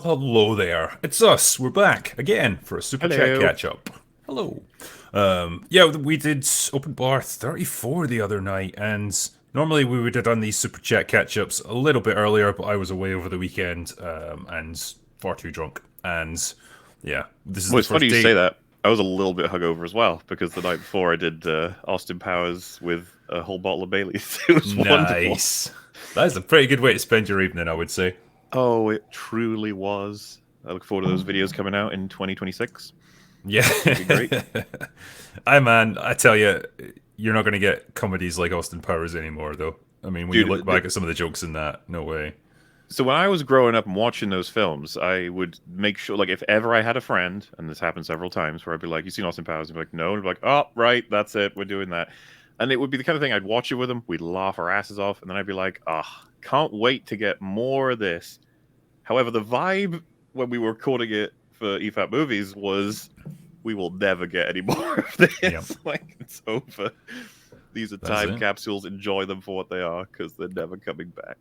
Hello there. It's us. We're back again for a Super Chat Hello. catch up. Hello. Yeah, we did Open Bar 34 the other night, and normally we would have done these Super Chat catch ups a little bit earlier, but I was away over the weekend and far too drunk. And yeah, this is Well, the it's funny first you say day. that. I was a little bit hungover as well because the night before I did Austin Powers with a whole bottle of Bailey's. It was wonderful. Nice. That is a pretty good way to spend your evening, I would say. Oh, it truly was. I look forward to those videos coming out in 2026. Yeah. It'll be great. Man, I tell you, you're not going to get comedies like Austin Powers anymore, though. I mean, when you look Dude, back at some of the jokes in that, no way. so when I was growing up and watching those films, I would make sure, like, if ever I had a friend, and this happened several times, where I'd be like, "You seen Austin Powers?" And be like, "No," and I'd be like, "Oh, right, that's it, we're doing that." And it would be the kind of thing I'd watch it with them, we'd laugh our asses off, and then I'd be like, "Ah, can't wait to get more of this." However, the vibe when we were recording it for EFAP movies was, we will never get any more of Yep, this. Like, it's over. These are that's time it. capsules. Enjoy them for what they are, because they're never coming back.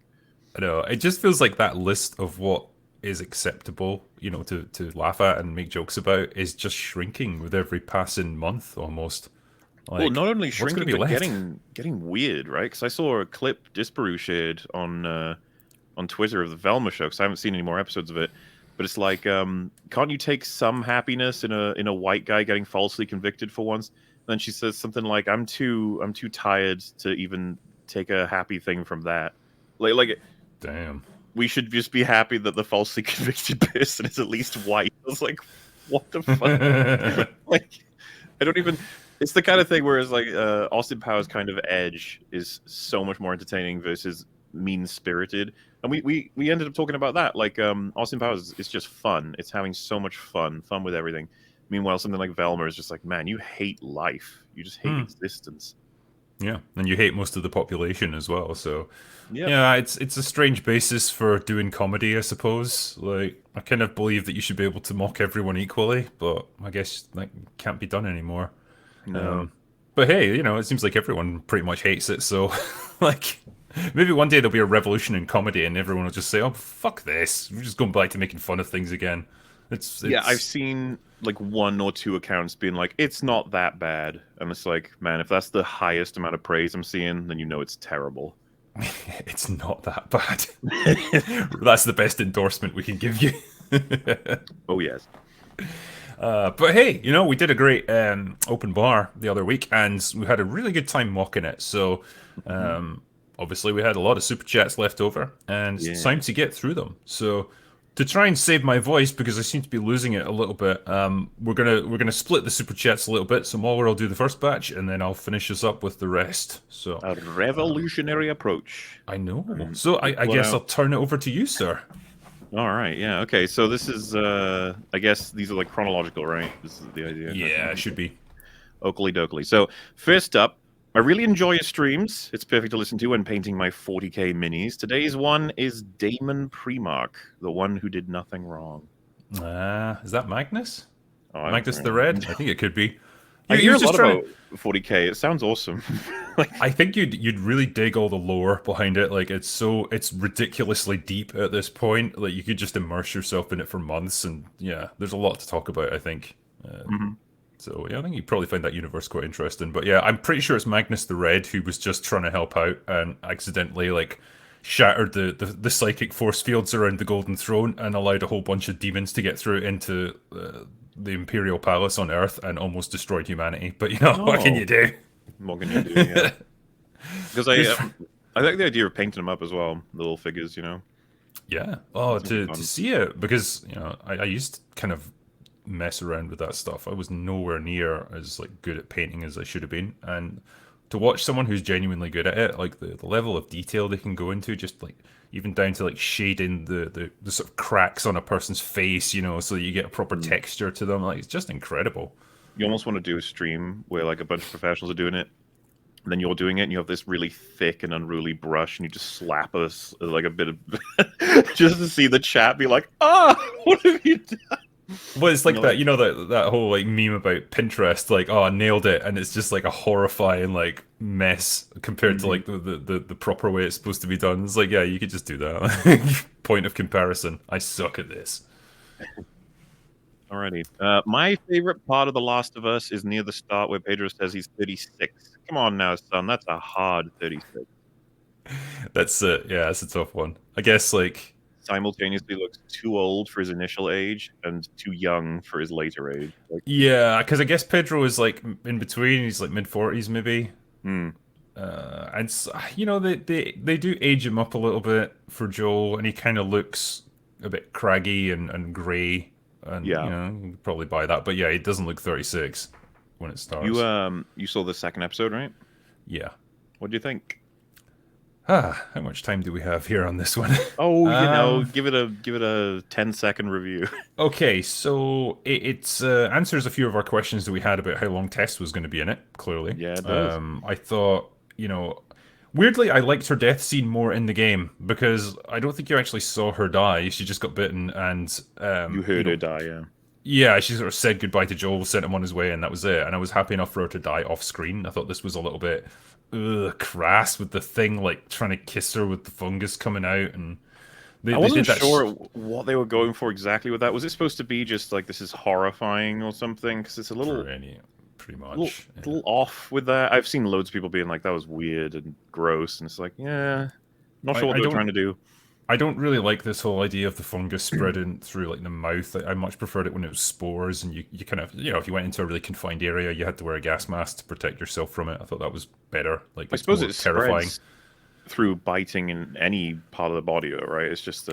I know. It just feels like that list of what is acceptable, to laugh at and make jokes about is just shrinking with every passing month almost. Well, Like, not only what's going to shrinking, be but left? getting weird, right? Because I saw a clip Disparu shared on Twitter of the Velma show. Because I haven't seen any more episodes of it, but it's like, can't you take some happiness in a white guy getting falsely convicted for once? And then she says something like, I'm too tired to even take a happy thing from that. Like Damn. we should just be happy that the falsely convicted person is at least white. I was like, what the fuck? Like, I don't even. It's the kind of thing where it's like Austin Powers' kind of edge is so much more entertaining versus mean spirited, and we ended up talking about that. Like, Austin Powers is just fun. It's having so much fun with everything. Meanwhile, something like Velma is just like, man, you hate life. You just hate Hmm. existence. Yeah, and you hate most of the population as well, so Yep. yeah, it's a strange basis for doing comedy, I suppose. Like, I kind of believe that you should be able to mock everyone equally, but I guess that can't be done anymore. No. Um, but hey, it seems like everyone pretty much hates it, so like maybe one day there'll be a revolution in comedy and everyone will just say, "Oh, fuck this. We're just going back to making fun of things again." It's Yeah, I've it's seen like one or two accounts being like, it's not that bad. And it's like, man, if that's the highest amount of praise I'm seeing, then you know it's terrible. it's not that bad. That's the best endorsement we can give you. Oh, yes. But hey, we did a great open bar the other week, and we had a really good time mocking it. So, Mhm. obviously, we had a lot of super chats left over, and it's Yeah. time to get through them. So, to try and save my voice because I seem to be losing it a little bit, we're gonna split the super chats a little bit. So, Mauler will do the first batch, and then I'll finish us up with the rest. So, A revolutionary approach. I know. And So, let me I pull it guess I'll out. turn it over to you, sir. All right. Yeah. Okay. So this is, I guess these are like chronological, right? This is the idea. Yeah, it Okay. should be. Oakley dokley. So first up, I really enjoy your streams. It's perfect to listen to when painting my 40k minis. Today's one is Damon Primark, the one who did nothing wrong. Is that Magnus? Oh, I don't Magnus the know. Red? I think it could be. I He hear was a just lot trying about to. 40k. It sounds awesome. Like, I think you'd really dig all the lore behind it. Like, it's ridiculously deep at this point. Like, you could just immerse yourself in it for months, and yeah, there's a lot to talk about, I think. mhm. So yeah, I think you'd probably find that universe quite interesting. But yeah, I'm pretty sure it's Magnus the Red who was just trying to help out and accidentally like shattered the psychic force fields around the Golden Throne and allowed a whole bunch of demons to get through into the Imperial Palace on Earth and almost destroyed humanity. But what can you Oh, do? what can you do? Yeah, because His I like the idea of painting them up as well, the little figures. You know, Yeah. Oh, it's gonna be to fun. see it because I used to kind of mess around with that stuff. I was nowhere near as like good at painting as I should have been, and to watch someone who's genuinely good at it, like the level of detail they can go into, just like even down to like shading the sort of cracks on a person's face, so that you get a proper Mm. texture to them. Like it's just incredible. You almost want to do a stream where like a bunch of professionals are doing it, and then you're doing it, and you have this really thick and unruly brush, and you just slap us like a bit of, just to see the chat be like, "Ah, what have you done?" Well, it's And like you're that, like, that whole like meme about Pinterest, like, oh, I nailed it, and it's just like a horrifying like mess compared to mhm. like the proper way it's supposed to be done. It's like, yeah, you could just do that. Point of comparison. I suck at this. Alrighty. My favorite part of The Last of Us is near the start where Pedro says he's 36. Come on now, son. That's a hard 36. That's yeah, that's a tough one. I guess like Simultaneously looks too old for his initial age and too young for his later age. Like, yeah, because I guess Pedro is like in between. He's like mid 40s maybe. hmm. And you know they do age him up a little bit for Joel, and he kind of looks a bit craggy and grey, and you Yeah. know you can probably buy that. But yeah, he doesn't look 36 when it starts. You saw the second episode, right? Yeah. What do you think? How much time do we have here on this one? Oh, Um, give it a 10-second review. okay, so it's answers a few of our questions that we had about how long Tess was going to be in it. Clearly, Yeah, it does. I thought, you know, weirdly, I liked her death scene more in the game because I don't think you actually saw her die. She just got bitten, and You you heard her know, die, yeah. yeah, she sort of said goodbye to Joel, sent him on his way, and that was it. And I was happy enough for her to die off screen. I thought this was a little bit crass with the thing like trying to kiss her with the fungus coming out, and I they wasn't did that. sure what they were going for exactly with that. Was it supposed to be just like this is horrifying or something? Because it's a Pretty little, much. Yeah. little off with that. I've seen loads of people being like, "That was weird and gross," and it's like, yeah, not sure what I they were don't trying to do. I don't really like this whole idea of the fungus spreading through like the mouth. I much preferred it when it was spores, and you kind of, you know, if you went into a really confined area, you had to wear a gas mask to protect yourself from it. I thought that was better. Like I it's suppose more it terrifying. spreads through biting in any part of the body, though, right? It's just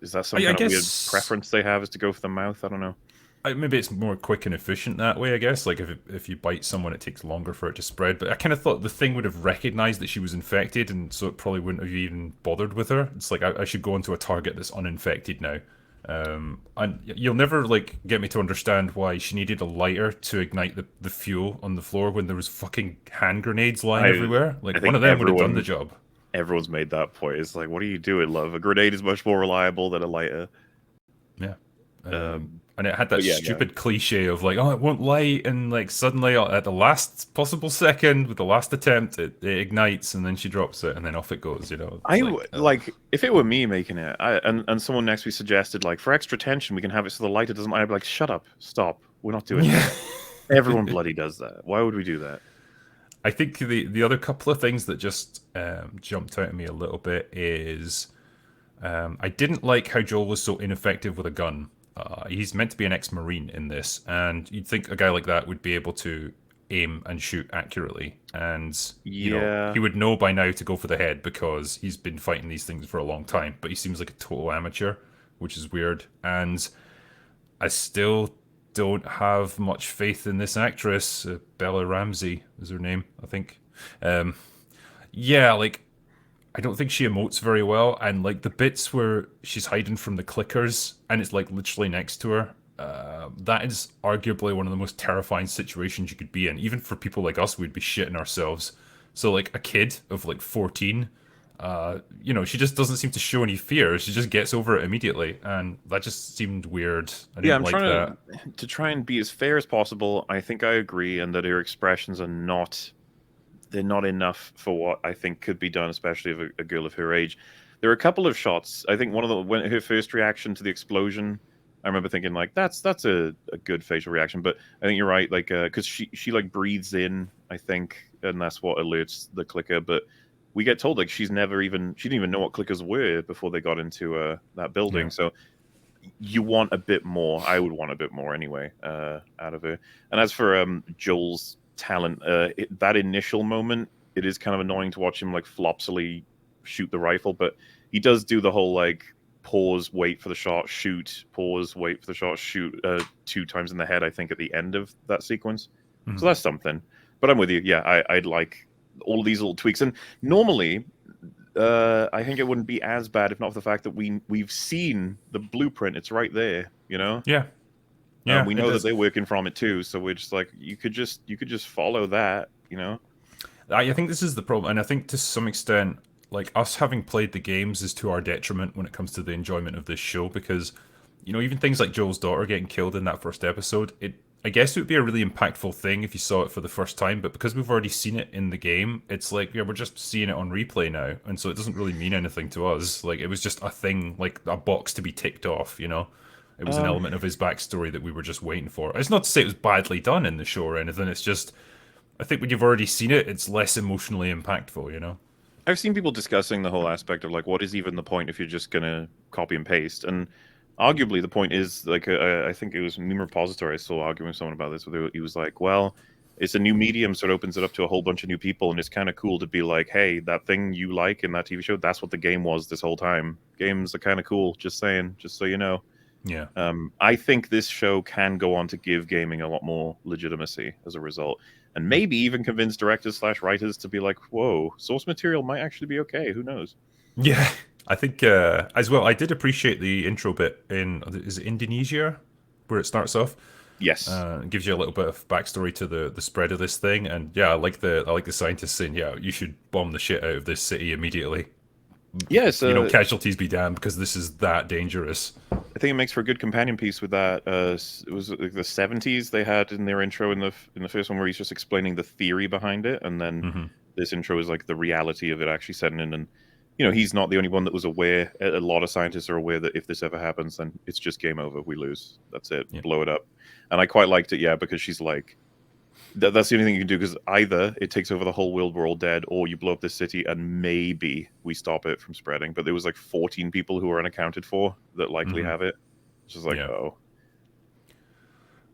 is that some I kind of weird guess preference they have is to go for the mouth? I don't know. maybe it's more quick and efficient that way. I guess like if you bite someone, it takes longer for it to spread. But I kind of thought the thing would have recognized that she was infected, and so it probably wouldn't have even bothered with her. It's like I should go into a target that's uninfected now. And you'll never like get me to understand why she needed a lighter to ignite the fuel on the floor when there was fucking hand grenades lying everywhere. I Like one think of them would have done the job. everyone's made that point. It's like, what are you doing, love? A grenade is much more reliable than a lighter. Yeah. Um, And it had that but yeah, no. stupid cliche of like, oh, it won't light, and like suddenly at the last possible second, with the last attempt, it ignites, and then she drops it, and then off it goes. You know, it's like if it were me making it, and someone next week suggested like for extra tension we can have it so the lighter doesn't. I'd be like, shut up, stop, we're not doing yeah. that. Everyone bloody does that. Why would we do that? I think the other couple of things that just jumped out at me a little bit is I didn't like how Joel was so ineffective with a gun. He's meant to be an ex-marine in this, and you'd think a guy like that would be able to aim and shoot accurately, and you know Yeah, he would know by now to go for the head because he's been fighting these things for a long time. But he seems like a total amateur, which is weird. And I still don't have much faith in this actress. Bella Ramsey is her name, I think. Um, yeah, like I don't think she emotes very well, and like the bits where she's hiding from the clickers and it's like literally next to her, that is arguably one of the most terrifying situations you could be in. Even for people like us, we'd be shitting ourselves. So like a kid of like 14, you know, she just doesn't seem to show any fear. She just gets over it immediately, and that just seemed weird. I yeah. didn't I'm like that. trying to try and be as fair as possible. I think I agree, and that her expressions are not they're not enough for what I think could be done, especially of a girl of her age. There are a couple of shots. I think one of the when her first reaction to the explosion, I remember thinking like that's a good facial reaction. But I think you're right, like because she like breathes in, I think, and that's what alerts the clicker. But we get told like she didn't even know what clickers were before they got into that building. Yeah. So you want a bit more. I would want a bit more anyway out of her. And as for Joel's talent, that initial moment, it is kind of annoying to watch him like flopsily shoot the rifle, but he does do the whole like pause, wait for the shot, shoot, pause, wait for the shot, shoot 2 times in the head, I think, at the end of that sequence. So Mhm. that's something. But I'm with you. Yeah, I'd like all of these little tweaks. And normally, I think it wouldn't be as bad if not for the fact that we've seen the blueprint. It's right there, you know. Yeah. Yeah. We It know that does. they're working from it too, so we're just like you could just follow that, you know. I think this is the problem, and I think to some extent, like us having played the games is to our detriment when it comes to the enjoyment of this show because, you know, even things like Joel's daughter getting killed in that first episode, I guess it would be a really impactful thing if you saw it for the first time, but because we've already seen it in the game, it's like, yeah, we're just seeing it on replay now, and so it doesn't really mean anything to us. Like, it was just a thing, like a box to be ticked off, you know? It was an element of his backstory that we were just waiting for. It's not to say it was badly done in the show or anything. It's just, I think when you've already seen it, it's less emotionally impactful, you know? I've seen people discussing the whole aspect of like, what is even the point if you're just gonna copy and paste? And arguably, the point is like, I think it was Meme Repository. I saw arguing with someone about this. Where he was like, well, it's a new medium, so it opens it up to a whole bunch of new people, and it's kind of cool to be like, hey, that thing you like in that TV show, that's what the game was this whole time. Games are kind of cool. Just saying, just so you know. Yeah. I think this show can go on to give gaming a lot more legitimacy as a result, and maybe even convince directors/writers to be like, "Whoa, source material might actually be okay. Who knows?" Yeah. I think, as well, I did appreciate the intro bit is it Indonesia, where it starts off? Yes. It gives you a little bit of backstory to the spread of this thing, and yeah, I like the scientists saying, yeah, you should bomb the shit out of this city immediately. Yes. Casualties be damned because this is that dangerous. I think it makes for a good companion piece with that. It was like the 70s they had in their intro in the first one where he's just explaining the theory behind it, and then this intro is like the reality of it actually setting in. And he's not the only one that was aware. A lot of scientists are aware that if this ever happens, then it's just game over. We lose. That's it. Yeah. Blow it up. And I quite liked it, yeah, because she's like, that's the only thing you can do, because either it takes over the whole world, we're all dead, or you blow up this city and maybe we stop it from spreading. But there was like 14 people who are unaccounted for that likely have it. It's just like, oh.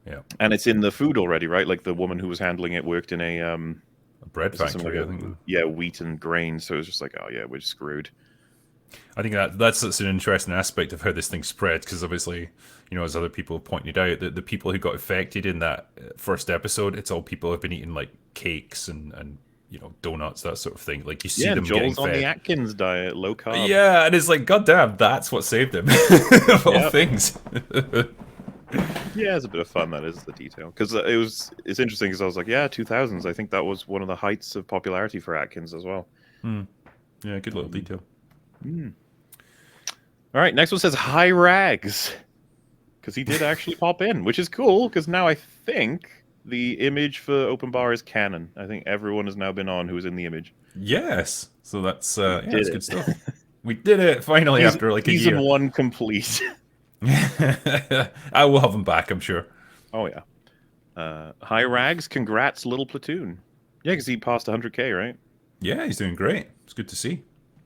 Yeah. And it's in the food already, right? Like the woman who was handling it worked in a bread factory, I think. Yeah, wheat and grain. So it's just like, oh yeah, we're screwed. I think that's such an interesting aspect of how this thing spread, because obviously, as other people have pointed out, the people who got affected in that first episode, it's all people who have been eating like cakes and donuts, that sort of thing. Like you see them Joel's getting on fed. the Atkins diet, low carb. Yeah, and it's like, goddamn, that's what saved him of all things. Yeah, it's a bit of fun. That is the detail, because it's interesting because I was like, yeah, 2000s. I think that was one of the heights of popularity for Atkins as well. Yeah, good little detail. All right, next one says hi Rags, because he did actually pop in, which is cool, because now I think the image for Open Bar is canon. I think everyone has now been on who's in the image. Yes, so that's that's good stuff. We did it finally after like a year. Season 1 complete. I will have him back, I'm sure. Oh yeah. Hi Rags, congrats, little platoon. Yeah, because he passed 100K, right? Yeah, he's doing great. It's good to see.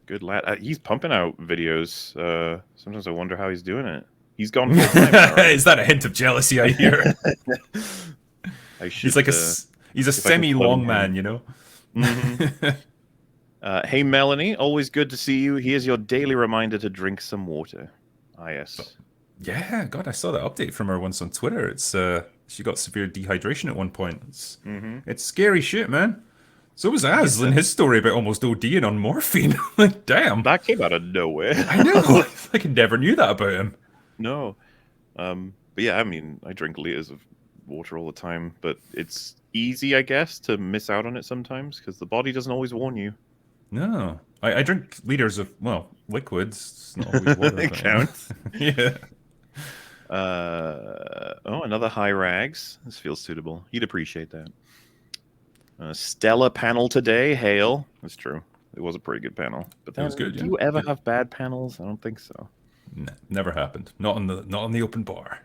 Good lad. He's pumping out videos. Sometimes I wonder how he's doing it. He's gone full time now, right? Is that a hint of jealousy I hear? He's like he's a semi-long man, Hey Melanie, always good to see you. Here's your daily reminder to drink some water. Yes. Yeah, God, I saw that update from her once on Twitter. It's she got severe dehydration at one point. It's scary shit, man. So was Az in his story about almost ODing on morphine. Like, damn. That came out of nowhere. I know. I never knew that about him. No. But yeah, I mean, I drink liters of water all the time, but it's easy, I guess, to miss out on it sometimes, because the body doesn't always warn you. No. I drink liters of, liquids. It's not always water. It counts. Yeah. Another hi Rags. This feels suitable. You'd appreciate that. Stellar panel today. Hail. That's true. It was a pretty good panel. But that was good. Do you ever have bad panels? I don't think so. No, never happened. Not on the open bar.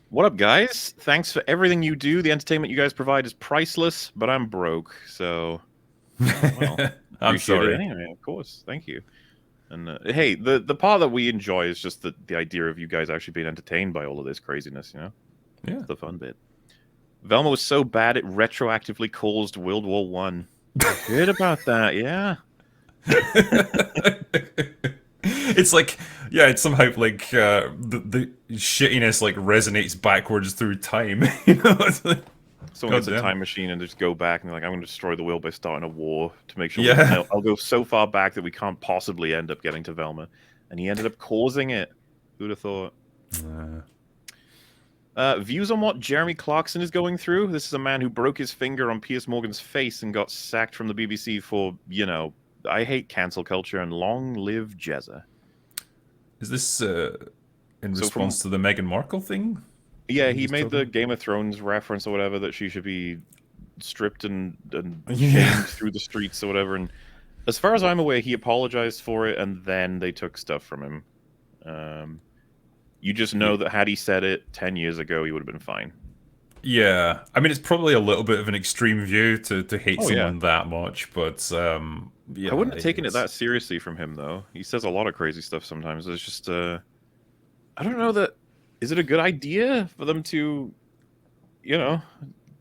What up, guys? Thanks for everything you do. The entertainment you guys provide is priceless, but I'm broke, so well, I'm sorry. Anyway, of course. Thank you. And hey, the part that we enjoy is just the idea of you guys actually being entertained by all of this craziness. Yeah, it's the fun bit. Velma was so bad it retroactively caused World War One. I heard about that. Yeah. It's like, yeah, it's somehow like the shittiness like resonates backwards through time. It's like, someone gets a time machine and just go back and they're like, I'm going to destroy the world by starting a war to make sure. Yeah. I'll go so far back that we can't possibly end up getting to Velma, and he ended up causing it. Who'd have thought? Views on what Jeremy Clarkson is going through. This is a man who broke his finger on Piers Morgan's face and got sacked from the BBC for, I hate cancel culture, and long live Jezza. Is this in response to the Meghan Markle thing? Yeah, he made the Game of Thrones reference or whatever, that she should be stripped and shamed through the streets or whatever. And as far as I'm aware, he apologized for it, and then they took stuff from him. You just know that had he said it 10 years ago, he would have been fine. Yeah, I mean, it's probably a little bit of an extreme view to hate Oh yeah. someone that much, but I yeah, wouldn't have taken it it's that seriously from him though. He says a lot of crazy stuff sometimes. It's just I don't know that is it a good idea for them to, you know,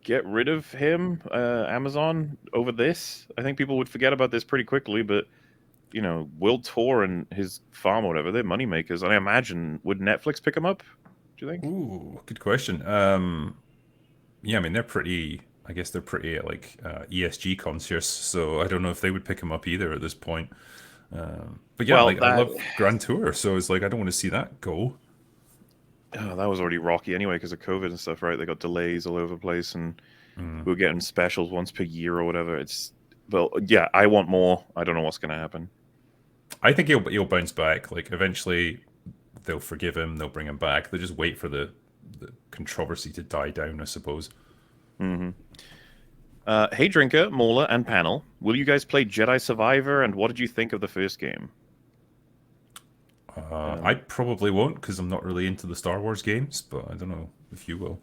get rid of him, Amazon, over this? I think people would forget about this pretty quickly, but you know, Will Tor and his farm or whatever, they're moneymakers. And I imagine, would Netflix pick them up? Do you think? ooh, good question. Yeah, I mean, they're pretty. I guess they're pretty like ESG conscious, so I don't know if they would pick him up either at this point. But yeah, Well, like I that love Grand Tour, so it's like I don't want to see that go. that was already rocky anyway because of COVID and stuff, right? They got delays all over the place, and Mm. we were getting specials once per year or whatever. It's well, yeah, I want more. I don't know what's going to happen. I think he'll bounce back. Like eventually, they'll forgive him. They'll bring him back. They just wait for the controversy to die down, I suppose. Hmm. Hey, Drinker, Mauler, and Panel, will you guys play Jedi Survivor? And what did you think of the first game? I probably won't because I'm not really into the Star Wars games, but I don't know if you will.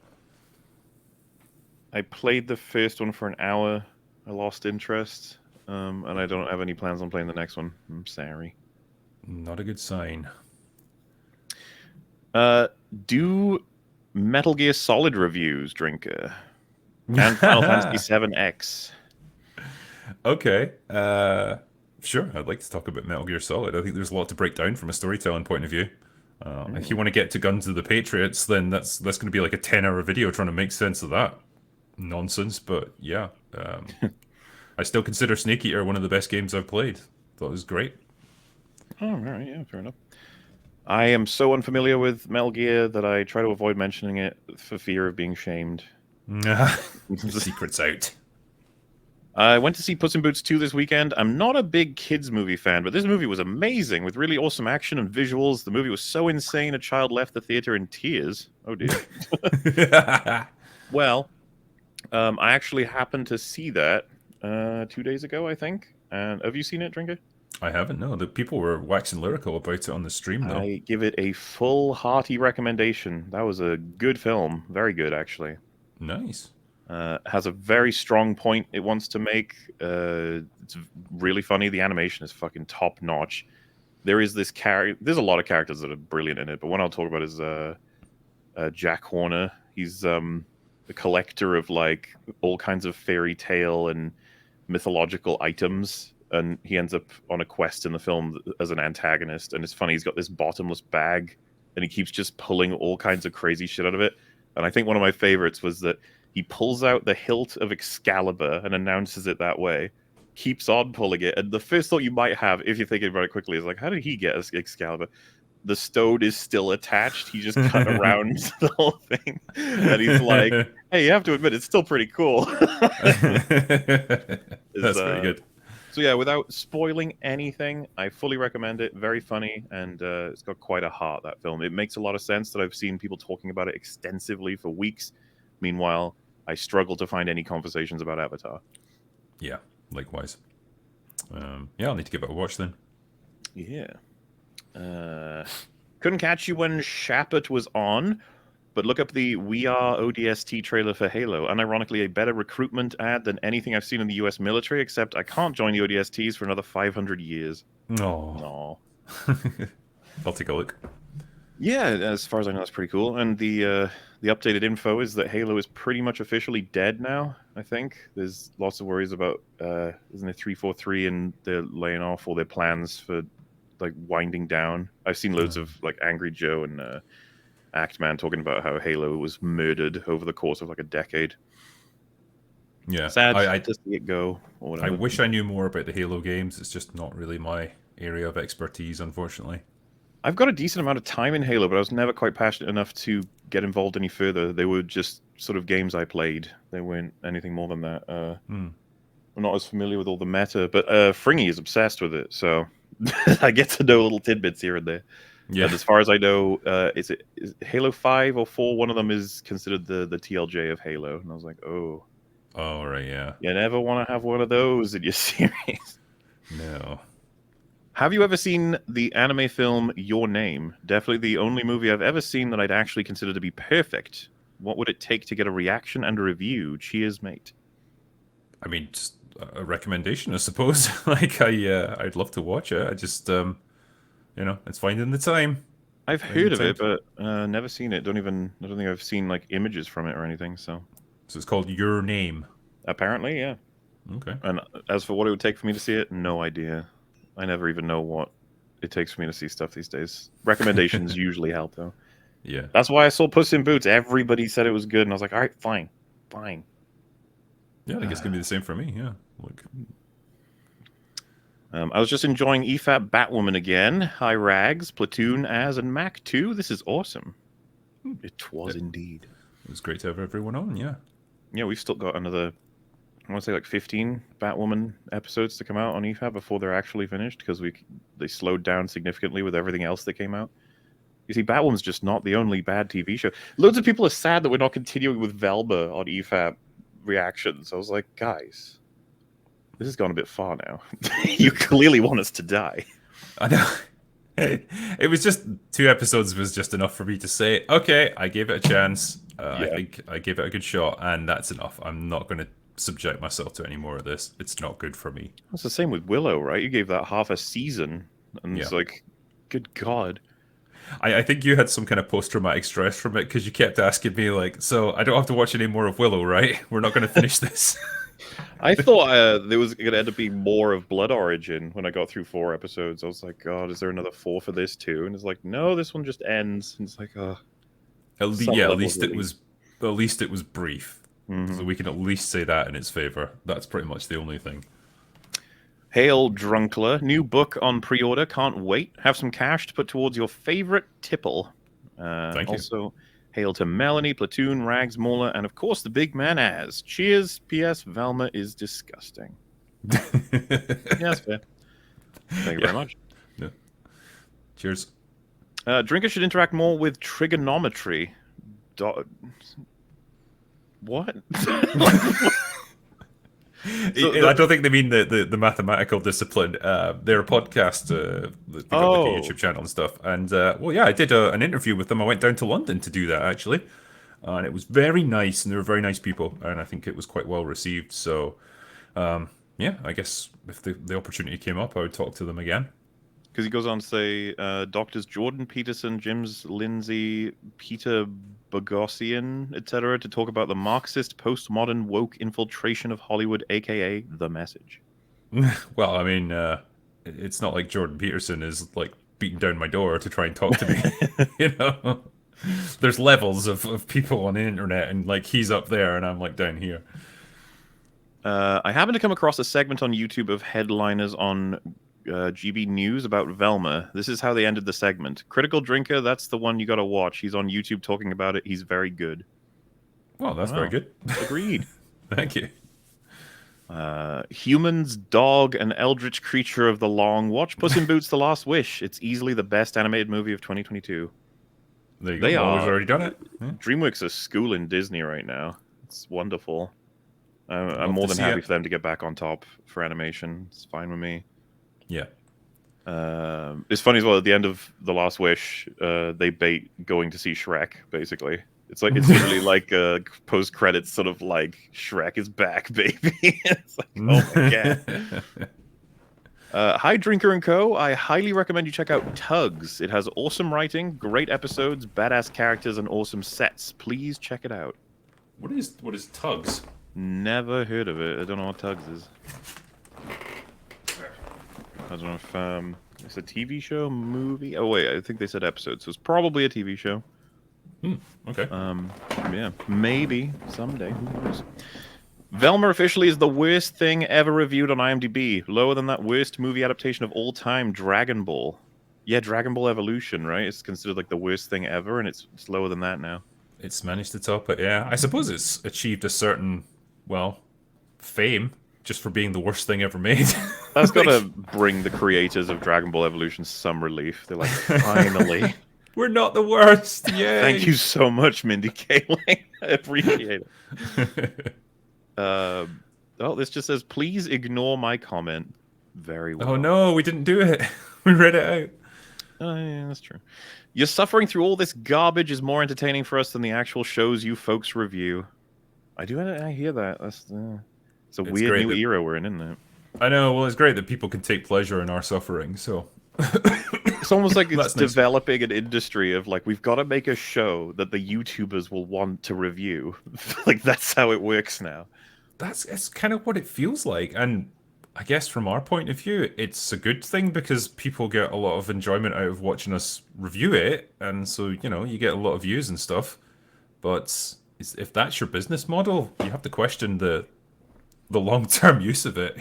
I played the first one for an hour. I lost interest, and I don't have any plans on playing the next one. I'm sorry. Not a good sign. Do Metal Gear Solid reviews, Drinker, and Final Fantasy VII X. Okay. Sure. I'd like to talk about Metal Gear Solid. I think there's a lot to break down from a storytelling point of view. If you want to get to Guns of the Patriots, then that's going to be like a 10-hour video trying to make sense of that nonsense. But yeah, I still consider Snake Eater one of the best games I've played. Thought it was great. Oh, all right, yeah, fair enough. I am so unfamiliar with Metal Gear that I try to avoid mentioning it for fear of being shamed. The secret's out. I went to see Puss in Boots 2 this weekend. I'm not a big kids movie fan, but this movie was amazing with really awesome action and visuals. The movie was so insane a child left the theater in tears. Oh dear. Well, I actually happened to see that 2 days ago, I think. And have you seen it, Drinker? I haven't. No, the people were waxing lyrical about it on the stream, though. I give it a full, hearty recommendation. That was a good film. Very good, actually. Nice. Has a very strong point it wants to make. It's really funny. The animation is fucking top notch. There is this character. There's a lot of characters that are brilliant in it, but one I'll talk about is Jack Horner. He's the collector of like all kinds of fairy tale and mythological items, and he ends up on a quest in the film as an antagonist. And it's funny. He's got this bottomless bag, and he keeps just pulling all kinds of crazy shit out of it. And I think one of my favorites was that he pulls out the hilt of Excalibur and announces it that way, keeps on pulling it. And the first thought you might have, if you're thinking about it quickly, is like, how did he get Excalibur? The stone is still attached. He just cut around the whole thing. And he's like, hey, you have to admit, it's still pretty cool. That's pretty good. So yeah, without spoiling anything, I fully recommend it. Very funny, and it's got quite a heart, that film. It makes a lot of sense that I've seen people talking about it extensively for weeks. Meanwhile, I struggle to find any conversations about Avatar. Yeah, likewise. Yeah, I'll need to give it a watch then. Yeah. Couldn't catch you when Shapert was on, but look up the We Are ODST trailer for Halo. Unironically, a better recruitment ad than anything I've seen in the US military, except I can't join the ODSTs for another 500 years. No. I'll take a look. Yeah, as far as I know, that's pretty cool. And the updated info is that Halo is pretty much officially dead now, I think. There's lots of worries about, isn't it 343, and they're laying off all their plans for, like, winding down. I've seen loads of, like, Angry Joe and Actman talking about how Halo was murdered over the course of, like, a decade. Yeah. Sad to see it go, or whatever. I wish I knew more about the Halo games. It's just not really my area of expertise, unfortunately. I've got a decent amount of time in Halo, but I was never quite passionate enough to get involved any further. They were just sort of games I played. They weren't anything more than that. I'm not as familiar with all the meta, but Fringy is obsessed with it, so I get to know little tidbits here and there. Yeah. And as far as I know, is Halo 5 or 4? One of them is considered the TLJ of Halo, and I was like, oh. Oh, right, yeah. You never want to have one of those in your series. No. Have you ever seen the anime film Your Name? Definitely the only movie I've ever seen that I'd actually consider to be perfect. What would it take to get a reaction and a review? Cheers, mate. I mean, just a recommendation, I suppose. Like, I'd love to watch it. I just, it's finding the time. I've Finding heard the of it, time. but never seen it. I don't think I've seen like images from it or anything. So So it's called Your Name. apparently, yeah. Okay. And as for what it would take for me to see it, no idea. I never even know what it takes for me to see stuff these days. Recommendations usually help, though. Yeah. That's why I saw Puss in Boots. Everybody said it was good, and I was like, all right, fine. Yeah, I think it's gonna be the same for me. Yeah. Look. I was just enjoying EFAP Batwoman again. Hi, Rags, Platoon, Az, and Mac 2. This is awesome. It was indeed. It was great to have everyone on. Yeah. Yeah, we've still got another, I want to say like 15 Batwoman episodes to come out on EFAP before they're actually finished, because they slowed down significantly with everything else that came out. You see, Batwoman's just not the only bad TV show. Loads of people are sad that we're not continuing with Velma on EFAP reactions. I was like, guys, this has gone a bit far now. You clearly want us to die. I know. It was just 2 episodes was just enough for me to say, okay, I gave it a chance. I think I gave it a good shot, and that's enough. I'm not going to subject myself to any more of this. It's not good for me. It's the same with Willow, right? You gave that half a season, and it's like, good God. I think you had some kind of post-traumatic stress from it, because you kept asking me, like, so I don't have to watch any more of Willow, right? We're not going to finish this. I thought there was going to end up being more of Blood Origin when I got through 4 episodes. I was like, God, is there another 4 for this too? And it's like, no, this one just ends. And it's like, oh. At least it was brief. So we can at least say that in its favor. That's pretty much the only thing. Hail Drunkler, new book on pre-order. Can't wait. Have some cash to put towards your favorite tipple. Thank you. Also, hail to Melanie, Platoon, Rags, Mauler, and of course the big man Az. Cheers. P.S. Velma is disgusting. Yeah, that's fair. Thank you very much. Yeah. Cheers. Drinkers should interact more with trigonometry. What? I don't think they mean the mathematical discipline. They're a podcast. They've got like a YouTube channel and stuff. And I did an interview with them. I went down to London to do that, actually. And it was very nice, and they were very nice people. And I think it was quite well received. So, I guess if the opportunity came up, I would talk to them again. Because he goes on to say, Doctors Jordan Peterson, James Lindsay, Peter Boghossian, etc., to talk about the Marxist postmodern woke infiltration of Hollywood, aka The Message. Well, I mean, it's not like Jordan Peterson is like beating down my door to try and talk to me. You know, there's levels of people on the internet, and like he's up there, and I'm like down here. I happened to come across a segment on YouTube of headliners on GB News about Velma. This is how they ended the segment. Critical Drinker, that's the one you got to watch. He's on YouTube talking about it. He's very good. Well, that's very good. Agreed. Thank you. Humans, Dog, an Eldritch Creature of the Long. Watch Puss in Boots: The Last Wish. It's easily the best animated movie of 2022. There you go. We've already done it. Yeah. DreamWorks are schooling Disney right now. It's wonderful. I'm more than happy for them to get back on top for animation. It's fine with me. Yeah. It's funny as well. At the end of The Last Wish, they bait going to see Shrek. Basically, it's literally like a post-credits sort of like Shrek is back, baby. It's like, oh my god. Hi, Drinker and Co. I highly recommend you check out Tugs. It has awesome writing, great episodes, badass characters, and awesome sets. Please check it out. What is Tugs? Never heard of it. I don't know what Tugs is. I don't know if it's a TV show, movie. Oh wait, I think they said episodes, so it's probably a TV show. Okay. Yeah, maybe someday. Who knows? Velma officially is the worst thing ever reviewed on IMDb. Lower than that worst movie adaptation of all time, Dragon Ball. Yeah, Dragon Ball Evolution, right? It's considered like the worst thing ever, and it's lower than that now. It's managed to top it, yeah. I suppose it's achieved a certain, fame just for being the worst thing ever made. That's gotta bring the creators of Dragon Ball Evolution some relief. They're like, finally. We're not the worst. Yay. Thank you so much, Mindy Kaling. I appreciate it. This just says, please ignore my comment. very well. Oh no, we didn't do it. We read it out. Oh, yeah, that's true. You're suffering through all this garbage is more entertaining for us than the actual shows you folks review. I hear that. It's a It's weird great new that era we're in, isn't it? I know. Well, it's great that people can take pleasure in our suffering. So It's almost like it's that's nice. developing an industry of like, we've got to make a show that the YouTubers will want to review. Like, that's how it works now. It's kind of what it feels like, and I guess from our point of view, it's a good thing because people get a lot of enjoyment out of watching us review it, and so you get a lot of views and stuff. But if that's your business model, you have to question the long term use of it.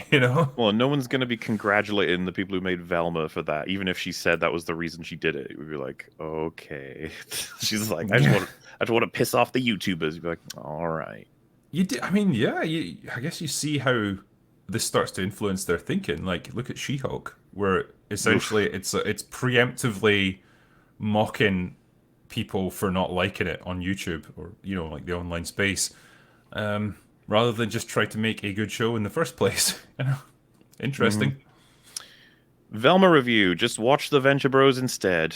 Well, no one's going to be congratulating the people who made Velma for that, even if she said that was the reason she did it. It would be like, okay. She's like, I just want to piss off the YouTubers. You'd be like, all right. I mean, yeah. I guess you see how this starts to influence their thinking. Like, look at She-Hulk, where essentially it's preemptively mocking people for not liking it on YouTube or like the online space, rather than just try to make a good show in the first place. Interesting. Velma review. Just watch the Venture Bros instead.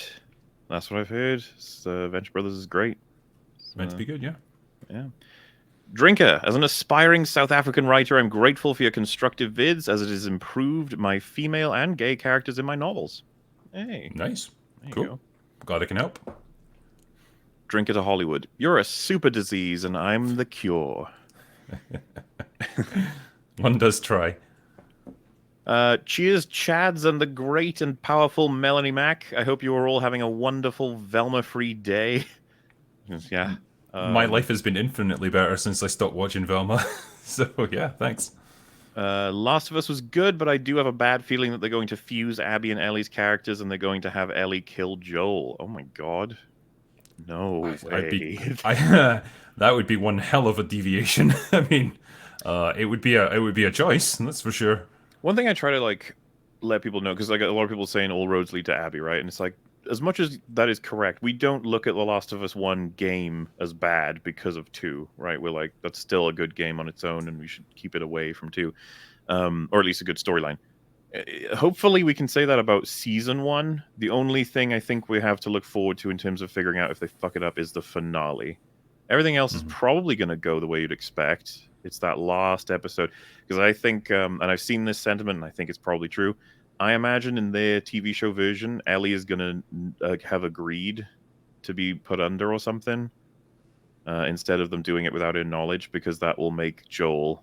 That's what I've heard. Venture Brothers is great. Meant to be good, yeah. Yeah. Drinker, as an aspiring South African writer, I'm grateful for your constructive vids as it has improved my female and gay characters in my novels. Hey. Nice. There you Cool. go. Glad I can help. Drinker to Hollywood. You're a super disease and I'm the cure. One does try. Cheers, Chads and the great and powerful Melanie Mac. I hope you are all having a wonderful Velma-free day. Yeah. My life has been infinitely better since I stopped watching Velma. So, yeah, thanks. Last of Us was good, but I do have a bad feeling that they're going to fuse Abby and Ellie's characters and they're going to have Ellie kill Joel. Oh my god. No way. That would be one hell of a deviation. I mean, it would be a choice, that's for sure. One thing I try to let people know, because a lot of people saying all roads lead to Abby, right? And it's like, as much as that is correct, we don't look at The Last of Us 1 game as bad because of 2, right? We're like, that's still a good game on its own, and we should keep it away from 2, or at least a good storyline. Hopefully we can say that about Season 1. The only thing I think we have to look forward to in terms of figuring out if they fuck it up is the finale. Everything else is probably going to go the way you'd expect. It's that last episode. Because I think, and I've seen this sentiment, and I think it's probably true, I imagine in their TV show version, Ellie is going to have agreed to be put under or something, instead of them doing it without her knowledge, because that will make Joel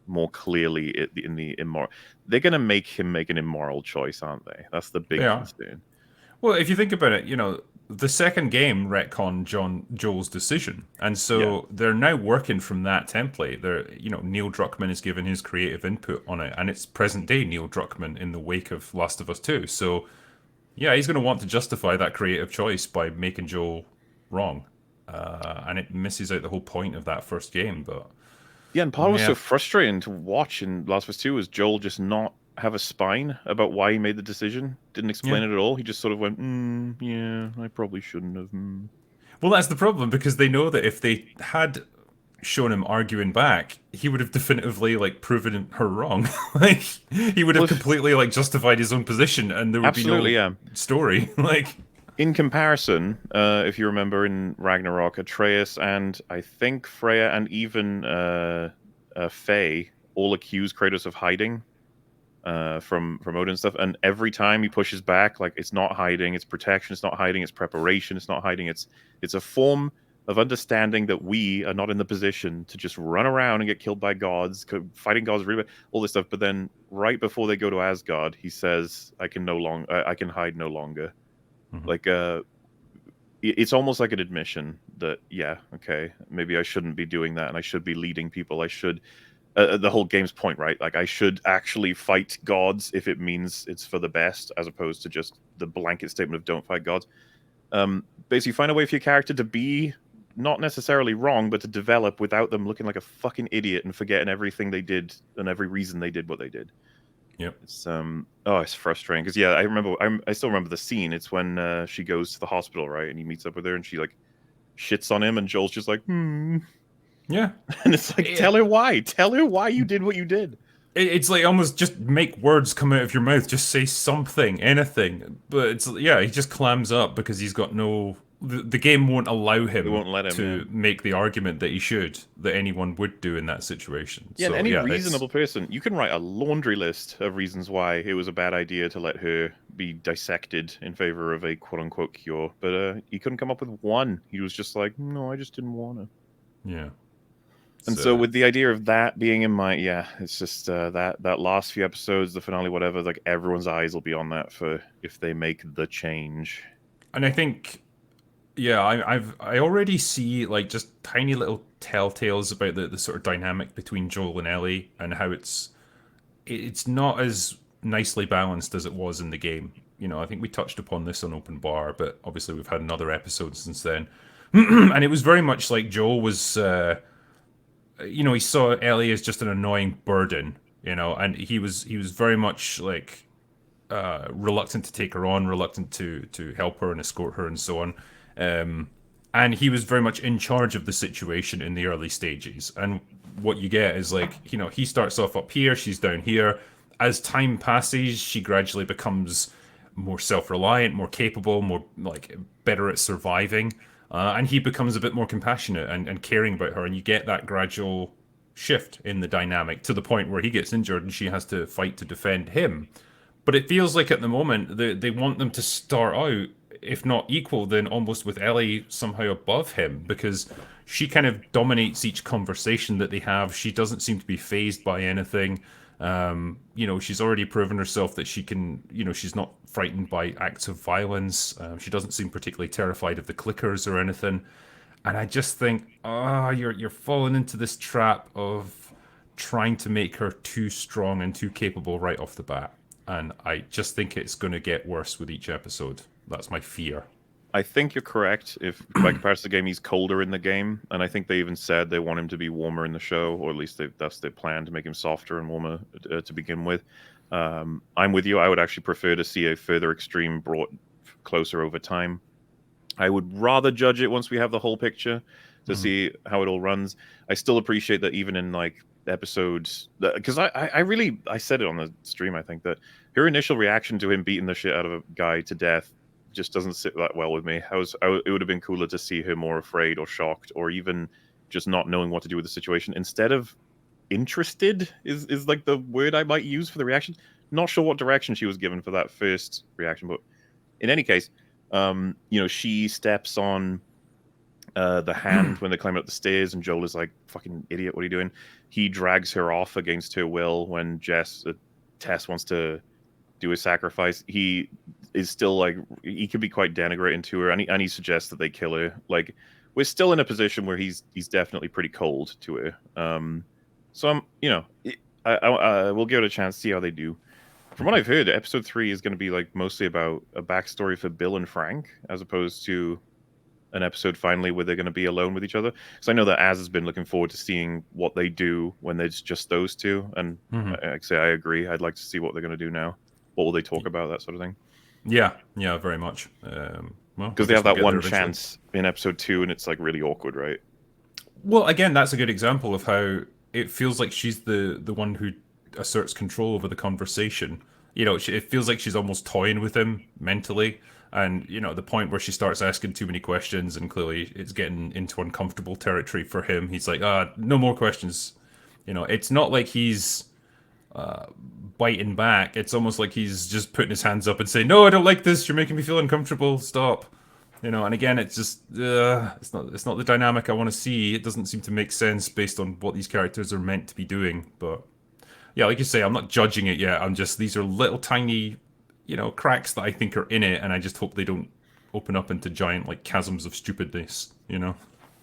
more clearly in the immoral. They're going to make him make an immoral choice, aren't they? That's the big concern. Well, if you think about it, the second game retconned Joel's decision, and so they're now working from that template. Neil Druckmann is giving his creative input on it, and it's present day Neil Druckmann in the wake of Last of Us 2. So, yeah, he's going to want to justify that creative choice by making Joel wrong, and it misses out the whole point of that first game. But yeah, and part of what's so frustrating to watch in Last of Us 2 is Joel just not have a spine about why he made the decision. Didn't explain it at all. He just sort of went, yeah, I probably shouldn't have. Well, that's the problem, because they know that if they had shown him arguing back, he would have definitively proven her wrong. He would have completely justified his own position, and there would be no story. In comparison, if you remember in Ragnarok, Atreus and I think Freya and even Faye all accuse Kratos of hiding from Odin and stuff, and every time he pushes back, it's not hiding, it's protection, it's not hiding, it's preparation, it's not hiding, it's a form of understanding that we are not in the position to just run around and get killed by gods, fighting gods, all this stuff. But then right before they go to Asgard, he says, I can hide no longer. It's almost like an admission that, yeah, okay, maybe I shouldn't be doing that, and I should be leading people. I should, the whole game's point, right? I should actually fight gods if it means it's for the best, as opposed to just the blanket statement of don't fight gods. Basically, find a way for your character to be not necessarily wrong, but to develop without them looking like a fucking idiot and forgetting everything they did and every reason they did what they did. Yep. It's frustrating because I still remember the scene. It's when she goes to the hospital, right, and he meets up with her, and she shits on him, and Joel's just yeah, and it's tell her why you did what you did. It's like almost just make words come out of your mouth. Just say something, anything. But it's yeah, he just clams up because he's got no. The game won't allow They him won't let him. Yeah. to make the argument that he should, that anyone would do in that situation. Yeah, and So any yeah, it's reasonable person, you can write a laundry list of reasons why it was a bad idea to let her be dissected in favor of a quote unquote cure. But he couldn't come up with one. He was just like, no, I just didn't want to. yeah. And so, So with the idea of that being in mind, yeah, it's just that last few episodes, the finale, whatever, like everyone's eyes will be on that for if they make the change. and I think yeah, I already see like just tiny little telltales about the sort of dynamic between Joel and Ellie and how it's not as nicely balanced as it was in the game. You know, I think we touched upon this on Open Bar, but obviously we've had another episode since then. And it was very much like Joel was, he saw Ellie as just an annoying burden, and he was very much like reluctant to take her on, reluctant to help her and escort her and so on. And he was very much in charge of the situation in the early stages. And what you get is like, he starts off up here, she's down here. As time passes, she gradually becomes more self-reliant, more capable, more like better at surviving. And he becomes a bit more compassionate and caring about her. And you get that gradual shift in the dynamic to the point where he gets injured and she has to fight to defend him. But it feels like at the moment they want them to start out, if not equal, then almost with Ellie somehow above him because she kind of dominates each conversation that they have. She doesn't seem to be phased by anything. She's already proven herself that she can, she's not frightened by acts of violence. She doesn't seem particularly terrified of the clickers or anything. And I just think, you're falling into this trap of trying to make her too strong and too capable right off the bat. And I just think it's going to get worse with each episode. That's my fear. I think you're correct. If by comparison to the game, he's colder in the game, and I think they even said they want him to be warmer in the show, or at least that's their plan to make him softer and warmer to begin with. I'm with you. I would actually prefer to see a further extreme brought closer over time. I would rather judge it once we have the whole picture to see how it all runs. I still appreciate that even in like episodes, because I said it on the stream, I think that her initial reaction to him beating the shit out of a guy to death just doesn't sit that well with me. It would have been cooler to see her more afraid or shocked or even just not knowing what to do with the situation instead of interested is like the word I might use for the reaction. Not sure what direction she was given for that first reaction, but in any case, she steps on the hand when they climb up the stairs, and Joel is like, "Fucking idiot, what are you doing?" He drags her off against her will when Tess wants to do a sacrifice. He is still like, he can be quite denigrating to her, and he suggests that they kill her. Like, we're still in a position where he's definitely pretty cold to her. So I will give it a chance, see how they do. From what I've heard, episode 3 is going to be like mostly about a backstory for Bill and Frank, as opposed to an episode finally where they're going to be alone with each other. So I know that Az has been looking forward to seeing what they do when there's just those two. And like I say, I agree. I'd like to see what they're going to do now. What will they talk about? That sort of thing. Yeah, very much. Because they have that one chance in episode 2, and it's like really awkward, right? Well, again, that's a good example of how it feels like she's the one who asserts control over the conversation. It feels like she's almost toying with him mentally. And, the point where she starts asking too many questions and clearly it's getting into uncomfortable territory for him. He's like, no more questions. It's not like he's biting back. It's almost like he's just putting his hands up and saying, no, I don't like this. You're making me feel uncomfortable. Stop. And again, it's just, it's not the dynamic I want to see. It doesn't seem to make sense based on what these characters are meant to be doing. But yeah, like you say, I'm not judging it yet. These are little tiny cracks that I think are in it, and I just hope they don't open up into giant like chasms of stupidness. In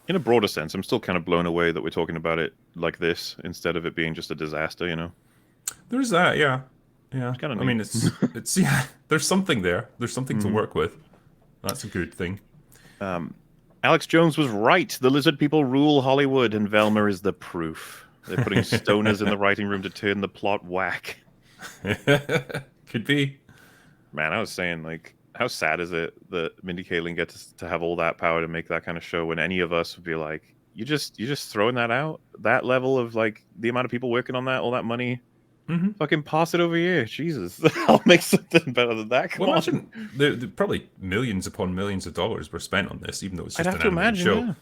a broader sense, I'm still kind of blown away that we're talking about it like this instead of it being just a disaster. There's that, yeah. It's kind of neat. I mean, it's yeah. There's something there. There's something to work with. That's a good thing. Alex Jones was right. The lizard people rule Hollywood, and Velma is the proof. They're putting stoners in the writing room to turn the plot whack. Could be. Man, I was saying, like, how sad is it that Mindy Kaling gets to have all that power to make that kind of show when any of us would be like, you just throwing that out? That level of, like, the amount of people working on that, all that money? Mm-hmm. Fucking pass it over here. Jesus. I'll make something better than that. Come Well, on. imagine probably millions upon millions of dollars were spent on this, even though it's I'd just have an to animated imagine, show.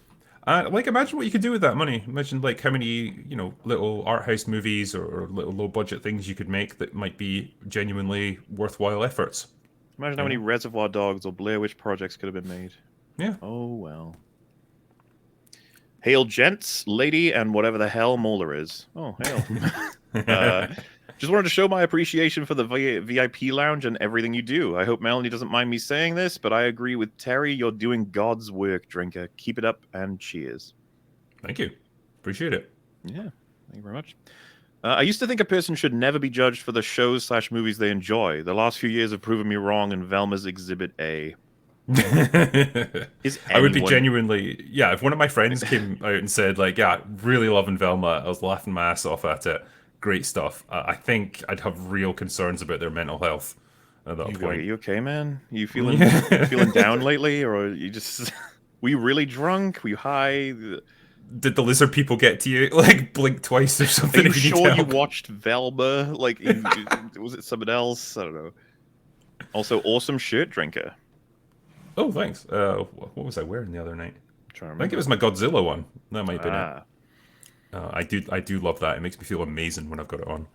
yeah. Like, imagine what you could do with that money. Imagine, like, how many, little art house movies or little low budget things you could make that might be genuinely worthwhile efforts. Imagine how many Reservoir Dogs or Blair Witch projects could have been made. Yeah. Oh, well. Hail, gents, lady, and whatever the hell Molar is. Oh, hail. Just wanted to show my appreciation for the VIP lounge and everything you do. I hope Melanie doesn't mind me saying this, but I agree with Terry. You're doing God's work, Drinker. Keep it up and cheers. Thank you. Appreciate it. Yeah, thank you very much. I used to think a person should never be judged for the shows/movies they enjoy. The last few years have proven me wrong in Velma's Exhibit A. I would be genuinely, yeah, if one of my friends came out and said, like, yeah, really loving Velma, I was laughing my ass off at it, great stuff, I think I'd have real concerns about their mental health at that point. You okay, man? You feeling feeling down lately, or you just were you really drunk? Were you high? Did the lizard people get to you? Like, blink twice or something? Are you sure you watched Velma? Like, was it someone else? I don't know. Also, awesome shirt, Drinker. Oh, thanks. What was I wearing the other night? I think it was my Godzilla one. That might be it. I do love that. It makes me feel amazing when I've got it on.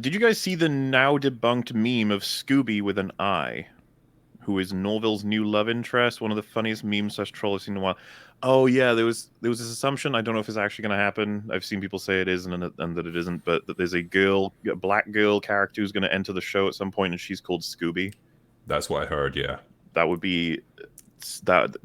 Did you guys see the now debunked meme of Scooby with an eye, who is Norville's new love interest? One of the funniest memes / trolls I've seen in a while. Oh yeah, there was this assumption. I don't know if it's actually going to happen. I've seen people say it is and that it isn't, but that there's a black girl character who's going to enter the show at some point, and she's called Scooby. That's what I heard. Yeah, that would be that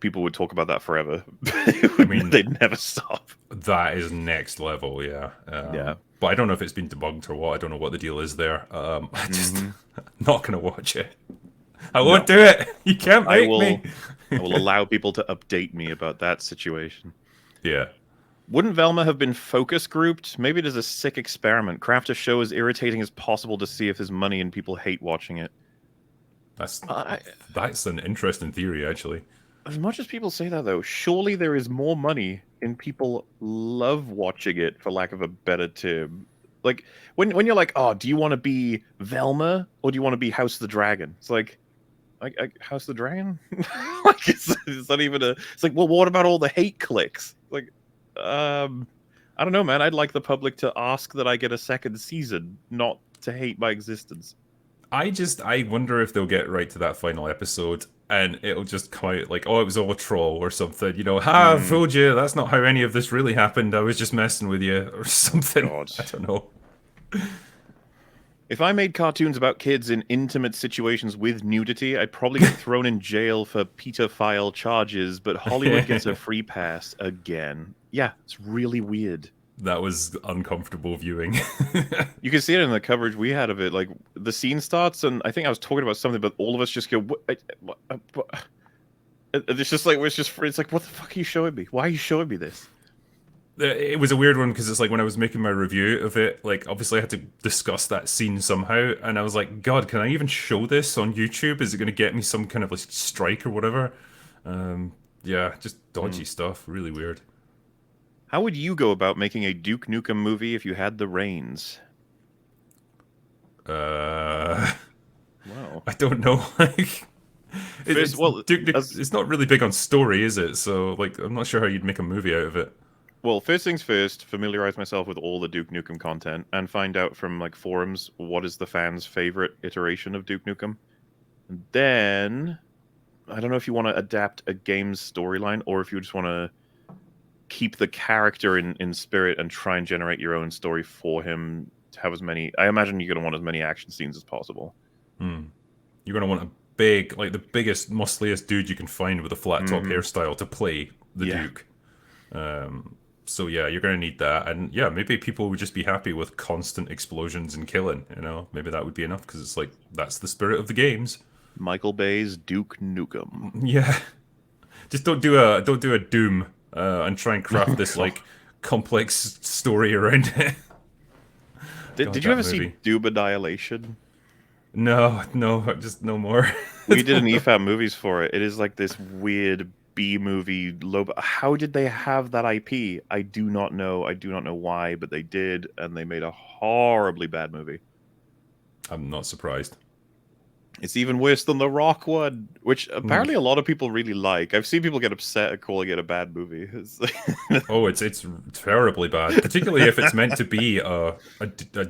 people would talk about that forever. I mean, they'd never stop. That is next level. Yeah. Yeah. But I don't know if it's been debunked or what. I don't know what the deal is there. I just not going to watch it. I won't do it. You can't make me. I will allow people to update me about that situation. Yeah. Wouldn't Velma have been focus grouped? Maybe it is a sick experiment. Craft a show as irritating as possible to see if there's money and people hate watching it. That's an interesting theory, actually. As much as people say that, though, surely there is more money in people love watching it, for lack of a better term. Like, when you're like, oh, do you want to be Velma or do you want to be House of the Dragon? It's like House of the Dragon? Like, it's not even a... It's like, well, what about all the hate clicks? Like, I don't know, man. I'd like the public to ask that I get a second season, not to hate my existence. I wonder if they'll get right to that final episode and it'll just come out like, oh, it was all a troll or something. I fooled you. That's not how any of this really happened. I was just messing with you or something. God. I don't know. If I made cartoons about kids in intimate situations with nudity, I'd probably get thrown in jail for pedophile charges, but Hollywood gets a free pass again. Yeah, it's really weird. That was uncomfortable viewing. You can see it in the coverage we had of it. Like, the scene starts, and I think I was talking about something, but all of us just go, what? It's just like, it's like, what the fuck are you showing me? Why are you showing me this? It was a weird one because it's like when I was making my review of it, like obviously I had to discuss that scene somehow, and I was like, God, can I even show this on YouTube? Is it going to get me some kind of like strike or whatever? Yeah, just dodgy stuff. Really weird. How would you go about making a Duke Nukem movie if you had the reins? Wow. I don't know. Duke it's not really big on story, is it? So, like, I'm not sure how you'd make a movie out of it. Well, first things first, familiarize myself with all the Duke Nukem content and find out from, like, forums what is the fans' favorite iteration of Duke Nukem. And then, I don't know if you want to adapt a game's storyline or if you just want to keep the character in spirit and try and generate your own story for him to have as many... I imagine you're going to want as many action scenes as possible. You're going to want a big, like the biggest, muscliest dude you can find with a flat top hairstyle to play the Duke. So yeah, you're going to need that. And yeah, maybe people would just be happy with constant explosions and killing, Maybe that would be enough because it's like, that's the spirit of the games. Michael Bay's Duke Nukem. Yeah. Just don't do a Doom and try and craft this like complex story around it. Did you ever see Doom Annihilation? No, just no more. We did an EFAP movies for it. It is like this weird B movie, low. How did they have that IP? I do not know. I do not know why, but they did, and they made a horribly bad movie. I'm not surprised. It's even worse than the Rock one, which apparently a lot of people really like. I've seen people get upset at calling it a bad movie. Oh, it's terribly bad, particularly if it's meant to be a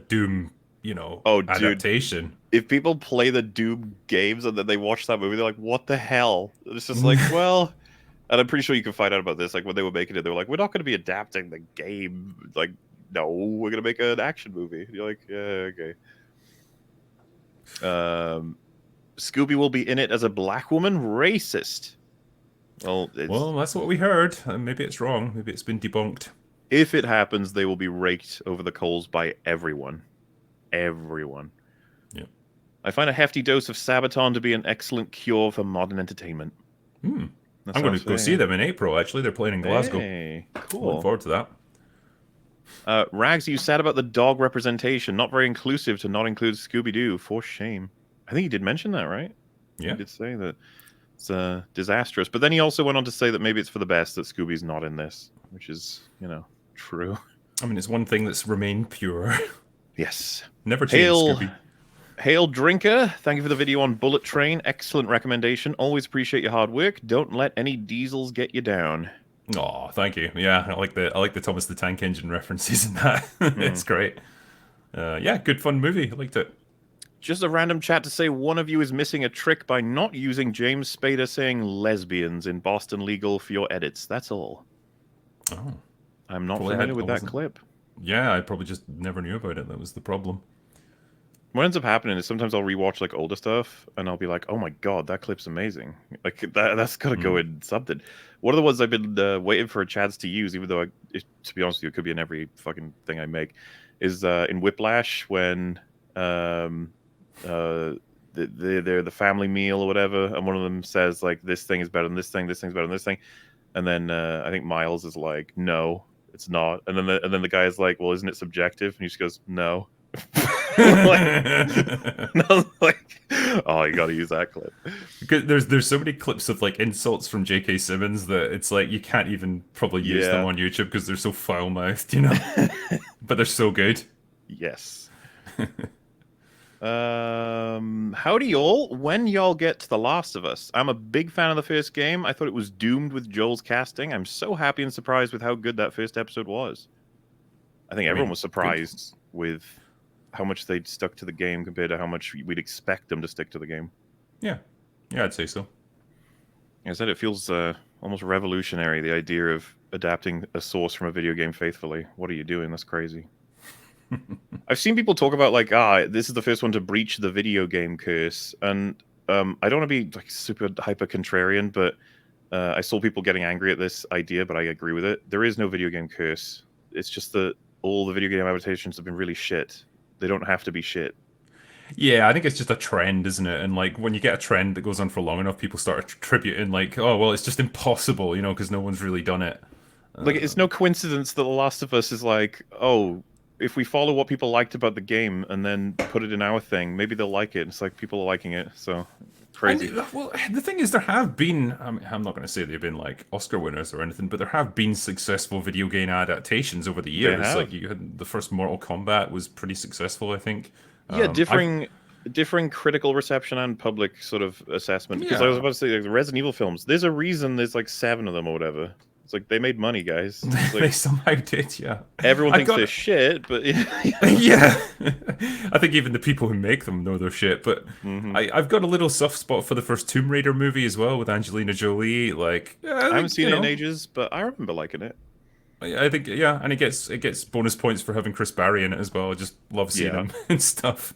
Doom, Oh, dude. adaptation. If people play the Doom games and then they watch that movie, they're like, "What the hell?" It's just like, well, and I'm pretty sure you can find out about this. Like when they were making it, they were like, "We're not going to be adapting the game. Like, no, we're going to make an action movie." And you're like, "Yeah, okay." Scooby will be in it as a black woman. Racist. Well, that's what we heard. Maybe it's wrong. Maybe it's been debunked. If it happens, they will be raked over the coals by everyone. Everyone. Yeah. I find a hefty dose of Sabaton to be an excellent cure for modern entertainment. I'm going to go see them in April, actually. They're playing in Glasgow. Hey, cool. Looking forward to that. Rags, you sad about the dog representation. Not very inclusive to not include Scooby-Doo. For shame. I think he did mention that, right? Yeah. He did say that it's disastrous. But then he also went on to say that maybe it's for the best that Scooby's not in this, which is, true. I mean, it's one thing that's remained pure. Yes. Never changed, Scooby. Hail Drinker, thank you for the video on Bullet Train. Excellent recommendation. Always appreciate your hard work. Don't let any diesels get you down. Oh, thank you. Yeah, I like the Thomas the Tank Engine references in that. It's great. Yeah, good fun movie. I liked it. Just a random chat to say one of you is missing a trick by not using James Spader saying lesbians in Boston Legal for your edits. That's all. Oh. I'm not familiar with that clip. Yeah, I probably just never knew about it. That was the problem. What ends up happening is sometimes I'll rewatch like older stuff and I'll be like, oh my god, that clip's amazing. Like that's gotta go in something. One of the ones I've been waiting for Chads to use, even though to be honest with you, it could be in every fucking thing I make, is in Whiplash when they're the family meal or whatever, and one of them says like, this thing is better than this thing, this thing's better than this thing, and then I think Miles is like, no, it's not, and then the guy is like, well, isn't it subjective? And he just goes, no. like, oh, you gotta use that clip. Because there's so many clips of like insults from J.K. Simmons that it's like you can't even probably use them on YouTube because they're so foul-mouthed, but they're so good. Yes. Howdy y'all. When y'all get to The Last of Us? I'm a big fan of the first game. I thought it was doomed with Joel's casting. I'm so happy and surprised with how good that first episode was. I think everyone was surprised with how much they'd stuck to the game compared to how much we'd expect them to stick to the game. Yeah, I'd say so. Like I said, it feels almost revolutionary, the idea of adapting a source from a video game faithfully. What are you doing? That's crazy. I've seen people talk about like, this is the first one to breach the video game curse, and I don't want to be like super hyper contrarian, but I saw people getting angry at this idea, but I agree with it. There is no video game curse. It's just that all the video game adaptations have been really shit. They don't have to be shit. Yeah, I think it's just a trend, isn't it? And like when you get a trend that goes on for long enough, people start attributing like, oh well, it's just impossible, because no one's really done it. Like it's no coincidence that The Last of Us is like, oh, if we follow what people liked about the game and then put it in our thing, maybe they'll like it. It's like people are liking it, so crazy. Well, the thing is, there have been, I'm not going to say they've been like Oscar winners or anything, but there have been successful video game adaptations over the years. Like you had the first Mortal Kombat was pretty successful, I think. Yeah, differing critical reception and public sort of assessment. Because I was about to say, like, the Resident Evil films, there's a reason there's like 7 of them or whatever. It's like they made money, guys. Like, they somehow did, yeah. Everyone thinks they're shit, but yeah. I think even the people who make them know they're shit. But I've got a little soft spot for the first Tomb Raider movie as well with Angelina Jolie. Like I haven't seen it in ages, but I remember liking it. I think and it gets bonus points for having Chris Barry in it as well. I just love seeing him and stuff.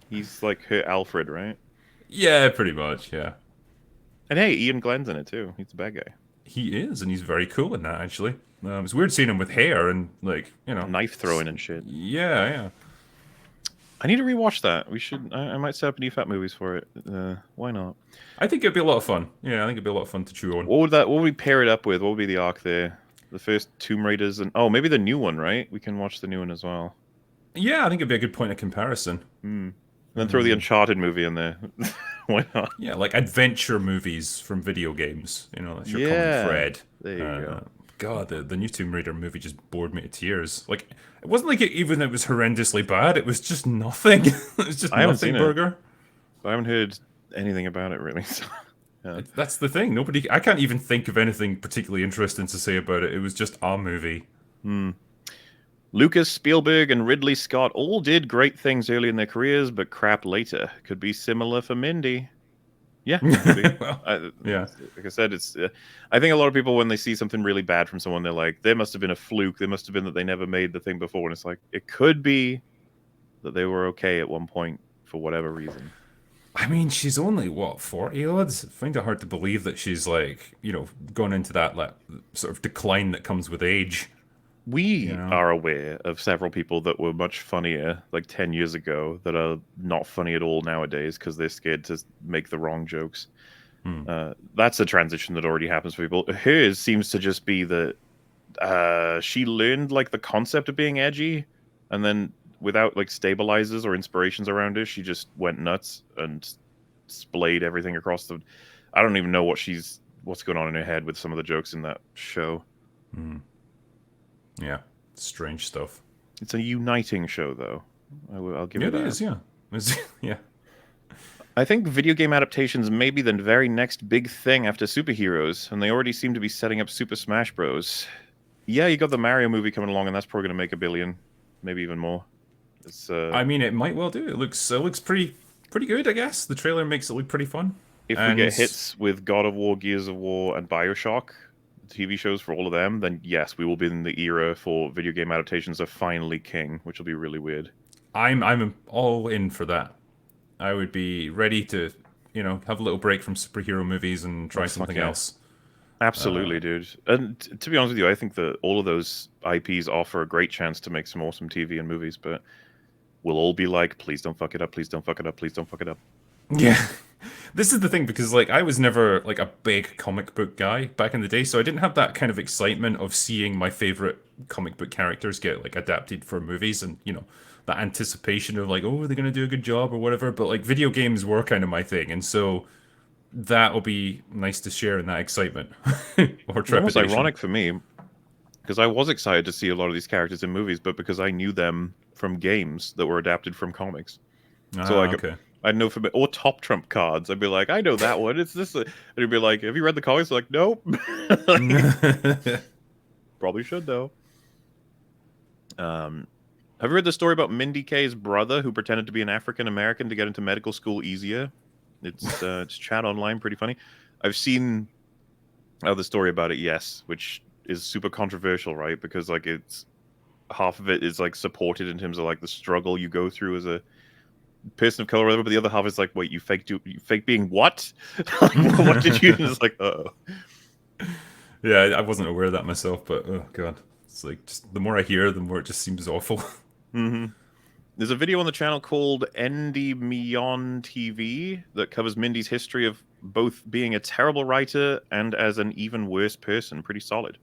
He's like her Alfred, right? Yeah, pretty much. Yeah. And hey, Ian Glenn's in it too. He's the bad guy. He is, and he's very cool in that, actually. It's weird seeing him with hair and, like, knife throwing and shit. Yeah. I need to rewatch that. We should. I might set up new fat movies for it. Why not? I think it'd be a lot of fun. Yeah, I think it'd be a lot of fun to chew on. What would we pair it up with? What would be the arc there? The first Tomb Raiders and maybe the new one, right? We can watch the new one as well. Yeah, I think it'd be a good point of comparison. And then throw the Uncharted movie in there. Why not? Yeah, like adventure movies from video games. You know, that's your common Yeah. thread. There you go. God, the new Tomb Raider movie just bored me to tears. Like, it wasn't like it was horrendously bad. It was just nothing. It was just I haven't nothing seen it. burger. I haven't heard anything about it really. So, yeah. That's the thing. I can't even think of anything particularly interesting to say about it. It was just a movie. Lucas, Spielberg, and Ridley Scott all did great things early in their careers, but crap later. Could be similar for Mindy. Yeah, could be. Well, yeah. Like I said, it's. I think a lot of people, when they see something really bad from someone, they're like, "There must have been a fluke. There must have been that they never made the thing before." And it's like, it could be that they were okay at one point for whatever reason. I mean, she's only what, 40 odds? I find it hard to believe that she's like, gone into that like sort of decline that comes with age. We You know? are aware of several people that were much funnier like 10 years ago that are not funny at all nowadays because they're scared to make the wrong jokes. That's a transition that already happens for people. Hers seems to just be that she learned like the concept of being edgy, and then without like stabilizers or inspirations around her, she just went nuts and splayed everything across the. I don't even know what's going on in her head with some of the jokes in that show. Yeah. Strange stuff. It's a uniting show, though. I'll give Yeah, it it that. is, yeah. Yeah. I think video game adaptations may be the very next big thing after superheroes, and they already seem to be setting up Super Smash Bros. Yeah, you got the Mario movie coming along, and that's probably going to make $1 billion, maybe even more. It's I mean, it might well do. It looks pretty good, I guess. The trailer makes it look pretty fun. if we get hits with God of War, Gears of War, and Bioshock TV shows for all of them, then yes, we will be in the era for video game adaptations are finally king, which will be really weird. I'm all in for that. I would be ready to, have a little break from superhero movies and try something else. Absolutely, dude. And to be honest with you, I think that all of those IPs offer a great chance to make some awesome TV and movies, but we'll all be like, please don't fuck it up, please don't fuck it up, please don't fuck it up. Yeah. This is the thing, because like I was never like a big comic book guy back in the day, so I didn't have that kind of excitement of seeing my favorite comic book characters get like adapted for movies, and that anticipation of like, oh, are they going to do a good job or whatever. But like video games were kind of my thing, and so that'll be nice to share in that excitement or trepidation. It was ironic for me because I was excited to see a lot of these characters in movies, but because I knew them from games that were adapted from comics. So like, okay. I'd know from or Top Trump cards. I'd be like, I know that one. It's this. And he'd be like, have you read the comics? Like, nope. Probably should though. Have you read the story about Mindy Kaye's brother who pretended to be an African American to get into medical school easier? It's chat online, pretty funny. I've seen the story about it, yes, which is super controversial, right? Because like it's half of it is like supported in terms of like the struggle you go through as a person of color, or whatever, but the other half is like, wait, you fake being what? Like, what did you? It's like, Yeah, I wasn't aware of that myself, but oh god, it's like just the more I hear, the more it just seems awful. There's a video on the channel called Endymion TV that covers Mindy's history of both being a terrible writer and as an even worse person. Pretty solid.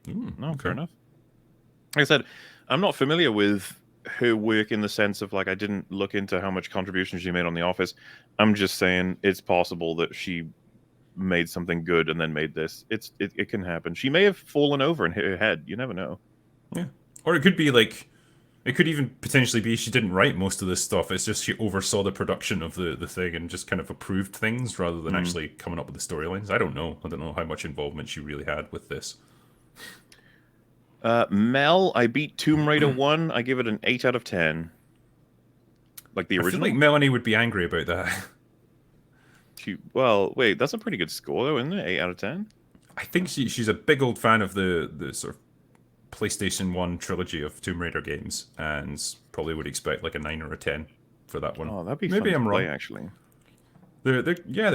No, fair enough. Like I said, I'm not familiar with her work in the sense of like I didn't look into how much contribution she made on The Office. I'm just saying it's possible that she made something good and then made this. It can happen. She may have fallen over and hit her head. You never know. Yeah, or it could be like, it could even potentially be she didn't write most of this stuff. It's just she oversaw the production of the thing and just kind of approved things rather than actually coming up with the storylines. I don't know. I don't know how much involvement she really had with this. Mel, I beat Tomb Raider 1. I give it an 8 out of 10. Like the original? I feel like Melanie would be angry about that. Well, wait, that's a pretty good score, though, isn't it? 8 out of 10? I think she's a big old fan of the sort of PlayStation 1 trilogy of Tomb Raider games, and probably would expect like a 9 or a 10 for that one. Oh, that'd be Maybe fun I'm to play, wrong. actually. They're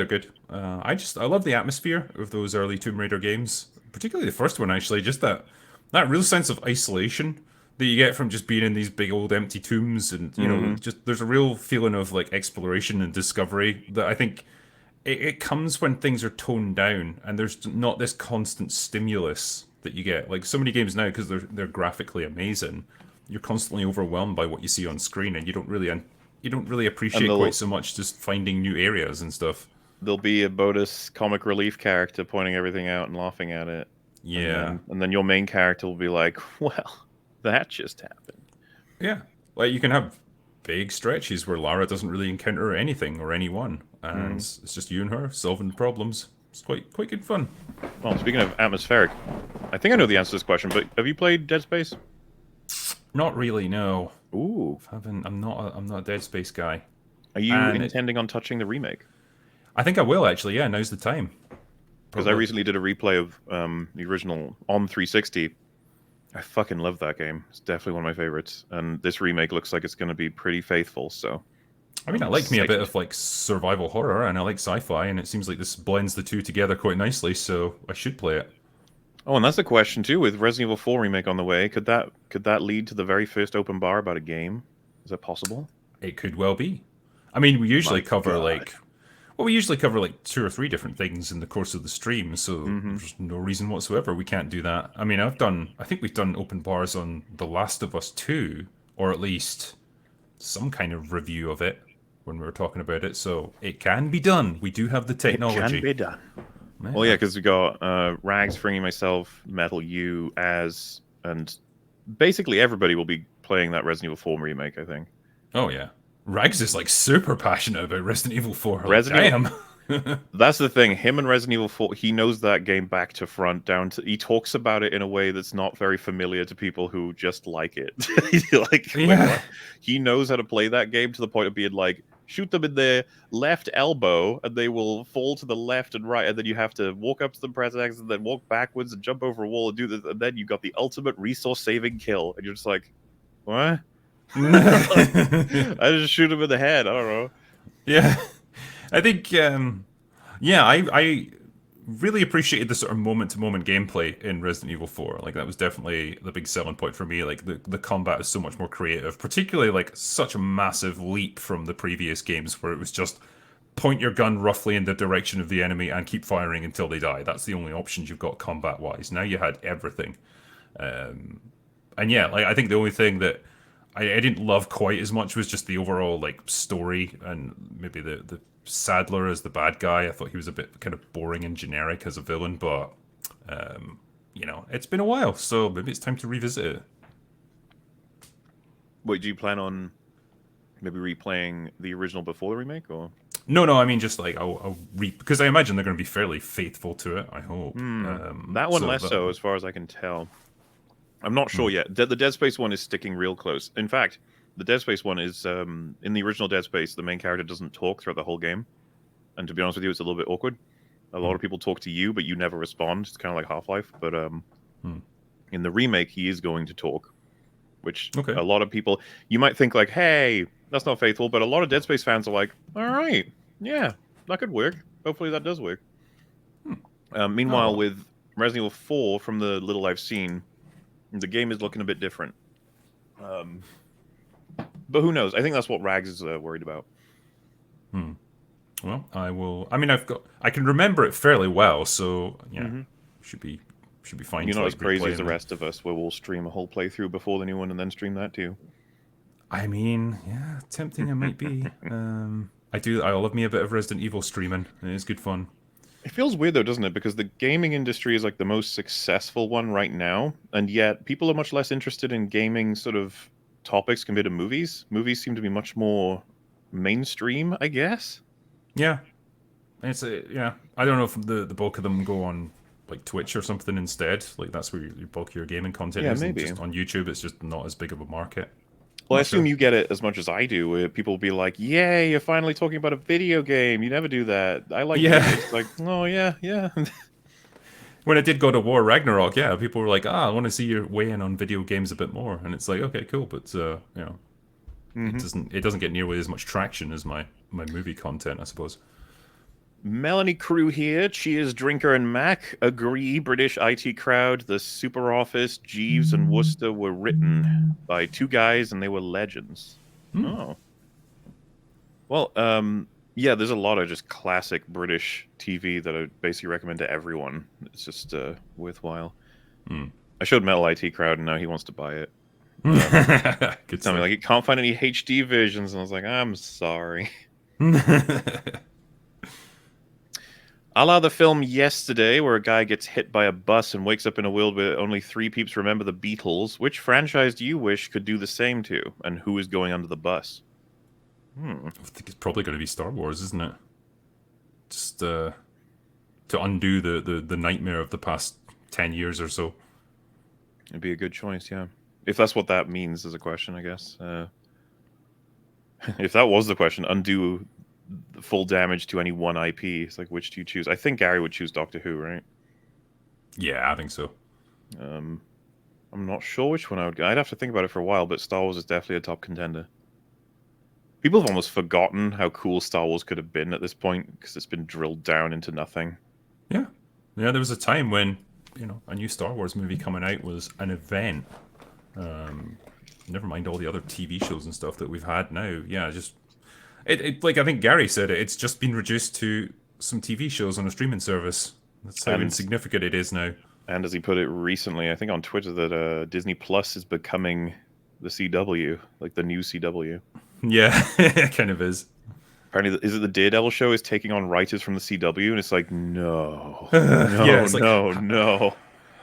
good. I love the atmosphere of those early Tomb Raider games, particularly the first one. Actually, just that real sense of isolation that you get from just being in these big old empty tombs, and just there's a real feeling of like exploration and discovery that I think it comes when things are toned down and there's not this constant stimulus that you get. Like so many games now, because they're graphically amazing, you're constantly overwhelmed by what you see on screen, and you don't really you don't really And appreciate quite so much just finding new areas and stuff. there'll be a bonus comic relief character pointing everything out and laughing at it. Yeah. And then your main character will be like, well, that just happened. Yeah. Like, you can have big stretches where Lara doesn't really encounter anything or anyone, and it's just you and her solving problems. It's quite good fun. Well, speaking of atmospheric, I think I know the answer to this question, but have you played Dead Space? Not really, no. Ooh. I'm not a Dead Space guy. Are you And intending on touching the remake? I think I will, actually. Yeah, now's the time. Because I recently did a replay of the original on 360. I fucking love that game. It's definitely one of my favorites. And this remake looks like it's going to be pretty faithful, so... I mean, I like me a bit of, like, survival horror, and I like sci-fi, and it seems like this blends the two together quite nicely, so I should play it. Oh, and that's a question, too, with Resident Evil 4 remake on the way. Could that lead to the very first open bar about a game? Is that possible? It could well be. I mean, we usually cover, God. like... Well, we usually cover, like, 2 or 3 different things in the course of the stream, so there's no reason whatsoever we can't do that. I mean, I think we've done open bars on The Last of Us 2, or at least some kind of review of it when we were talking about it, so it can be done. We do have the technology. It can be done. Well, yeah, because we got Rags, Fringy, myself, Metal, you, Az, and basically everybody will be playing that Resident Evil 4 remake, I think. Oh, yeah. Rags is, like, super passionate about Resident Evil 4. Resident Evil... That's the thing. Him and Resident Evil 4, he knows that game back to front, down to... He talks about it in a way that's not very familiar to people who just like it. Like, yeah. He knows how to play that game to the point of being like, shoot them in their left elbow, and they will fall to the left and right, and then you have to walk up to them, press X, and then walk backwards and jump over a wall and do this, and then you got the ultimate resource-saving kill, and you're just like, what? I just shoot him in the head. I don't know. Yeah, I think. I really appreciated the sort of moment-to-moment gameplay in Resident Evil 4. Like, that was definitely the big selling point for me. Like, the combat is so much more creative, particularly like such a massive leap from the previous games where it was just point your gun roughly in the direction of the enemy and keep firing until they die. That's the only options you've got combat-wise. Now you had everything, and yeah, like, I think the only thing that I didn't love quite as much was just the overall, like, story, and maybe the Sadler as the bad guy. I thought he was a bit kind of boring and generic as a villain, but you know, it's been a while, so maybe it's time to revisit it. Wait, do you plan on maybe replaying the original before the remake, or? No, I mean, just like I'll because I imagine they're going to be fairly faithful to it. I hope that one less so, as far as I can tell. I'm not sure yet. The Dead Space one is sticking real close. In fact, the Dead Space one is, in the original Dead Space, the main character doesn't talk throughout the whole game. And to be honest with you, it's a little bit awkward. A lot of people talk to you, but you never respond. It's kind of like Half-Life. But in the remake, he is going to talk. Which a lot of people... You might think like, hey, that's not faithful. But a lot of Dead Space fans are like, all right, yeah, that could work. Hopefully that does work. Meanwhile, with Resident Evil 4, from the little I've seen... The game is looking a bit different. But who knows? I think that's what Rags is worried about. Well, I will... I mean, I can remember it fairly well, so, yeah, should be fine. You're not as crazy as the rest of us, where we'll stream a whole playthrough before the new one and then stream that too. I mean, yeah, tempting it might be. I love me a bit of Resident Evil streaming. It is good fun. It feels weird, though, doesn't it? Because the gaming industry is like the most successful one right now, and yet people are much less interested in gaming sort of topics compared to movies. Movies seem to be much more mainstream, I guess. Yeah. I don't know if the bulk of them go on, like, Twitch or something instead. Like, that's where your bulk of your gaming content is. Maybe. Just on YouTube, it's just not as big of a market. Well, I assume you get it as much as I do, where people will be like, yay, you're finally talking about a video game. You never do that. I like it. It's like, oh, yeah. When I did God of War Ragnarok, yeah, people were like, I want to see your weigh in on video games a bit more. And it's like, okay, cool, but, you know, it doesn't get nearly as much traction as my movie content, I suppose. Melanie Crew here. Cheers, Drinker and Mac. Agree, British IT crowd. The Super Office, Jeeves, and Worcester were written by two guys, and they were legends. Oh. Well, yeah, there's a lot of just classic British TV that I basically recommend to everyone. It's just worthwhile. I showed Metal IT crowd, and now he wants to buy it. Good Tell me, stuff. like, it can't find any HD versions, and I was like, I'm sorry. A la the film Yesterday, where a guy gets hit by a bus and wakes up in a world where only 3 peeps remember the Beatles. Which franchise do you wish could do the same to? And who is going under the bus? I think it's probably going to be Star Wars, isn't it? Just to undo the nightmare of the past 10 years or so. It'd be a good choice, yeah. If that's what that means as a question, I guess. If that was the question, undo the full damage to any one IP. It's like, which do you choose? I think Gary would choose Doctor Who, right? Yeah, I think so. I'm not sure which one I would go. I'd have to think about it for a while, but Star Wars is definitely a top contender. People have almost forgotten how cool Star Wars could have been at this point because it's been drilled down into nothing. Yeah. Yeah, there was a time when, a new Star Wars movie coming out was an event. Never mind all the other TV shows and stuff that we've had now. Yeah, just like I think Gary said it's just been reduced to some TV shows on a streaming service. That's how insignificant it is now. And as he put it recently, I think on Twitter, that Disney Plus is becoming the CW, like the new CW. Yeah, it kind of is. Apparently, is it the Daredevil show is taking on writers from the CW? And it's like, no, yeah, it's no.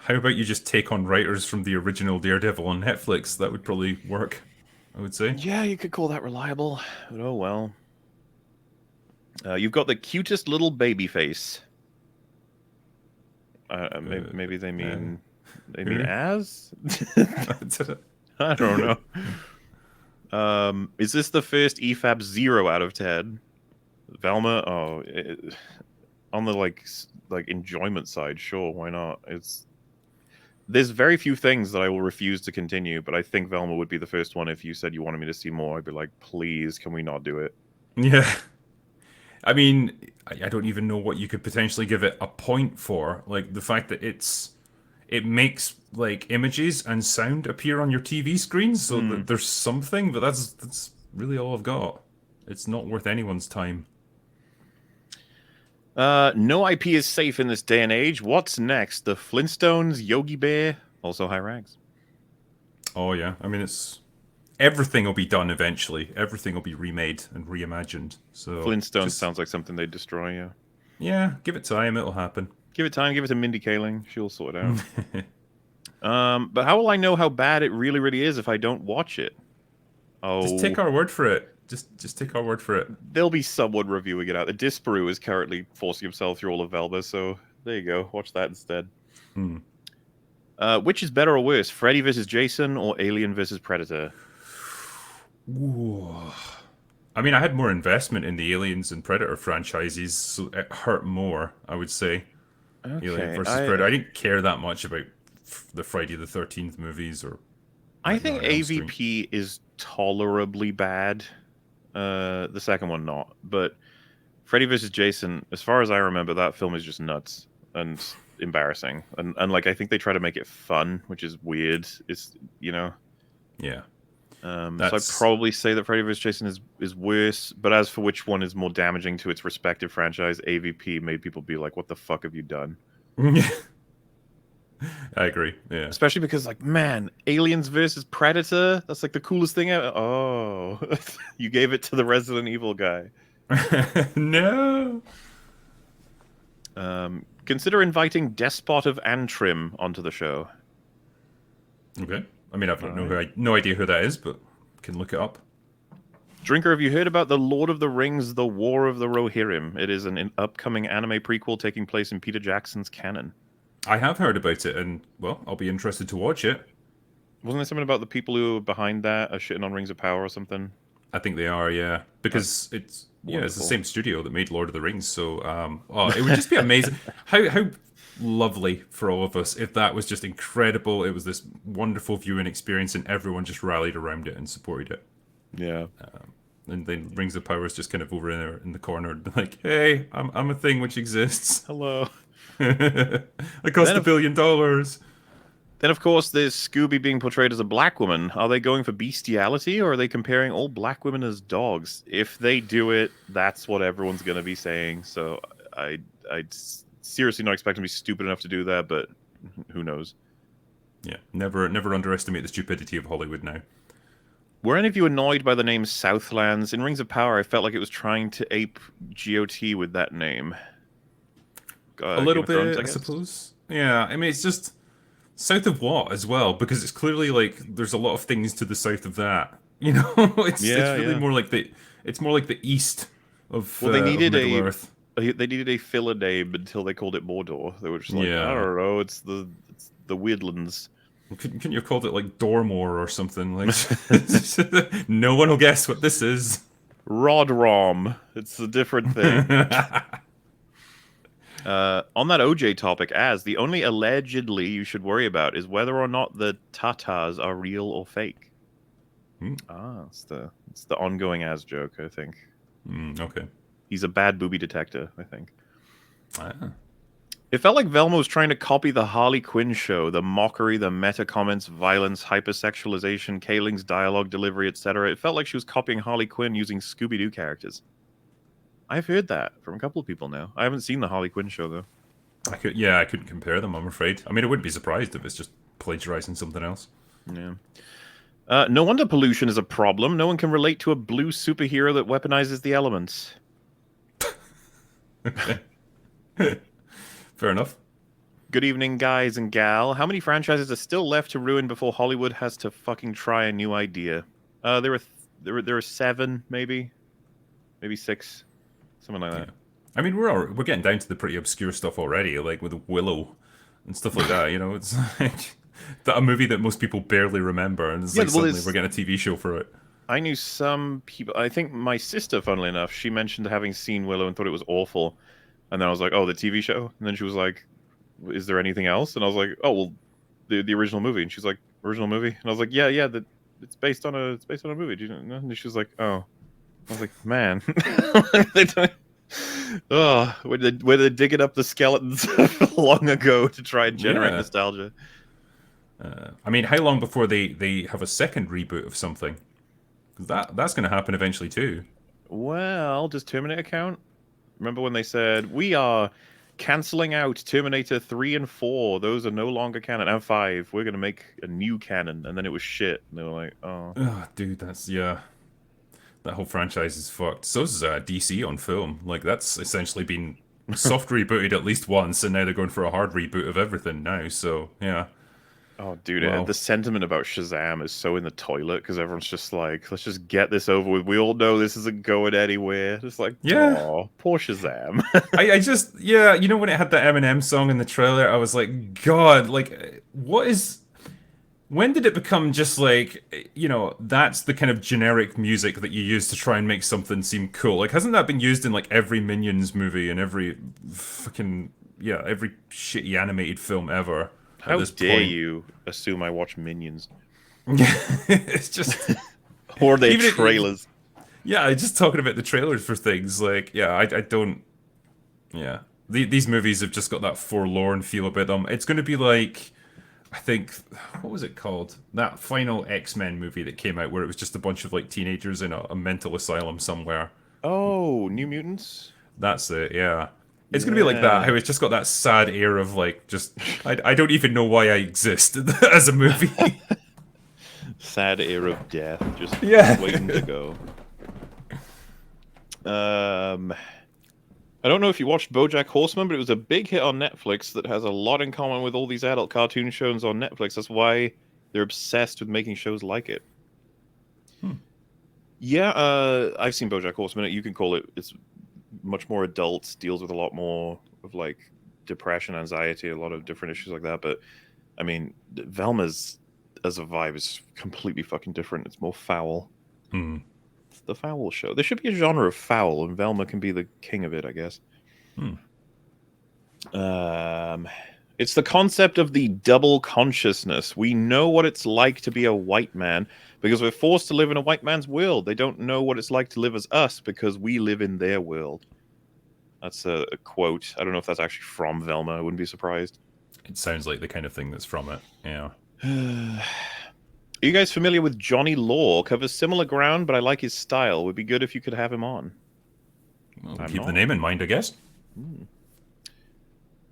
How about you just take on writers from the original Daredevil on Netflix? That would probably work, I would say. Yeah, you could call that reliable. But oh well. You've got the cutest little baby face. Maybe they mean as? I don't know. Is this the first EFAP 0 out of 10? Velma? Oh, on the like enjoyment side, sure, why not? There's very few things that I will refuse to continue, but I think Velma would be the first one. If you said you wanted me to see more, I'd be like, please, can we not do it? Yeah. I mean, I don't even know what you could potentially give it a point for. Like the fact that it makes like images and sound appear on your TV screen, so that there's something, but that's really all I've got. It's not worth anyone's time. No IP is safe in this day and age. What's next? The Flintstones, Yogi Bear, also High Rags. Oh yeah, I mean everything will be done eventually. Everything will be remade and reimagined. So Flintstones sounds like something they'd destroy. Yeah. Yeah, give it time, it'll happen. Give it time. Give it to Mindy Kaling. She'll sort it out. But how will I know how bad it really, really is if I don't watch it? Oh, just take our word for it. Just take our word for it. There'll be someone reviewing it out. The Disparu is currently forcing himself through all of Velma, so there you go. Watch that instead. Which is better or worse, Freddy vs. Jason or Alien vs. Predator? Ooh. I mean, I had more investment in the Aliens and Predator franchises, so it hurt more, I would say. Okay, Alien versus Predator. I didn't care that much about the Friday the 13th movies or. I think AVP is tolerably bad. The second one not, but Freddy vs. Jason, as far as I remember, that film is just nuts and embarrassing, and like I think they try to make it fun, which is weird. It's yeah. So I'd probably say that Freddy vs. Jason is worse, but as for which one is more damaging to its respective franchise, AVP made people be like, "What the fuck have you done?" I agree. Yeah, especially because man, Aliens versus Predator, that's like the coolest thing ever. Oh, you gave it to the Resident Evil guy. No. Consider inviting Despot of Antrim onto the show. Okay. I mean, I've no idea who that is, but can look it up. Drinker, have you heard about The Lord of the Rings, The War of the Rohirrim? It is an upcoming anime prequel taking place in Peter Jackson's canon. I have heard about it, and, well, I'll be interested to watch it. Wasn't there something about the people who are behind that are shitting on Rings of Power or something? I think they are, yeah. Because it's the same studio that made Lord of the Rings, so it would just be amazing. How lovely for all of us if that was just incredible. It was this wonderful viewing experience, and everyone just rallied around it and supported it. Yeah. And then Rings of Power is just kind of over in the corner, like, hey, I'm a thing which exists. Hello. I cost $1 billion. Then, of course, there's Scooby being portrayed as a black woman. Are they going for bestiality, or are they comparing all black women as dogs? If they do it, that's what everyone's going to be saying. So I'd seriously not expect them to be stupid enough to do that, but who knows? Yeah, never underestimate the stupidity of Hollywood now. Were any of you annoyed by the name Southlands? In Rings of Power, I felt like it was trying to ape GOT with that name. A Game little of Thrones, bit, I I guess. suppose. Yeah, I mean, it's just south of what as well, because it's clearly like there's a lot of things to the south of that. You know, it's Yeah, really yeah. more like the east Well, they of needed Middle Earth. they needed a filler name until they called it Mordor. They were just like, I Yeah, don't know, it's the Woodlands. couldn't you have called it like Dormore or something? Like, no one will guess what this is. Rodrom. It's a different thing. On that OJ topic, as the only allegedly you should worry about is whether or not the Tatars are real or fake. Hmm, It's the ongoing as joke, I think. okay. He's a bad booby detector, I think. Ah. It felt like Velma was trying to copy the Harley Quinn show, the mockery, the meta comments, violence, hypersexualization, Kaling's dialogue delivery, etc. It felt like she was copying Harley Quinn using Scooby-Doo characters. I've heard that from a couple of people now. I haven't seen the Harley Quinn show though. I couldn't compare them, I'm afraid. I mean, I wouldn't be surprised if it's just plagiarizing something else. Yeah. No wonder pollution is a problem. No one can relate to a blue superhero that weaponizes the elements. Fair enough. Good evening, guys and gal. How many franchises are still left to ruin before Hollywood has to fucking try a new idea? There were 7, maybe 6, something like that. Yeah. I mean, we're getting down to the pretty obscure stuff already, like with Willow and stuff like that. You know, it's like a movie that most people barely remember, and it's Yeah, like well, suddenly we're getting a TV show for it. I knew some people. I think my sister, funnily enough, she mentioned having seen Willow and thought it was awful. And then I was like, "Oh, the TV show." And then she was like, "Is there anything else?" And I was like, "Oh, well, the original movie." And she's like, "Original movie?" And I was like, "Yeah, it's based on a movie." Do you know? And she was like, "Oh." I was like, "Man, they don't, oh, where they digging up the skeletons long ago to try and generate Yeah. nostalgia." I mean, how long before they have a second reboot of something? 'Cause that's going to happen eventually too. Well, does Terminator count? Remember when they said we are canceling out Terminator 3 and 4? Those are no longer canon. And 5, we're gonna make a new canon, and then it was shit. And they were like, oh. Oh, dude, that's yeah. That whole franchise is fucked. So's DC on film. Like that's essentially been soft rebooted at least once, and now they're going for a hard reboot of everything now. So yeah. Oh, dude, Well, the sentiment about Shazam is so in the toilet because everyone's just like, let's just get this over with. We all know this isn't going anywhere. Just like, yeah. oh, poor Shazam. I just yeah, you know when it had that Eminem song in the trailer, I was like, God, like what is when did it become just like that's the kind of generic music that you use to try and make something seem cool? Like hasn't that been used in like every Minions movie and every fucking every shitty animated film ever at How this dare point? you assume I watch Minions It's just or their even trailers? yeah, just talking about the trailers for things like I don't yeah. These movies have just got that forlorn feel about them. It's going to be like I think what was it called? That final X-Men movie that came out where it was just a bunch of like teenagers in a mental asylum somewhere. Oh, New Mutants. That's it, yeah. It's gonna be like that, Yeah. how it's just got that sad air of like just I don't even know why I exist as a movie. Sad era of death, just Yeah. waiting to go. I don't know if you watched BoJack Horseman, but it was a big hit on Netflix that has a lot in common with all these adult cartoon shows on Netflix. That's why they're obsessed with making shows like it. Hmm. Yeah, I've seen BoJack Horseman. You can call it. It's much more adult. Deals with a lot more of like depression, anxiety, a lot of different issues like that. But I mean, Velma's as a vibe is completely fucking different. It's more foul. Hmm. It's the foul show. There should be a genre of foul, and Velma can be the king of it, I guess. Hmm. It's the concept of the double consciousness. We know what it's like to be a white man because we're forced to live in a white man's world. They don't know what it's like to live as us because we live in their world. That's a quote. I don't know if that's actually from Velma. I wouldn't be surprised. It sounds like the kind of thing that's from it. Yeah. Are you guys familiar with Johnny Law? Covers similar ground, but I like his style. Would be good if you could have him on. Well, I'm keep the not. name in mind, I guess.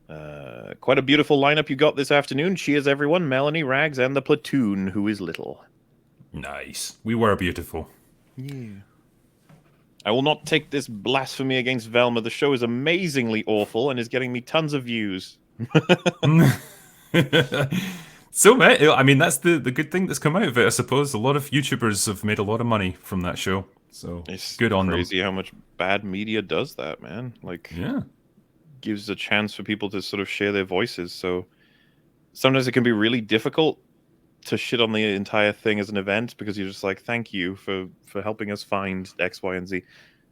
Quite a beautiful lineup you got this afternoon. Cheers, everyone. Melanie, Rags, and the platoon, who is little. Nice. We were beautiful. Yeah. I will not take this blasphemy against Velma. The show is amazingly awful and is getting me tons of views. So, I mean, that's the good thing that's come out of it, I suppose. A lot of YouTubers have made a lot of money from that show. So, It's good on them. crazy how much bad media does that, man. Like, Yeah. gives a chance for people to sort of share their voices. So sometimes it can be really difficult to shit on the entire thing as an event because you're just like, thank you for helping us find X, Y, and Z.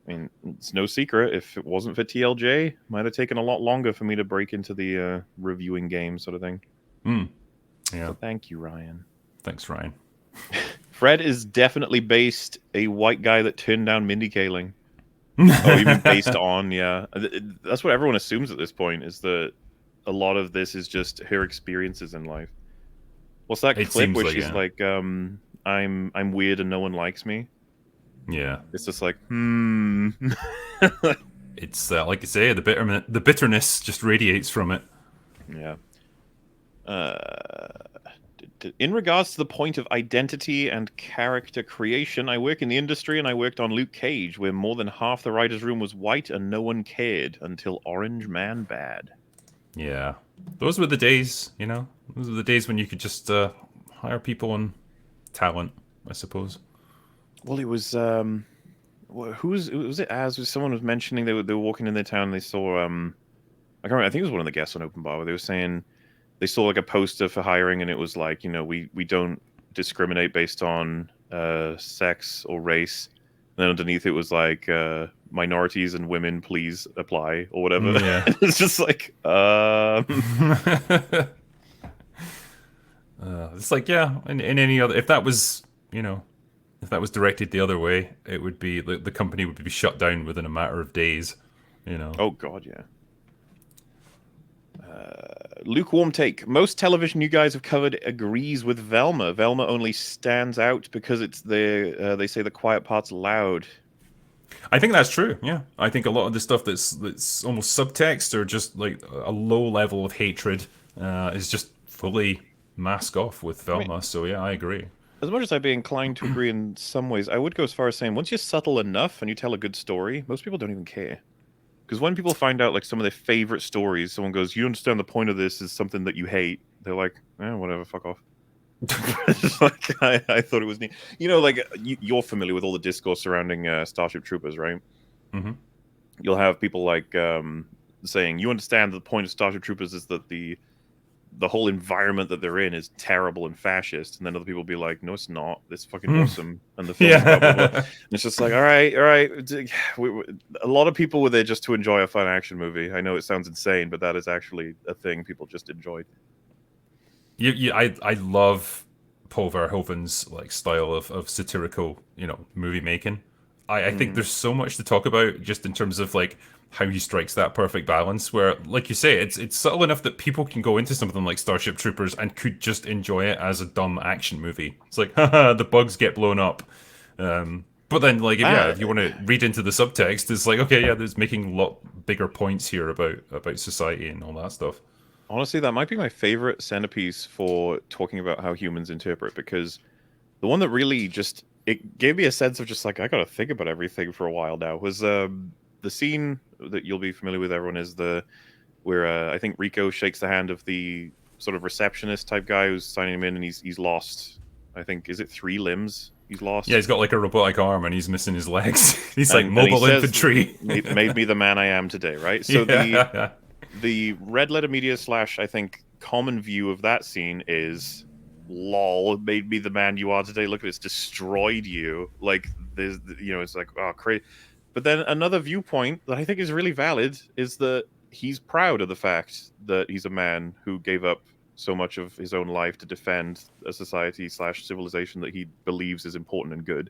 I mean, it's no secret. If it wasn't for TLJ, it might have taken a lot longer for me to break into the reviewing game sort of thing. Yeah. So thank you, Ryan. Thanks, Ryan. Fred is definitely based a white guy that turned down Mindy Kaling. Oh, even based on, yeah. That's what everyone assumes at this point, is that a lot of this is just her experiences in life. What's that clip where she's like, I'm weird and no one likes me? Yeah. It's just like, It's like you say, the bitterness just radiates from it. Yeah. In regards to the point of identity and character creation, I work in the industry and I worked on Luke Cage, where more than half the writer's room was white and no one cared until Orange Man Bad. Yeah. Those were the days, you know? Those were the days when you could just hire people on talent, I suppose. Well, it was, who was it as? Someone was mentioning they were walking in their town and they saw, I can't remember, I think it was one of the guests on Open Bar where they were saying, they saw like a poster for hiring and it was like, you know, we don't discriminate based on sex or race. And then underneath it was like minorities and women, please apply or whatever. Yeah. It's just like, it's like, yeah, in any other, if that was, you know, if that was directed the other way, it would be, the company would be shut down within a matter of days, you know. Oh, God, yeah. Lukewarm take. Most television you guys have covered agrees with Velma. Velma only stands out because it's they say the quiet part's loud. I think that's true. Yeah, I think a lot of the stuff that's almost subtext or just like a low level of hatred is just fully mask off with Velma. I mean, so yeah, I agree. As much as I'd be inclined to agree in some ways, I would go as far as saying once you're subtle enough and you tell a good story, most people don't even care. Because when people find out like some of their favorite stories, someone goes, "You understand the point of this is something that you hate." They're like, "Whatever, fuck off." Like, I thought it was neat. You know, like you're familiar with all the discourse surrounding Starship Troopers, right? Mm-hmm. You'll have people like saying, "You understand that the point of Starship Troopers is that the whole environment that they're in is terrible and fascist," and then other people will be like, "No, it's not. It's fucking awesome." And the film, and it's just like, all right. A lot of people were there just to enjoy a fun action movie. I know it sounds insane, but that is actually a thing people just enjoyed. I love Paul Verhoeven's like style of satirical, you know, movie making. I think there's so much to talk about just in terms of like how he strikes that perfect balance where, like you say, it's subtle enough that people can go into something like Starship Troopers and could just enjoy it as a dumb action movie. It's like, haha, the bugs get blown up. But then, like, if you want to read into the subtext, it's like, okay, yeah, there's making a lot bigger points here about society and all that stuff. Honestly, that might be my favorite centerpiece for talking about how humans interpret, because the one that really just, it gave me a sense of just like, I gotta think about everything for a while now, was the scene that you'll be familiar with, everyone, is where I think Rico shakes the hand of the sort of receptionist type guy who's signing him in, and he's lost, I think, is it 3 limbs he's lost? Yeah, he's got like a robotic arm and he's missing his legs. He's like mobile infantry. Made me the man I am today, right? So yeah. The red letter media / I think common view of that scene is, lol, made me the man you are today. Look at it's destroyed you. Like there's, you know, it's like, oh, crazy. But then another viewpoint that I think is really valid is that he's proud of the fact that he's a man who gave up so much of his own life to defend a society / civilization that he believes is important and good.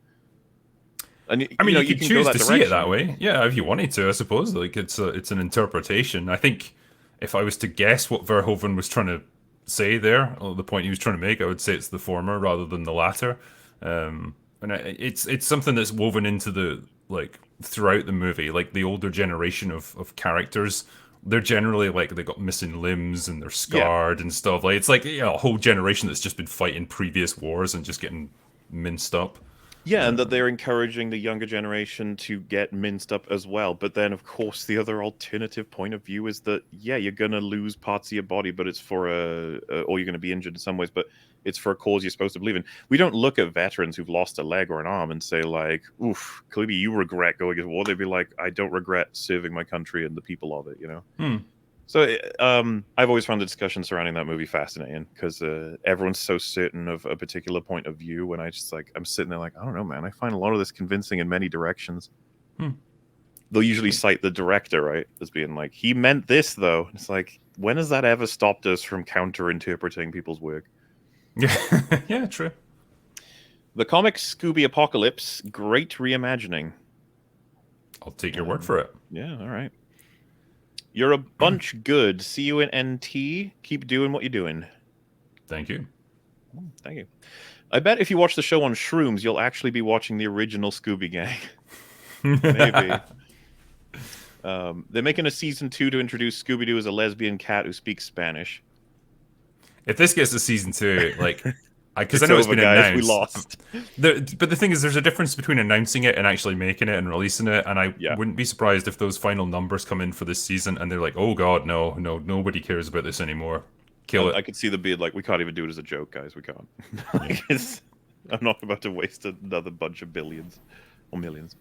And I mean, you could choose to see it that way. Yeah, if you wanted to, I suppose. Like it's an interpretation. I think if I was to guess what Verhoeven was trying to say there, or the point he was trying to make, I would say it's the former rather than the latter. And it's something that's woven into the, like, throughout the movie. Like the older generation of characters they're generally like they got missing limbs and they're Yeah. scarred and stuff. Like it's like a whole generation that's just been fighting previous wars and just getting minced up. Yeah, and that they're encouraging the younger generation to get minced up as well. But then, of course, the other alternative point of view is that, yeah, you're going to lose parts of your body, but it's for or you're going to be injured in some ways, but it's for a cause you're supposed to believe in. We don't look at veterans who've lost a leg or an arm and say, like, oof, clearly you regret going to war. They'd be like, I don't regret serving my country and the people of it, you know? Hmm. So I've always found the discussion surrounding that movie fascinating because everyone's so certain of a particular point of view. When I just like, I'm sitting there like, I don't know, man. I find a lot of this convincing in many directions. Hmm. They'll usually cite the director, right, as being like, he meant this, though. It's like, when has that ever stopped us from counter-interpreting people's work? Yeah, yeah, true. The comic Scooby Apocalypse, great reimagining. I'll take your word for it. Yeah, all right. You're a bunch good. See you in NT. Keep doing what you're doing. Thank you. Thank you. I bet if you watch the show on shrooms, you'll actually be watching the original Scooby Gang. Maybe. They're making a season 2 to introduce Scooby-Doo as a lesbian cat who speaks Spanish. If this gets to season 2, like, because I It's know it's over, been guys. announced. We lost. But the thing is, there's a difference between announcing it and actually making it and releasing it. And I wouldn't be surprised if those final numbers come in for this season and they're like, oh god, no, nobody cares about this anymore. Kill it. I could see the beard like, we can't even do it as a joke, guys. We can't. Like, I'm not about to waste another bunch of billions or millions.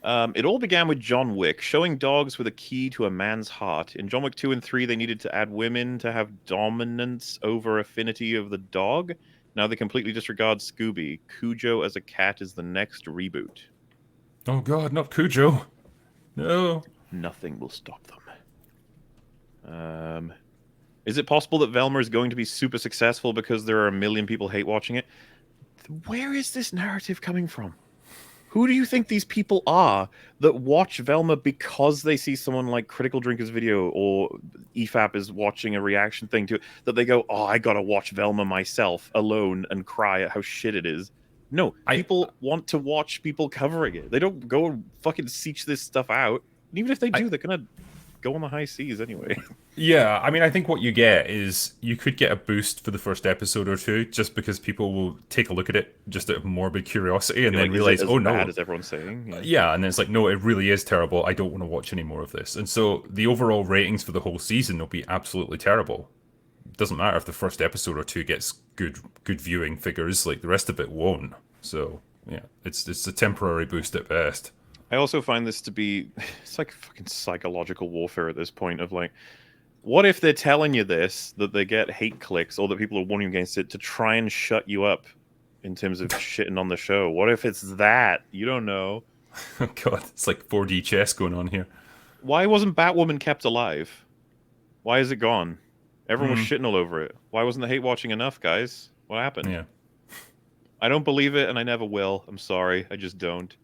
It all began with John Wick, showing dogs with a key to a man's heart. In John Wick 2 and 3, they needed to add women to have dominance over affinity of the dog. Now they completely disregard Scooby. Cujo as a cat is the next reboot. Oh god, not Cujo. No. Nothing will stop them. Is it possible that Velma is going to be super successful because there are a million people hate watching it? Where is this narrative coming from? Who do you think these people are that watch Velma because they see someone like Critical Drinker's video or EFAP is watching a reaction thing to it, that they go, oh, I gotta watch Velma myself alone and cry at how shit it is? No, people want to watch people covering it. They don't go and fucking seek this stuff out. And even if they do, they're gonna go on the high seas anyway. Yeah, I mean, I think what you get is you could get a boost for the first episode or two just because people will take a look at it just out of morbid curiosity and then realize, oh no, bad as everyone's saying. Yeah, and then it's like, no, it really is terrible. I don't want to watch any more of this. And so the overall ratings for the whole season will be absolutely terrible. It doesn't matter if the first episode or two gets good viewing figures, like the rest of it won't. So yeah, it's a temporary boost at best. I also find this to be, it's like fucking psychological warfare at this point of like, what if they're telling you this, that they get hate clicks or that people are warning against it to try and shut you up in terms of shitting on the show? What if it's that? You don't know. Oh god, it's like 4D chess going on here. Why wasn't Batwoman kept alive? Why is it gone? Everyone was shitting all over it. Why wasn't the hate watching enough, guys? What happened? Yeah. I don't believe it and I never will. I'm sorry. I just don't.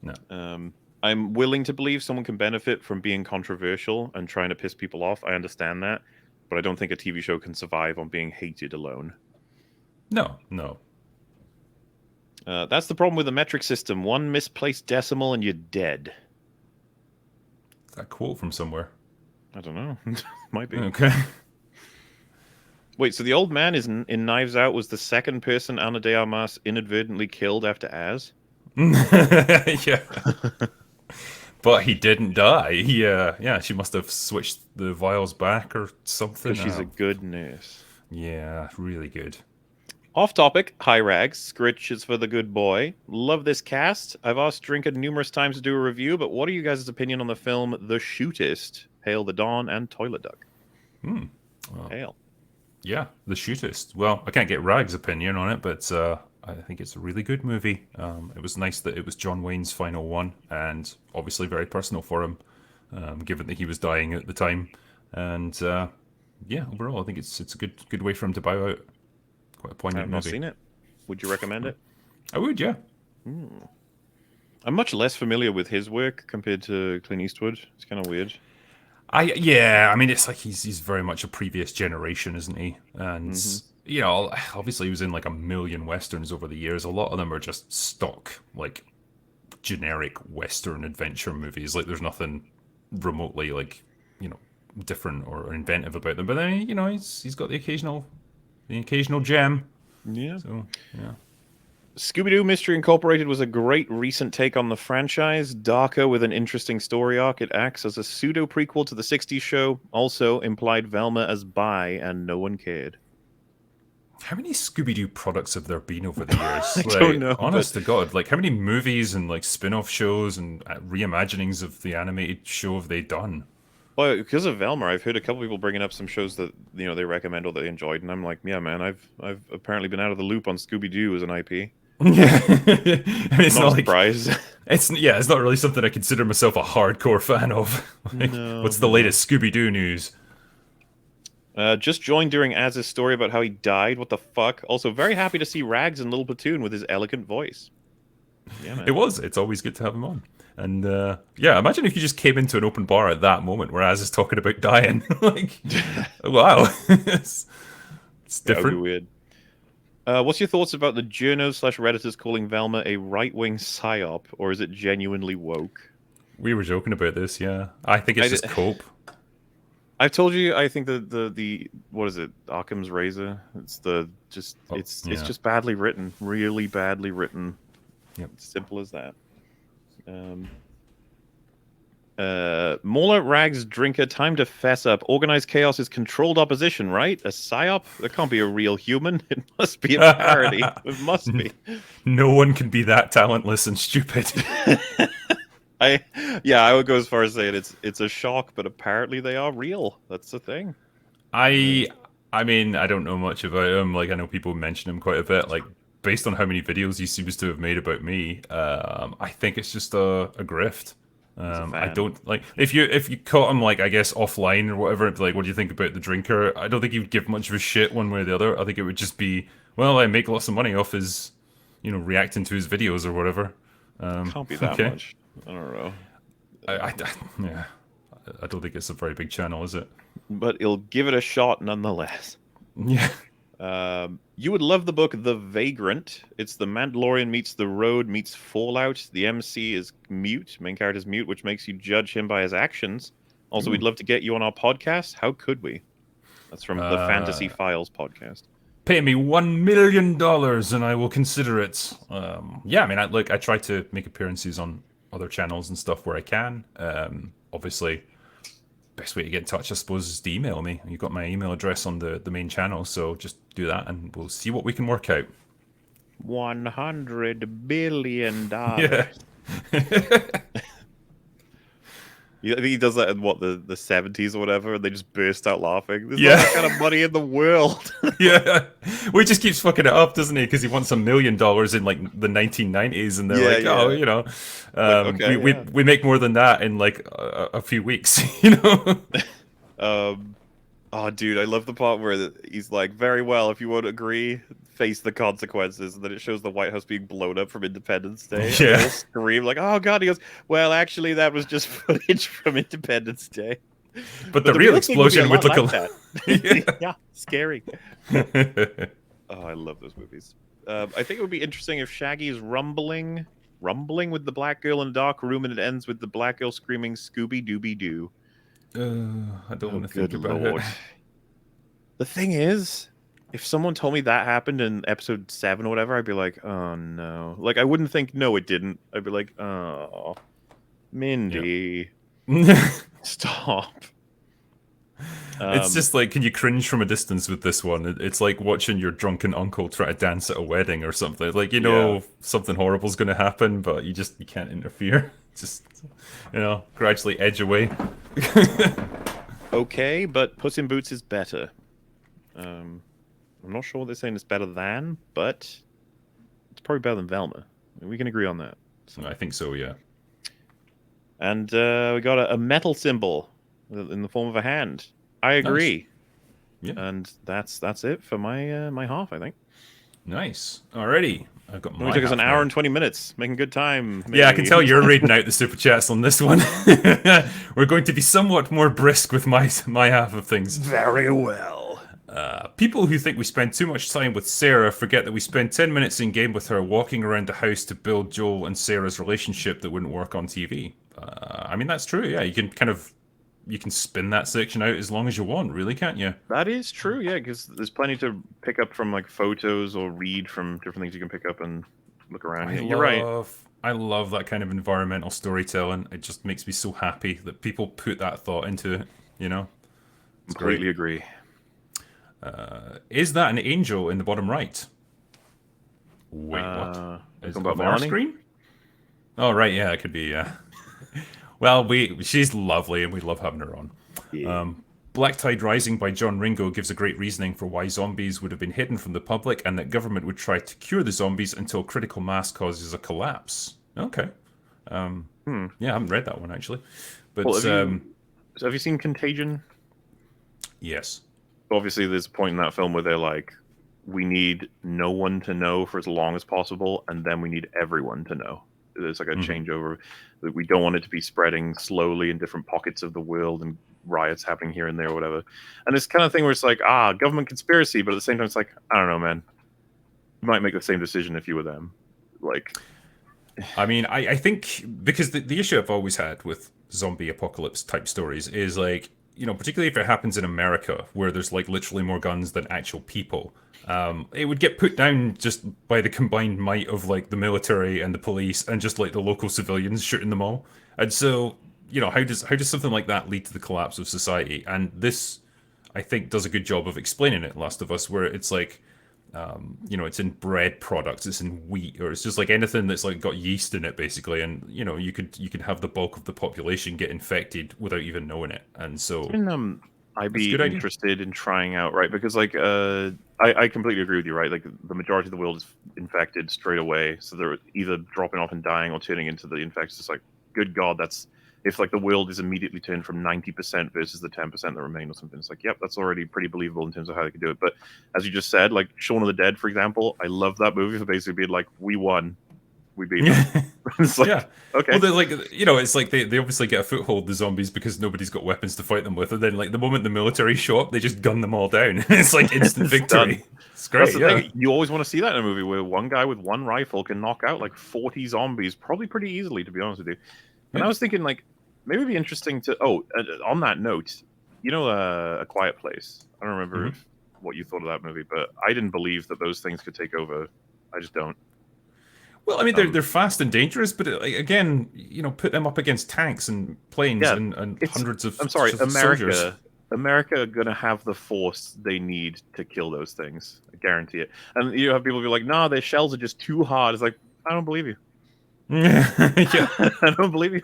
No. I'm willing to believe someone can benefit from being controversial and trying to piss people off. I understand that. But I don't think a TV show can survive on being hated alone. No. That's the problem with the metric system. One misplaced decimal and you're dead. Is that a quote from somewhere? I don't know. Might be. Okay. Wait, so the old man in Knives Out was the second person Ana de Armas inadvertently killed after Az? Yeah. But he didn't die. Yeah, she must have switched the vials back or something. Because she's a good nurse. Yeah, really good. Off topic, hi Rags. Scritch is for the good boy. Love this cast. I've asked Drinker numerous times to do a review, but what are you guys' opinion on the film The Shootist? Hail the Dawn and Toilet Duck. Well, Hail. Yeah, The Shootist. Well, I can't get Rag's opinion on it, but I think it's a really good movie. It was nice that it was John Wayne's final one, and obviously very personal for him, given that he was dying at the time. And yeah, overall, I think it's a good way for him to bow out. Quite a poignant movie. I've not seen it. Would you recommend it? I would, yeah. I'm much less familiar with his work compared to Clint Eastwood. It's kind of weird. I mean, it's like he's very much a previous generation, isn't he? And you know, obviously he was in like a million westerns over the years. A lot of them are just stock, like generic western adventure movies. Like there's nothing remotely like different or inventive about them. But then he's got the occasional gem. Yeah. So yeah. Scooby-Doo Mystery Incorporated was a great recent take on the franchise, darker with an interesting story arc. It acts as a pseudo-prequel to the 60s show, also implied Velma as bi, and no one cared. How many Scooby-Doo products have there been over the years? I don't know. Honest to God, like how many movies and like spin-off shows and reimaginings of the animated show have they done? Well, because of Velma, I've heard a couple people bringing up some shows that they recommend or that they enjoyed, and I'm like, yeah, man, I've apparently been out of the loop on Scooby-Doo as an IP. Yeah, I mean, it's not surprised. It's not really something I consider myself a hardcore fan of. Like, No, what's the latest Scooby-Doo news? Just joined during Az's story about how he died. What the fuck? Also, very happy to see Rags in Little Platoon with his elegant voice. Yeah, man. It's always good to have him on. And yeah, imagine if you just came into an open bar at that moment where Az is talking about dying. Like, wow, it's different. That would be weird. What's your thoughts about the journos/redditors calling Velma a right-wing psyop, or is it genuinely woke? We were joking about this, yeah. I think it's just cope. I've told you, I think the what is it? Occam's razor. It's just badly written, really badly written. Yep. Simple as that. Mauler Rags Drinker, time to fess up. Organized chaos is controlled opposition, right? A psyop? That can't be a real human. It must be a parody. It must be. No one can be that talentless and stupid. I would go as far as saying it's a shock, but apparently they are real. That's the thing. I mean, I don't know much about him. Like, I know people mention him quite a bit. Like, based on how many videos he seems to have made about me, I think it's just a grift. I don't like if you caught him, like, I guess offline or whatever. Like, what do you think about the drinker? I don't think he would give much of a shit one way or the other. I think it would just be, well, I make lots of money off his, reacting to his videos or whatever. Can't be that much. I don't know. I don't think it's a very big channel, is it? But he'll give it a shot nonetheless. Yeah. You would love the book The Vagrant. It's the Mandalorian meets The Road meets Fallout. The MC is mute, main character's mute, which makes you judge him by his actions. Also, we'd love to get you on our podcast. How could we? That's from the Fantasy Files podcast. Pay me $1 million and I will consider it. Yeah, I mean, I try to make appearances on other channels and stuff where I can. Obviously, best way to get in touch, I suppose, is to email me. You've got my email address on the main channel, so just do that and we'll see what we can work out. $100 billion. Yeah. He does that in the 70s or whatever, and they just burst out laughing. There's not that kind of money in the world. Yeah, well, he just keeps fucking it up, doesn't he? Because he wants $1 million in like the 1990s, and they're we make more than that in like a few weeks, Oh, dude, I love the part where he's like, very well, if you won't agree, face the consequences. And then it shows the White House being blown up from Independence Day. Yeah. And they all scream like, oh, God. He goes, well, actually, that was just footage from Independence Day. But the real explosion would look like that. Yeah, scary. Oh, I love those movies. I think it would be interesting if Shaggy is rumbling with the black girl in a dark room, and it ends with the black girl screaming, Scooby-Dooby-Doo. I don't want to think about it. The thing is, if someone told me that happened in episode 7 or whatever, I'd be like, oh no. Like, I wouldn't think, no, it didn't. I'd be like, oh, Mindy. Yeah. Stop. It's just like, can you cringe from a distance with this one? It's like watching your drunken uncle try to dance at a wedding or something. Like, something horrible's going to happen, but you can't interfere. Just, gradually edge away. Okay, but Puss in Boots is better. I'm not sure what they're saying is better than, but it's probably better than Velma. We can agree on that. So. I think so, yeah. And we got a metal symbol in the form of a hand. I agree. Nice. Yeah. And that's it for my half, I think. Nice. Alrighty. I've got my it took us an hour and 20 minutes. Making good time. Maybe. Yeah, I can tell you're reading out the super chats on this one. We're going to be somewhat more brisk with my half of things. Very well. People who think we spend too much time with Sarah forget that we spend 10 minutes in game with her walking around the house to build Joel and Sarah's relationship that wouldn't work on TV. I mean, that's true. Yeah, you can spin that section out as long as you want, really, can't you? That is true, yeah, because there's plenty to pick up from like photos or read from different things you can pick up and look around. Yeah, you're right. I love that kind of environmental storytelling. It just makes me so happy that people put that thought into it. You know, it's Completely great. agree. Is that an angel in the bottom right? Wait, what? Talking Is about of our Melanie? screen? Oh, right, yeah, it could be. Yeah. Well, she's lovely, and we love having her on. Yeah. Black Tide Rising by John Ringo gives a great reasoning for why zombies would have been hidden from the public and that government would try to cure the zombies until critical mass causes a collapse. Okay. Yeah, I haven't read that one actually. But Well, have you seen Contagion? yes. Obviously, there's a point in that film where they're like, we need no one to know for as long as possible, and then we need everyone to know. There's like a changeover that we don't want it to be spreading slowly in different pockets of the world and riots happening here and there or whatever. And it's kind of thing where it's like, government conspiracy, but at the same time, it's like, I don't know, man. You might make the same decision if you were them. Like, I mean, I think because the issue I've always had with zombie apocalypse type stories is like, you know, particularly if it happens in America where there's like literally more guns than actual people, it would get put down just by the combined might of like the military and the police and just like the local civilians shooting them all. And so, you know, how does something like that lead to the collapse of society? And this, I think, does a good job of explaining it. Last of Us, where it's like, you know, it's in bread products, it's in wheat, or it's just like anything that's like got yeast in it, basically. And you know, you could have the bulk of the population get infected without even knowing it. And so, can I it's a be good idea. interested in trying out, right? Because like I completely agree with you, right? Like the majority of the world is infected straight away, so they're either dropping off and dying or turning into the infected. It's like, good God, that's if like the world is immediately turned from 90% versus the 10% that remain or something. It's like, yep, that's already pretty believable in terms of how they could do it. But as you just said, like Shaun of the Dead, for example, I love that movie for basically being like, we won, we beat them. It's like, Yeah. okay, Well, they're like, you know, it's like they obviously get a foothold, the zombies, because nobody's got weapons to fight them with. And then, like, the moment the military show up, they just gun them all down. It's like instant it's done. victory. It's That's great, the yeah. thing. You always want to see that in a movie where one guy with one rifle can knock out like 40 zombies, probably pretty easily, to be honest with you. And I Yeah. was thinking, like, maybe it'd be interesting to. On that note, you know, A Quiet Place. I don't remember what you thought of that movie, but I didn't believe that those things could take over. I just don't. Well, I mean, they're fast and dangerous, but like, again, you know, put them up against tanks and planes Yeah, and it's. hundreds of I'm sorry, soldiers. America gonna have the force they need to kill those things. I guarantee it. And you have people be like, "Nah, their shells are just too hard." It's like, I don't believe you. Yeah. I don't believe you.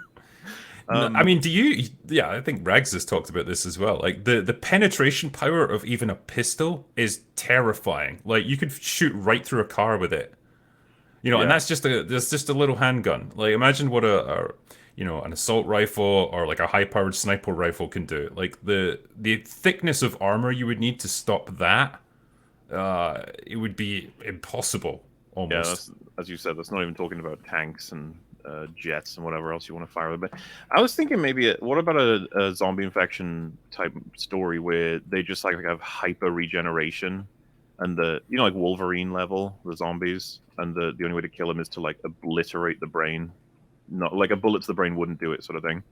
I mean, do you? Yeah, I think Rags has talked about this as well. Like the penetration power of even a pistol is terrifying. Like you could shoot right through a car with it. You know, and Yeah. that's just a little handgun. Like imagine what a you know, an assault rifle or like a high-powered sniper rifle can do. Like the thickness of armor you would need to stop that, it would be impossible Yeah, almost. that's, as you said, that's not even talking about tanks and jets and whatever else you want to fire with. But I was thinking maybe, what about a zombie infection type story where they just like have hyper regeneration and like Wolverine level, the zombies, and the only way to kill them is to like obliterate the brain. Not like a bullet to the brain wouldn't do it, sort of thing.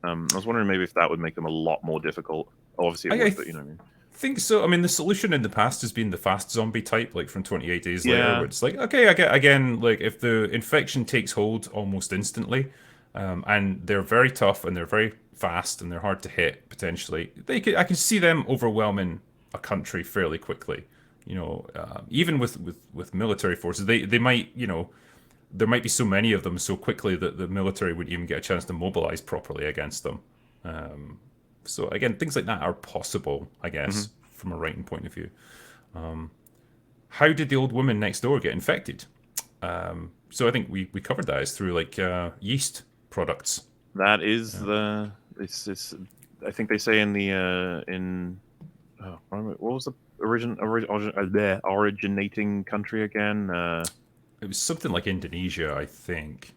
I was wondering maybe if that would make them a lot more difficult. Obviously, it I would, but you know what I mean. think so. I mean, the solution in the past has been the fast zombie type, like from 28 Days Later, where Yeah, it's like, okay, I get again, like if the infection takes hold almost instantly, and they're very tough and they're very fast and they're hard to hit potentially, I can see them overwhelming a country fairly quickly. You know, even with military forces, they might, you know, there might be so many of them so quickly that the military wouldn't even get a chance to mobilize properly against them. So again, things like that are possible, I guess, from a writing point of view. How did the old woman next door get infected? So I think we covered that. It's through like yeast products. that is the. It's. I think they say in the what was the originating country again? It was something like Indonesia, I think.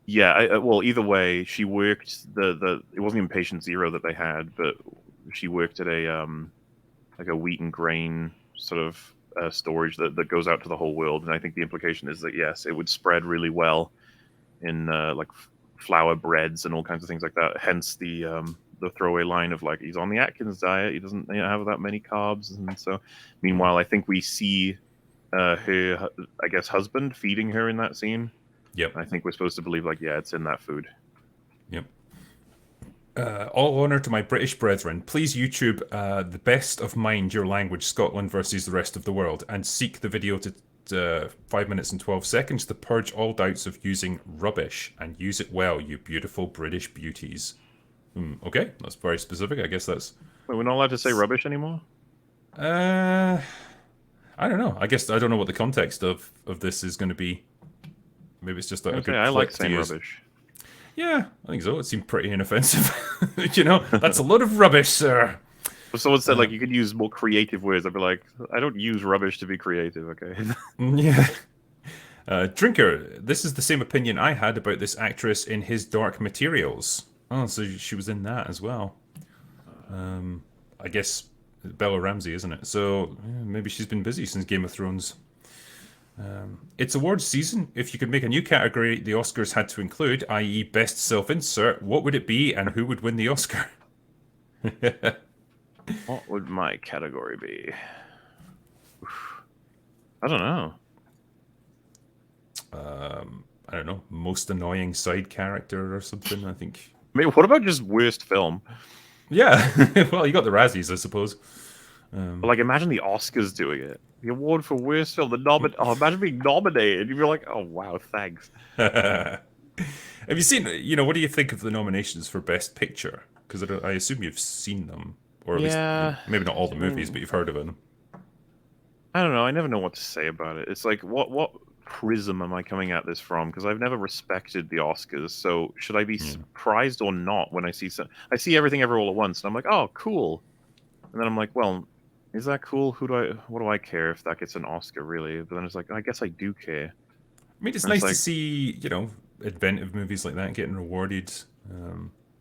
Yeah. Well, either way, she worked the. It wasn't even patient zero that they had, but she worked at a like a wheat and grain sort of storage that goes out to the whole world. And I think the implication is that yes, it would spread really well in like flour breads and all kinds of things like that. Hence the throwaway line of like, he's on the Atkins diet, he doesn't have that many carbs, and so meanwhile I think we see her, I guess, husband feeding her in that scene. Yep. I think we're supposed to believe like, yeah, it's in that food. Yep. All honour to my British brethren. Please YouTube the best of mind your language, Scotland versus the rest of the world, and seek the video to 5 minutes and 12 seconds to purge all doubts of using rubbish, and use it well, you beautiful British beauties. Okay, that's very specific. I guess that's... Wait, we're not allowed to say rubbish anymore? I don't know. I guess I don't know what the context of this is going to be. Maybe it's just a good I like clip saying to use. rubbish. Yeah, I think so. It seemed pretty inoffensive. You know, that's a lot of rubbish, sir. If someone said like you could use more creative words, I'd be like, I don't use rubbish to be creative, okay? Yeah. Drinker, this is the same opinion I had about this actress in His Dark Materials. Oh, so she was in that as well. I guess Bella Ramsey, isn't it? So maybe she's been busy since Game of Thrones. It's awards season. If you could make a new category the Oscars had to include, i.e. best self-insert, what would it be and who would win the Oscar? What would my category be? I don't know. I don't know. Most annoying side character or something, I think. I mean, what about just worst film? Yeah. Well, you got the Razzies, I suppose. But like, imagine the Oscars doing it. The award for worst film. Imagine being nominated. You'd be like, oh wow, thanks. Have you seen? What do you think of the nominations for Best Picture? Because I assume you've seen them, or at least maybe not all the movies, but you've heard of them. I don't know. I never know what to say about it. It's like, what prism am I coming at this from? Because I've never respected the Oscars. So should I be surprised or not when I see I see Everything Ever All at Once, and I'm like, oh, cool. And then I'm like, well, is that cool? What do I care if that gets an Oscar, really? But then it's like, I guess I do care. I mean, it's nice to see, inventive movies like that getting rewarded.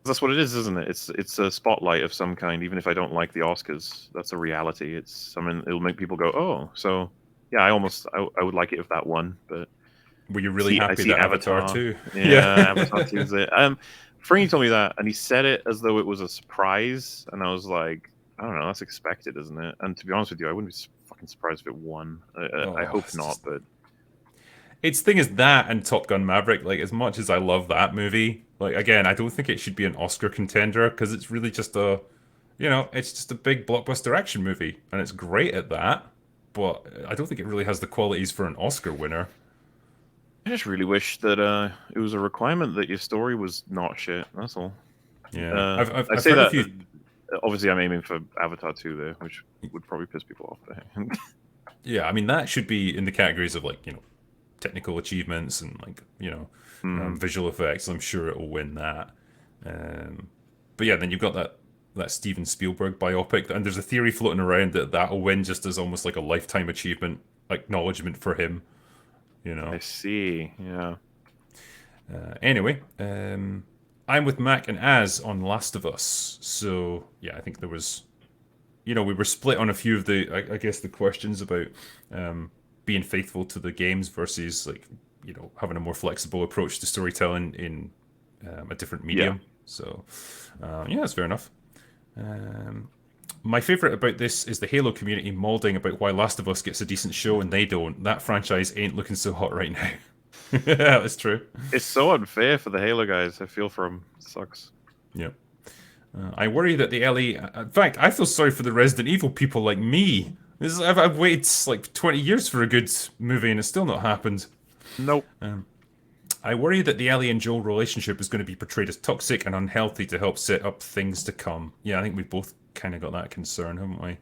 That's what it is, isn't it? It's a spotlight of some kind, even if I don't like the Oscars. That's a reality. It'll make people go, oh, so yeah, I would like it if that won. But were you really happy that Avatar 2? Yeah, Avatar 2 is it. Frankie told me that, and he said it as though it was a surprise, and I was like, I don't know, that's expected, isn't it? And to be honest with you, I wouldn't be fucking surprised if it won. I hope not, but... Its thing is that and Top Gun Maverick, like, as much as I love that movie, like, again, I don't think it should be an Oscar contender, because it's really just it's just a big blockbuster action movie, and it's great at that, but I don't think it really has the qualities for an Oscar winner. I just really wish that it was a requirement that your story was not shit, that's all. Yeah, I'd say that... Obviously, I'm aiming for Avatar 2 there, which would probably piss people off. Yeah, I mean, that should be in the categories of, like, technical achievements and, like, visual effects. I'm sure it will win that. But yeah, then you've got that Steven Spielberg biopic, and there's a theory floating around that that'll win just as almost like a lifetime achievement acknowledgement for him. I see, yeah. Anyway, I'm with Mac and Az on Last of Us. So, yeah, I think there was... we were split on a few of the, I guess, the questions about being faithful to the games versus, like, having a more flexible approach to storytelling in a different medium. Yeah. So, yeah, that's fair enough. My favourite about this is the Halo community moulding about why Last of Us gets a decent show and they don't. That franchise ain't looking so hot right now. That's true. It's so unfair for the Halo guys. I feel for them. It sucks. Yeah. I worry that the LA... In fact, I feel sorry for the Resident Evil people like me. I've waited like 20 years for a good movie and it's still not happened. Nope. I worry that the Ellie and Joel relationship is going to be portrayed as toxic and unhealthy to help set up things to come. Yeah, I think we've both kind of got that concern, haven't we?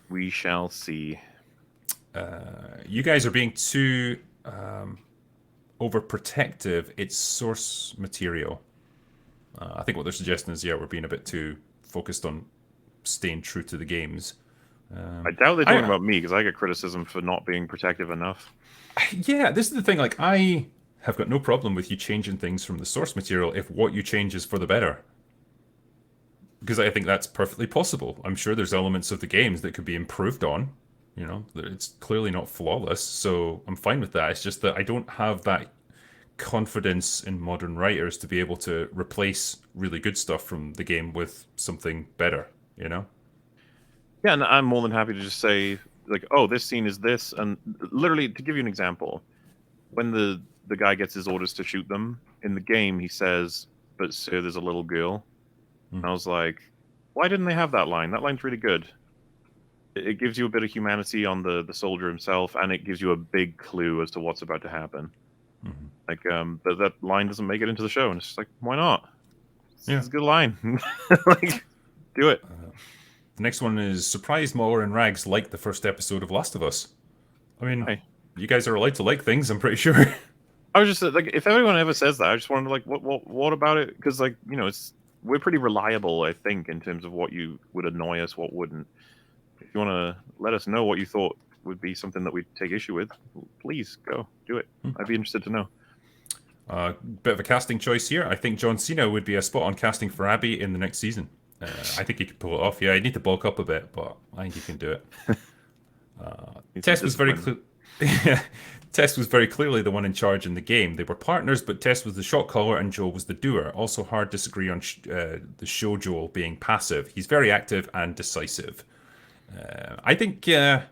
We shall see. You guys are being too... overprotective. It's source material. I think what they're suggesting is, we're being a bit too focused on staying true to the games. I doubt they're talking about me, because I get criticism for not being protective enough. Yeah, this is the thing. Like, I have got no problem with you changing things from the source material if what you change is for the better. Because I think that's perfectly possible. I'm sure there's elements of the games that could be improved on. It's clearly not flawless, so I'm fine with that. It's just that I don't have that confidence in modern writers to be able to replace really good stuff from the game with something better, you know? Yeah, and I'm more than happy to just say, like, oh, this scene is this, and literally, to give you an example, when the guy gets his orders to shoot them in the game, he says, "But sir, there's a little girl." And I was like, why didn't they have that line? That line's really good. It gives you a bit of humanity on the soldier himself, and it gives you a big clue as to what's about to happen. Like, but that line doesn't make it into the show, and it's just like, why not? It's a good line. Like, do it. The next one is surprised Muller and Rags liked the first episode of Last of Us. I mean, you guys are allowed to like things, I'm pretty sure. I was just like, if anyone ever says that, I just wanted to like, what about it? Because like, you know, we're pretty reliable, I think, in terms of what you would annoy us, what wouldn't. If you want to let us know what you thought would be something that we'd take issue with, please go do it. I'd be interested to know. Bit of a casting choice here. I think John Cena would be a spot on casting for Abby in the next season. I think he could pull it off. Yeah, I need to bulk up a bit, but I think he can do it. Tess was very clear. Tess was very clearly the one in charge in the game. They were partners, but Tess was the shot caller and Joel was the doer. Also hard disagree on the show Joel being passive. He's very active and decisive. I think, I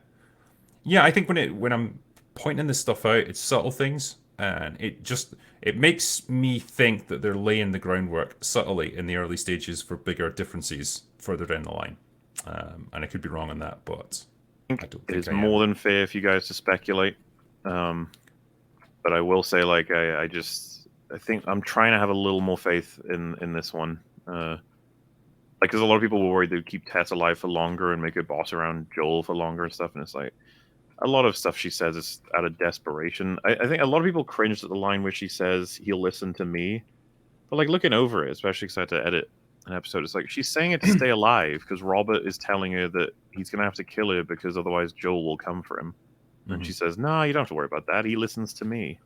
think when I'm pointing this stuff out, it's subtle things, and it makes me think that they're laying the groundwork subtly in the early stages for bigger differences further down the line. And I could be wrong on that, but I don't think it's more than fair for you guys to speculate. But I will say, like, I think I'm trying to have a little more faith in this one. Like, because a lot of people were worried they'd keep Tess alive for longer and make her boss around Joel for longer and stuff, and it's like, a lot of stuff she says is out of desperation. I think a lot of people cringed at the line where she says, "He'll listen to me." But, like, looking over it, especially because I had to edit an episode, it's like, she's saying it to stay alive because Robert is telling her that he's going to have to kill her because otherwise Joel will come for him. And she says, "No, you don't have to worry about that. He listens to me."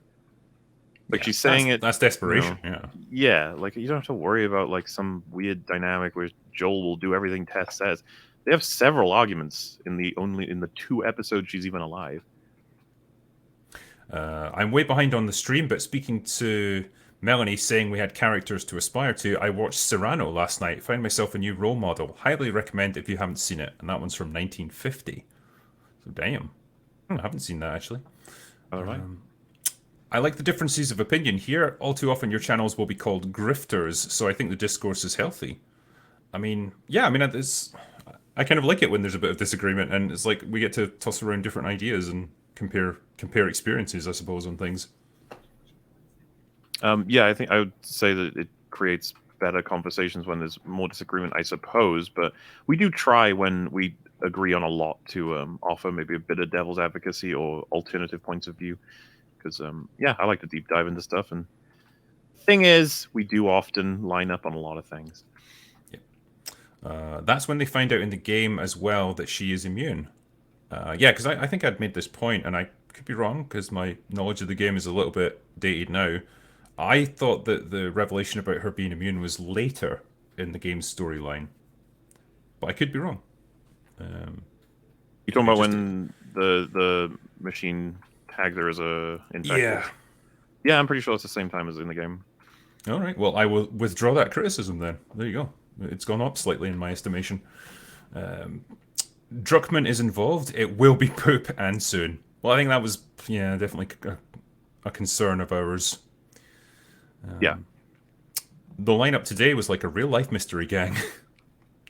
Like, she's saying that's desperation. You know, yeah, like, you don't have to worry about, like, some weird dynamic where Joel will do everything Tess says. They have several arguments in the 2 episodes she's even alive. I'm way behind on the stream, but speaking to Melanie saying we had characters to aspire to, I watched Cyrano last night. Found myself a new role model. Highly recommend if you haven't seen it. And that one's from 1950. So damn. I haven't seen that, actually. All right. I like the differences of opinion here. All too often your channels will be called grifters, so I think the discourse is healthy. I mean, I kind of like it when there's a bit of disagreement, and it's like we get to toss around different ideas and compare experiences, I suppose, on things. Yeah, I think I would say that it creates better conversations when there's more disagreement, I suppose. But we do try when we agree on a lot to offer maybe a bit of devil's advocacy or alternative points of view. Because, I like to deep dive into stuff. And thing is, we do often line up on a lot of things. That's when they find out in the game as well that she is immune. Because I think I'd made this point, and I could be wrong because my knowledge of the game is a little bit dated now. I thought that the revelation about her being immune was later in the game's storyline, but I could be wrong. You talking about when the machine tagged her as a infected? Yeah, I'm pretty sure it's the same time as in the game. All right. Well, I will withdraw that criticism then. There you go. It's gone up slightly in my estimation. Druckmann is involved. It will be poop and soon. Well, I think that was definitely a concern of ours. The lineup today was like a real life mystery gang.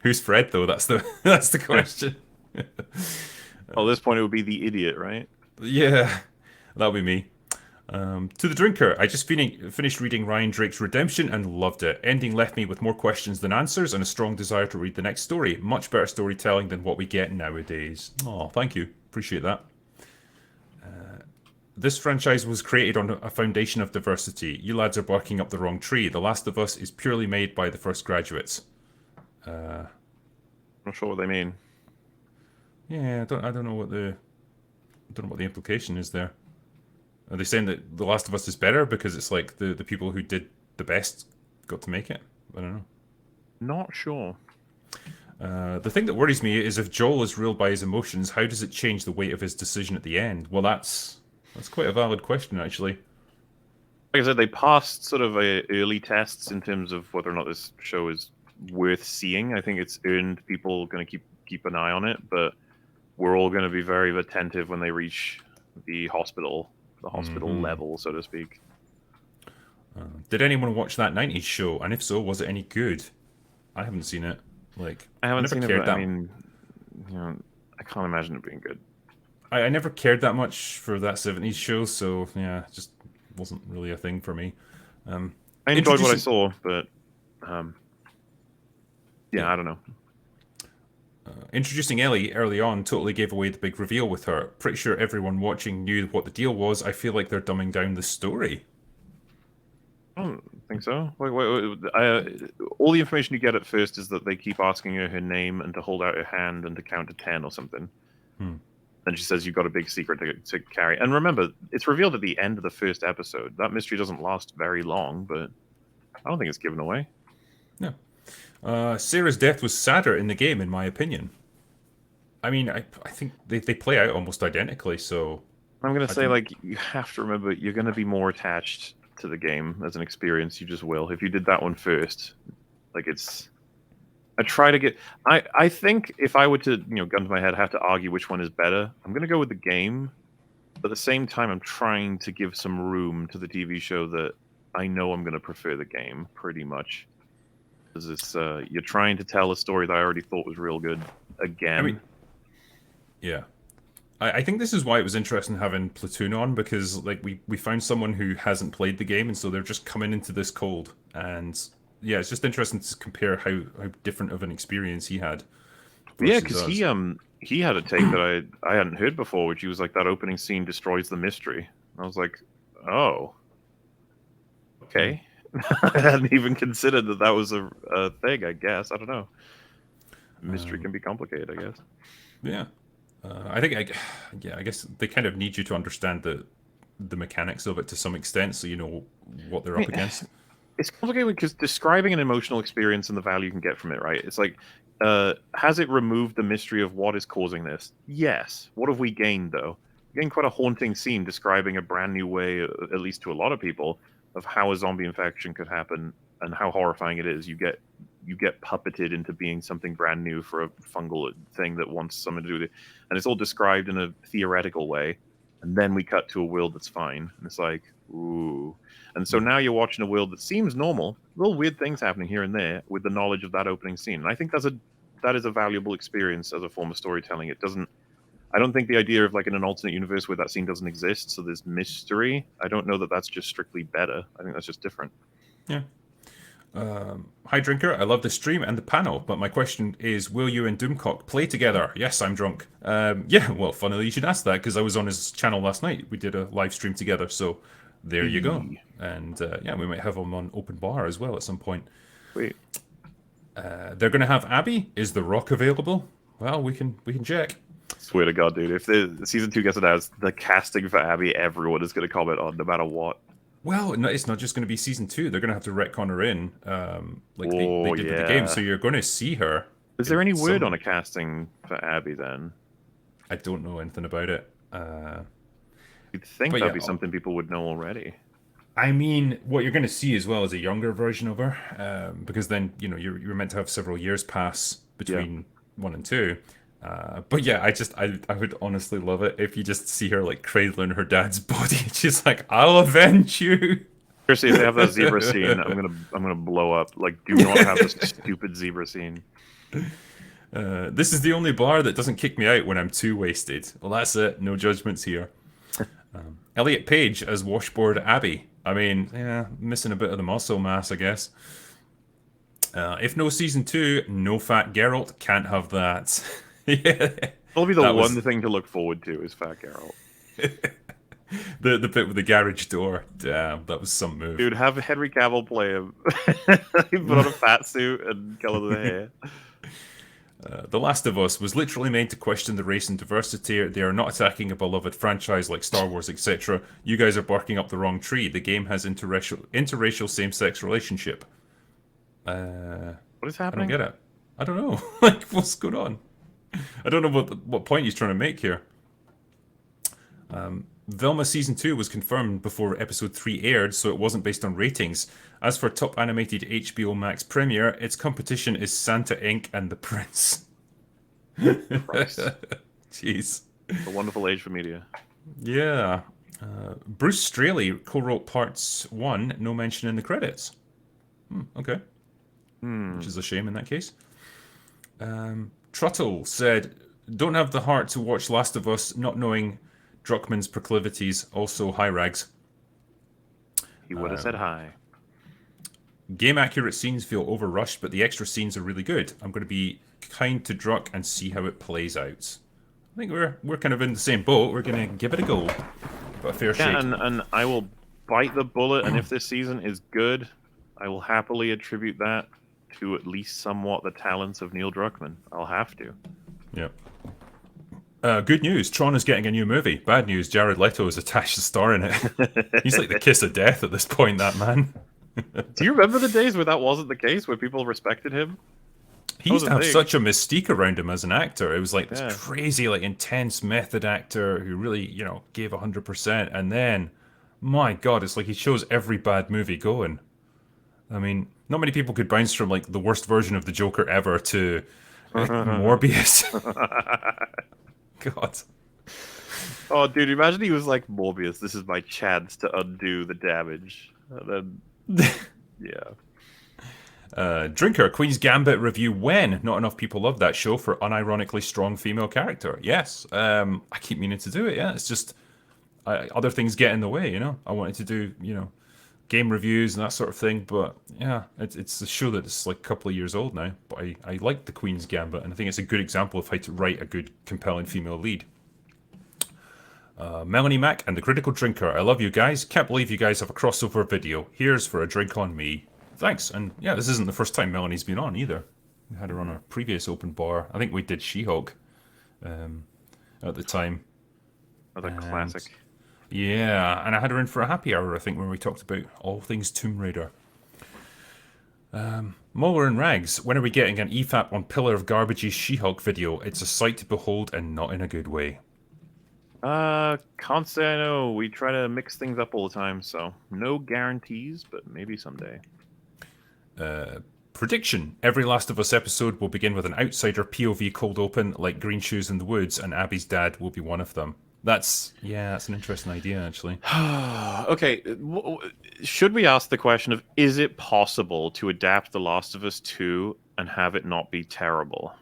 Who's Fred though? That's the question. At this point, it would be the idiot, right? Yeah, that'll be me. To the drinker, I just finished reading Ryan Drake's Redemption and loved it. Ending left me with more questions than answers and a strong desire to read the next story. Much better storytelling than what we get nowadays. Oh, thank you. Appreciate that. This franchise was created on a foundation of diversity. You lads are barking up the wrong tree. The Last of Us is purely made by the first graduates. Not sure what they mean. Yeah, I don't know what the implication is there. Are they saying that The Last of Us is better because it's like the people who did the best got to make it? I don't know. Not sure. The thing that worries me is if Joel is ruled by his emotions, how does it change the weight of his decision at the end? Well, that's quite a valid question, actually. like I said, they passed sort of early tests in terms of whether or not this show is worth seeing. I think it's earned people going to keep an eye on it, but we're all going to be very attentive when they reach the hospital level, so to speak. Did anyone watch that 90s show? And if so, was it any good? I haven't seen it. Like, I haven't never seen it, cared but that. I mean, I can't imagine it being good. I never cared that much for that 70s show, so yeah, it just wasn't really a thing for me. I enjoyed what I saw, but yeah, I don't know. Introducing Ellie early on totally gave away the big reveal with her. Pretty sure everyone watching knew what the deal was. I feel like they're dumbing down the story. I don't think so. All the information you get at first is that they keep asking her name and to hold out her hand and to count to 10 or something. And she says, you've got a big secret to carry. And remember, it's revealed at the end of the first episode. That mystery doesn't last very long, but I don't think it's given away. No. Sarah's death was sadder in the game, in my opinion. I mean, I think they play out almost identically, so... I'm going to say, like, you have to remember, you're going to be more attached to the game as an experience. You just will. If you did that one first, like, it's... I think if I were to, gun to my head, have to argue which one is better, I'm going to go with the game. But at the same time, I'm trying to give some room to the TV show that I know I'm going to prefer the game, pretty much. Because it's, you're trying to tell a story that I already thought was real good again. I mean, yeah. I think this is why it was interesting having Platoon on, because like we found someone who hasn't played the game, and so they're just coming into this cold. And yeah, it's just interesting to compare how different of an experience he had. Yeah, because he had a take that I hadn't heard before, which he was like, that opening scene destroys the mystery. And I was like, oh, okay. I hadn't even considered that was a thing. I guess I don't know. Mystery can be complicated, I guess. Yeah. I guess they kind of need you to understand the mechanics of it to some extent, so you know what they're up against. It's complicated because describing an emotional experience and the value you can get from it, right? It's like, has it removed the mystery of what is causing this? Yes. What have we gained, though? We gained quite a haunting scene describing a brand new way, at least to a lot of people, of how a zombie infection could happen and how horrifying it is. You get puppeted into being something brand new for a fungal thing that wants something to do with it. And it's all described in a theoretical way. And then we cut to a world that's fine. And it's like, ooh. And so now you're watching a world that seems normal, little weird things happening here and there with the knowledge of that opening scene. And I think that is a valuable experience as a form of storytelling. I don't think the idea of like in an alternate universe where that scene doesn't exist, so there's mystery, I don't know that that's just strictly better. I think that's just different. Yeah. Hi Drinker, I love the stream and the panel, but my question is, will you and Doomcock play together? Yes, I'm drunk. Yeah, well, funnily you should ask that, because I was on his channel last night. We did a live stream together, so there you go. And yeah, we might have him on open bar as well at some point. Wait. They're going to have Abby. Is The Rock available? Well, we can check. Swear to God, dude, if the season 2 gets announced, the casting for Abby, everyone is going to comment on, no matter what. Well, no, it's not just going to be season 2. They're going to have to retcon her in, like they did with the game. So you're going to see her. Is there any word on a casting for Abby then? I don't know anything about it. You'd think that'd be something people would know already. I mean, what you're going to see as well is a younger version of her, because then you're meant to have several years pass between 1 and 2. But yeah, I would honestly love it if you just see her like cradling her dad's body. She's like, "I'll avenge you." Seriously, if they have that zebra scene, I'm gonna blow up. Like, do not have this stupid zebra scene. This is the only bar that doesn't kick me out when I'm too wasted. Well, that's it. No judgments here. Elliot Page as Washboard Abby. I mean, yeah, missing a bit of the muscle mass, I guess. If no season 2, no fat Geralt. Can't have that. Yeah, that'll be the one thing to look forward to is Fat Geralt. the bit with the garage door. Damn, that was some move. Dude, have Henry Cavill play him. He put on a fat suit and color the hair. The Last of Us was literally meant to question the race and diversity. They are not attacking a beloved franchise like Star Wars, etc. You guys are barking up the wrong tree. The game has interracial same-sex relationship. What is happening? I don't get it. I don't know. Like, what's going on? I don't know what point he's trying to make here. Velma Season 2 was confirmed before Episode 3 aired, so it wasn't based on ratings. As for top animated HBO Max premiere, its competition is Santa Inc. and The Prince. Christ. Jeez. A wonderful age for media. Yeah. Bruce Straley co-wrote parts 1, no mention in the credits. Okay. Which is a shame in that case. Truttle said, don't have the heart to watch Last of Us, not knowing Druckmann's proclivities. Also, hi Rags. He would have said hi. Game accurate scenes feel overrushed, but the extra scenes are really good. I'm going to be kind to Druck and see how it plays out. I think we're kind of in the same boat. We're going to give it a go. But a fair shake. And I will bite the bullet, and if this season is good, I will happily attribute that to at least somewhat the talents of Neil Druckmann. I'll have to. Yep. Good news, Tron is getting a new movie. Bad news, Jared Leto is attached to star in it. He's like the kiss of death at this point, that man. Do you remember the days where that wasn't the case, where people respected him? He used to have such a mystique around him as an actor. It was like this crazy, like intense method actor who really, gave 100%. And then, my God, it's like he shows every bad movie going. I mean, not many people could bounce from like the worst version of the Joker ever to Morbius. God. Oh, dude, imagine he was like, Morbius, this is my chance to undo the damage. And then, yeah. Drinker, Queen's Gambit review when? Not enough people love that show for unironically strong female character. Yes. I keep meaning to do it, yeah. It's just other things get in the way, I wanted to do, game reviews and that sort of thing, but yeah, it's a show that's like a couple of years old now, but I like the Queen's Gambit, and I think it's a good example of how to write a good, compelling female lead. Melanie Mac and the Critical Drinker, I love you guys. Can't believe you guys have a crossover video. Here's for a drink on me. Thanks, and yeah, this isn't the first time Melanie's been on either. We had her on our previous open bar. I think we did She-Hulk at the time. Another classic. Yeah, and I had her in for a happy hour, I think, when we talked about all things Tomb Raider. Muller and Rags, when are we getting an EFAP on Pillar of Garbage's She-Hulk video? It's a sight to behold and not in a good way. Can't say I know. We try to mix things up all the time, so no guarantees, but maybe someday. Prediction. Every Last of Us episode will begin with an outsider POV cold open, like Green Shoes in the Woods, and Abby's dad will be one of them. That's an interesting idea, actually. Okay, should we ask the question of, is it possible to adapt The Last of Us 2 and have it not be terrible?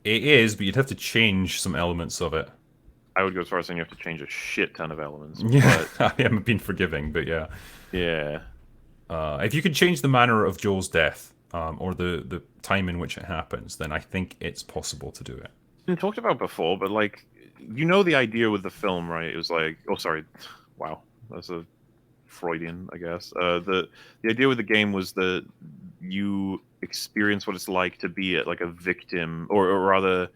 It is, but you'd have to change some elements of it. I would go as far as saying you have to change a shit ton of elements. Yeah, but I haven't been forgiving, but yeah. Yeah. If you could change the manner of Joel's death, or the time in which it happens, then I think it's possible to do it. Been talked about before, but like, the idea with the film, right? It was like, oh, sorry, wow, that's a Freudian, I guess. The idea with the game was that you experience what it's like to be like a victim, or rather,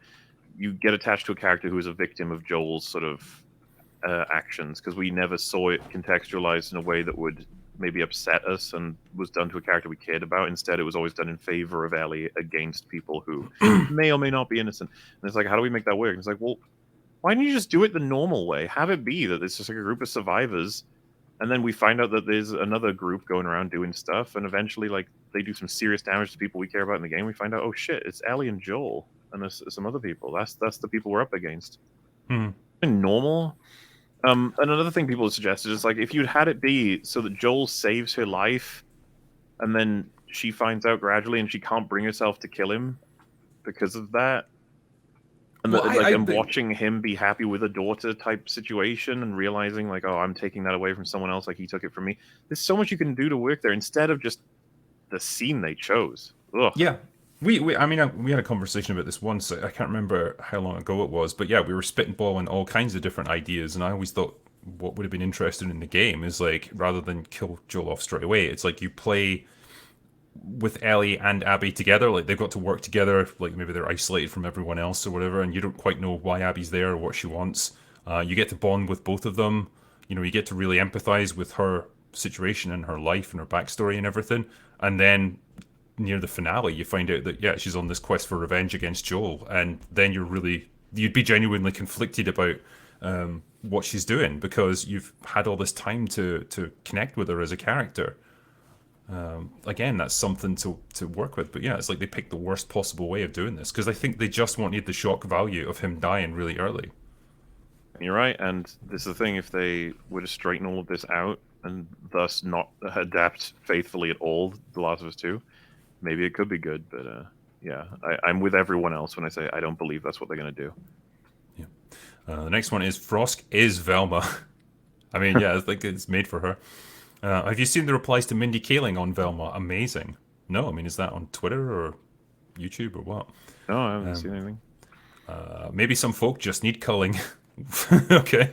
you get attached to a character who is a victim of Joel's sort of actions, because we never saw it contextualized in a way that would maybe upset us and was done to a character we cared about. Instead, it was always done in favor of Ellie against people who may or may not be innocent. And it's like, how do we make that work? And it's like, well, why don't you just do it the normal way? Have it be that it's just like a group of survivors, and then we find out that there's another group going around doing stuff, and eventually, like, they do some serious damage to people we care about in the game. We find out, oh shit, it's Ellie and Joel, and there's some other people. That's the people we're up against. Normal. And another thing people have suggested is, like, if you'd had it be so that Joel saves her life, and then she finds out gradually, and she can't bring herself to kill him because of that, and and watching him be happy with a daughter type situation, and realizing like, oh, I'm taking that away from someone else, like he took it from me. There's so much you can do to work there instead of just the scene they chose. Ugh. Yeah. We had a conversation about this once. I can't remember how long ago it was, but yeah, we were spitballing all kinds of different ideas, and I always thought what would have been interesting in the game is, like, rather than kill Joel off straight away, it's like you play with Ellie and Abby together, like they've got to work together, like maybe they're isolated from everyone else or whatever, and you don't quite know why Abby's there or what she wants. You get to bond with both of them. You get to really empathize with her situation and her life and her backstory and everything, and then near the finale, you find out that, yeah, she's on this quest for revenge against Joel, and then you're really you'd be genuinely conflicted about what she's doing because you've had all this time to connect with her as a character. Again, that's something to work with. But yeah, it's like they picked the worst possible way of doing this because I think they just wanted the shock value of him dying really early. You're right, and this is the thing: if they were to straighten all of this out and thus not adapt faithfully at all, The Last of Us 2, maybe it could be good. But yeah, I'm with everyone else when I say I don't believe that's what they're going to do. Yeah. The next one is Frosk is Velma. I mean, yeah, I think it's made for her. Have you seen the replies to Mindy Kaling on Velma? Amazing. No, I mean, is that on Twitter or YouTube or what? No, I haven't seen anything. Maybe some folk just need culling. Okay.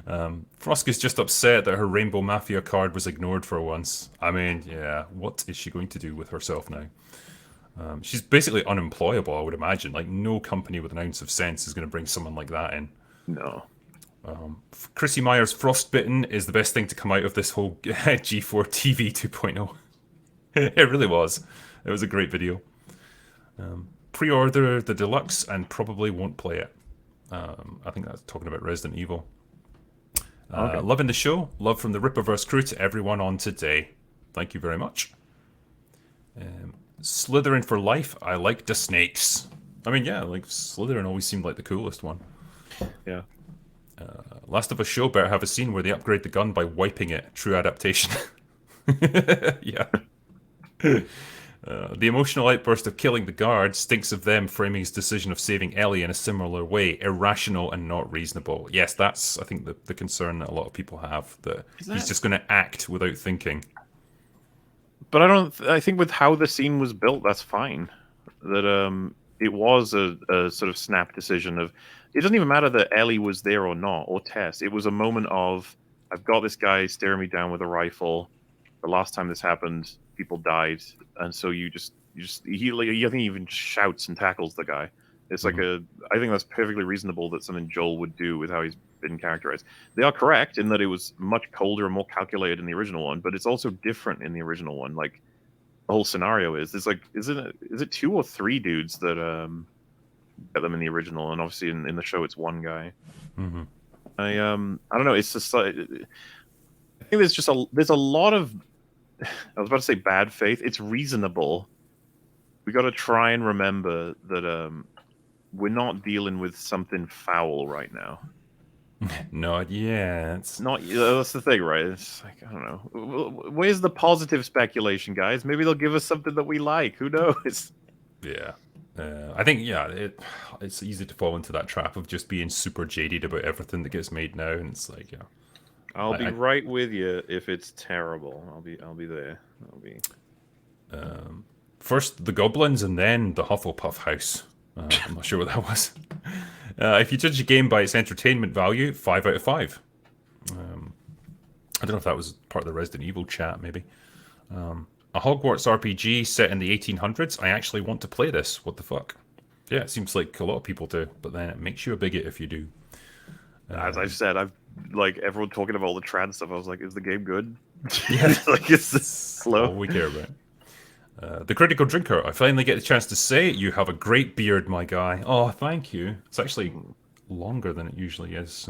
Frosk is just upset that her Rainbow Mafia card was ignored for once. I mean, yeah, what is she going to do with herself now? She's basically unemployable, I would imagine. Like, no company with an ounce of sense is going to bring someone like that in. No. Chrissy Meyer's Frostbitten is the best thing to come out of this whole G4 TV 2.0. It really was. It was a great video. Pre-order the deluxe and probably won't play it. I think that's talking about Resident Evil. Okay. Loving the show. Love from the Ripperverse crew to everyone on today. Thank you very much. Slytherin for life. I like the snakes. I mean, yeah, like Slytherin always seemed like the coolest one. Yeah. Last of Us show better have a scene where they upgrade the gun by wiping it. True adaptation. Yeah. The emotional outburst of killing the guard stinks of them framing his decision of saving Ellie in a similar way, irrational and not reasonable. Yes, that's, I think, the concern that a lot of people have, that he's just going to act without thinking. But I think with how the scene was built, that's fine. That it was a sort of snap decision of, it doesn't even matter that Ellie was there or not, or Tess. It was a moment of, I've got this guy staring me down with a rifle. The last time this happened, people died, and so I think he even shouts and tackles the guy. It's like I think that's perfectly reasonable that something Joel would do with how he's been characterized. They are correct in that it was much colder and more calculated in the original one, but it's also different in the original one. Like the whole scenario is it 2 or 3 dudes that get them in the original, and obviously in the show it's one guy. Mm-hmm. I don't know. It's just I think there's a lot of, I was about to say bad faith. It's reasonable. We got to try and remember that we're not dealing with something foul right now. Not yet. That's the thing, right? It's like, I don't know. Where's the positive speculation, guys? Maybe they'll give us something that we like. Who knows? Yeah. I think, it's easy to fall into that trap of just being super jaded about everything that gets made now, and it's like, yeah. I'll be right with you if it's terrible. I'll be there. First the goblins and then the Hufflepuff house. I'm not sure what that was. If you judge a game by its entertainment value, 5 out of 5. I don't know if that was part of the Resident Evil chat, maybe. A Hogwarts RPG set in the 1800s. I actually want to play this. What the fuck? Yeah, it seems like a lot of people do, but then it makes you a bigot if you do. As I've said, I've like everyone talking about all the trad stuff. I was like, is the game good? Yeah, like it's slow. All we care about. The Critical Drinker. I finally get the chance to say you have a great beard, my guy. Oh, thank you. It's actually longer than it usually is,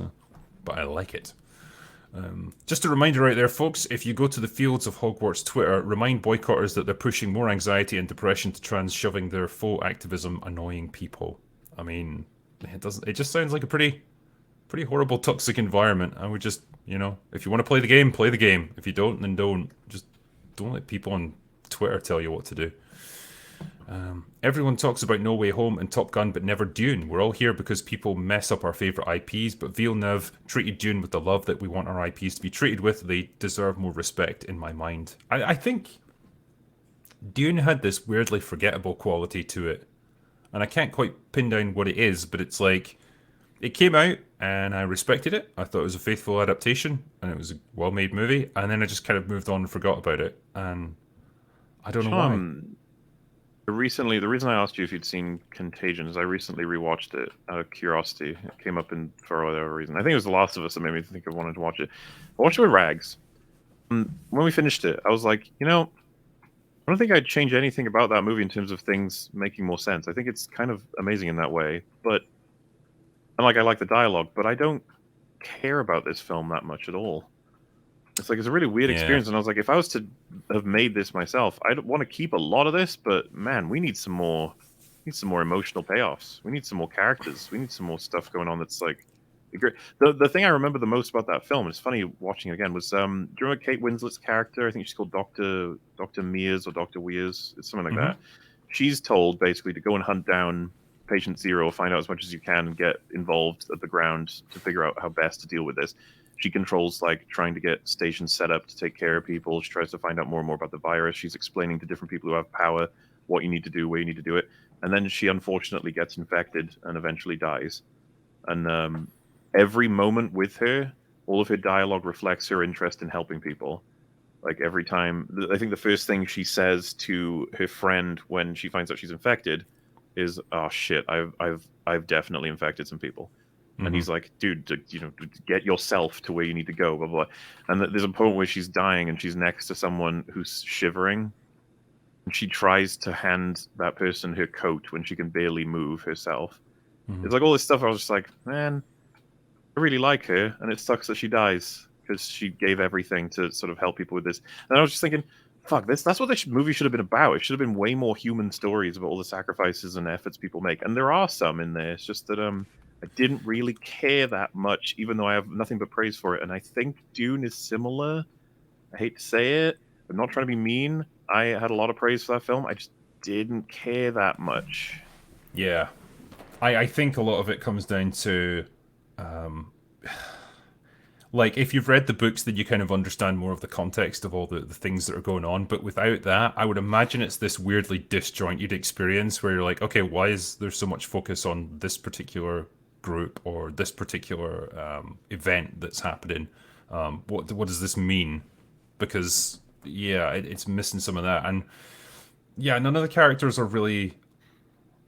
but I like it. Just a reminder out there, folks, if you go to the fields of Hogwarts Twitter, remind boycotters that they're pushing more anxiety and depression to trans, shoving their faux activism annoying people. I mean, it just sounds like a pretty horrible, toxic environment. I would just, if you want to play the game, play the game. If you don't, then don't. Just don't let people on Twitter tell you what to do. Everyone talks about No Way Home and Top Gun, but never Dune. We're all here because people mess up our favourite IPs, but Villeneuve treated Dune with the love that we want our IPs to be treated with. They deserve more respect in my mind. I think Dune had this weirdly forgettable quality to it, and I can't quite pin down what it is, but it's like, it came out and I respected it. I thought it was a faithful adaptation and it was a well-made movie, and then I just kind of moved on and forgot about it, and I don't know why. Recently, the reason I asked you if you'd seen Contagions is I recently rewatched it out of curiosity. It came up for whatever reason. I think it was The Last of Us that made me think I wanted to watch it. I watched it with Rags. And when we finished it, I was like, I don't think I'd change anything about that movie in terms of things making more sense. I think it's kind of amazing in that way. But And like I like the dialogue, but I don't care about this film that much at all. It's like it's a really weird Yeah. experience, and I was like, if I was to have made this myself, I'd want to keep a lot of this, but man, we need some more. Need some more emotional payoffs. We need some more characters. We need some more stuff going on. That's like the thing I remember the most about that film. And it's funny watching it again. Was do you remember Kate Winslet's character? I think she's called Doctor Mears or Doctor Wears. It's something like that. She's told basically to go and hunt down Patient Zero, find out as much as you can, and get involved at the ground to figure out how best to deal with this. She controls like trying to get stations set up to take care of people. She tries to find out more and more about the virus. She's explaining to different people who have power what you need to do, where you need to do it. And then she unfortunately gets infected and eventually dies. And every moment with her, all of her dialogue reflects her interest in helping people. Like every time, I think the first thing she says to her friend when she finds out she's infected is, "Oh shit, I've definitely infected some people." And he's like, "Dude, get yourself to where you need to go." Blah blah. And there's a point where she's dying and she's next to someone who's shivering. And she tries to hand that person her coat when she can barely move herself. It's like all this stuff. I was just like, man, I really like her, and it sucks that she dies because she gave everything to sort of help people with this. And I was just thinking, fuck, that's what this movie should have been about. It should have been way more human stories about all the sacrifices and efforts people make. And there are some in there. It's just that I didn't really care that much, even though I have nothing but praise for it. And I think Dune is similar. I hate to say it. I'm not trying to be mean. I had a lot of praise for that film. I just didn't care that much. Yeah. I think a lot of it comes down to like if you've read the books, then you kind of understand more of the context of all the things that are going on. But without that, I would imagine it's this weirdly disjointed experience where you're like, okay, why is there so much focus on this particular group or this particular event that's happening? What does this mean? Because yeah, it's missing some of that. And yeah, none of the characters are really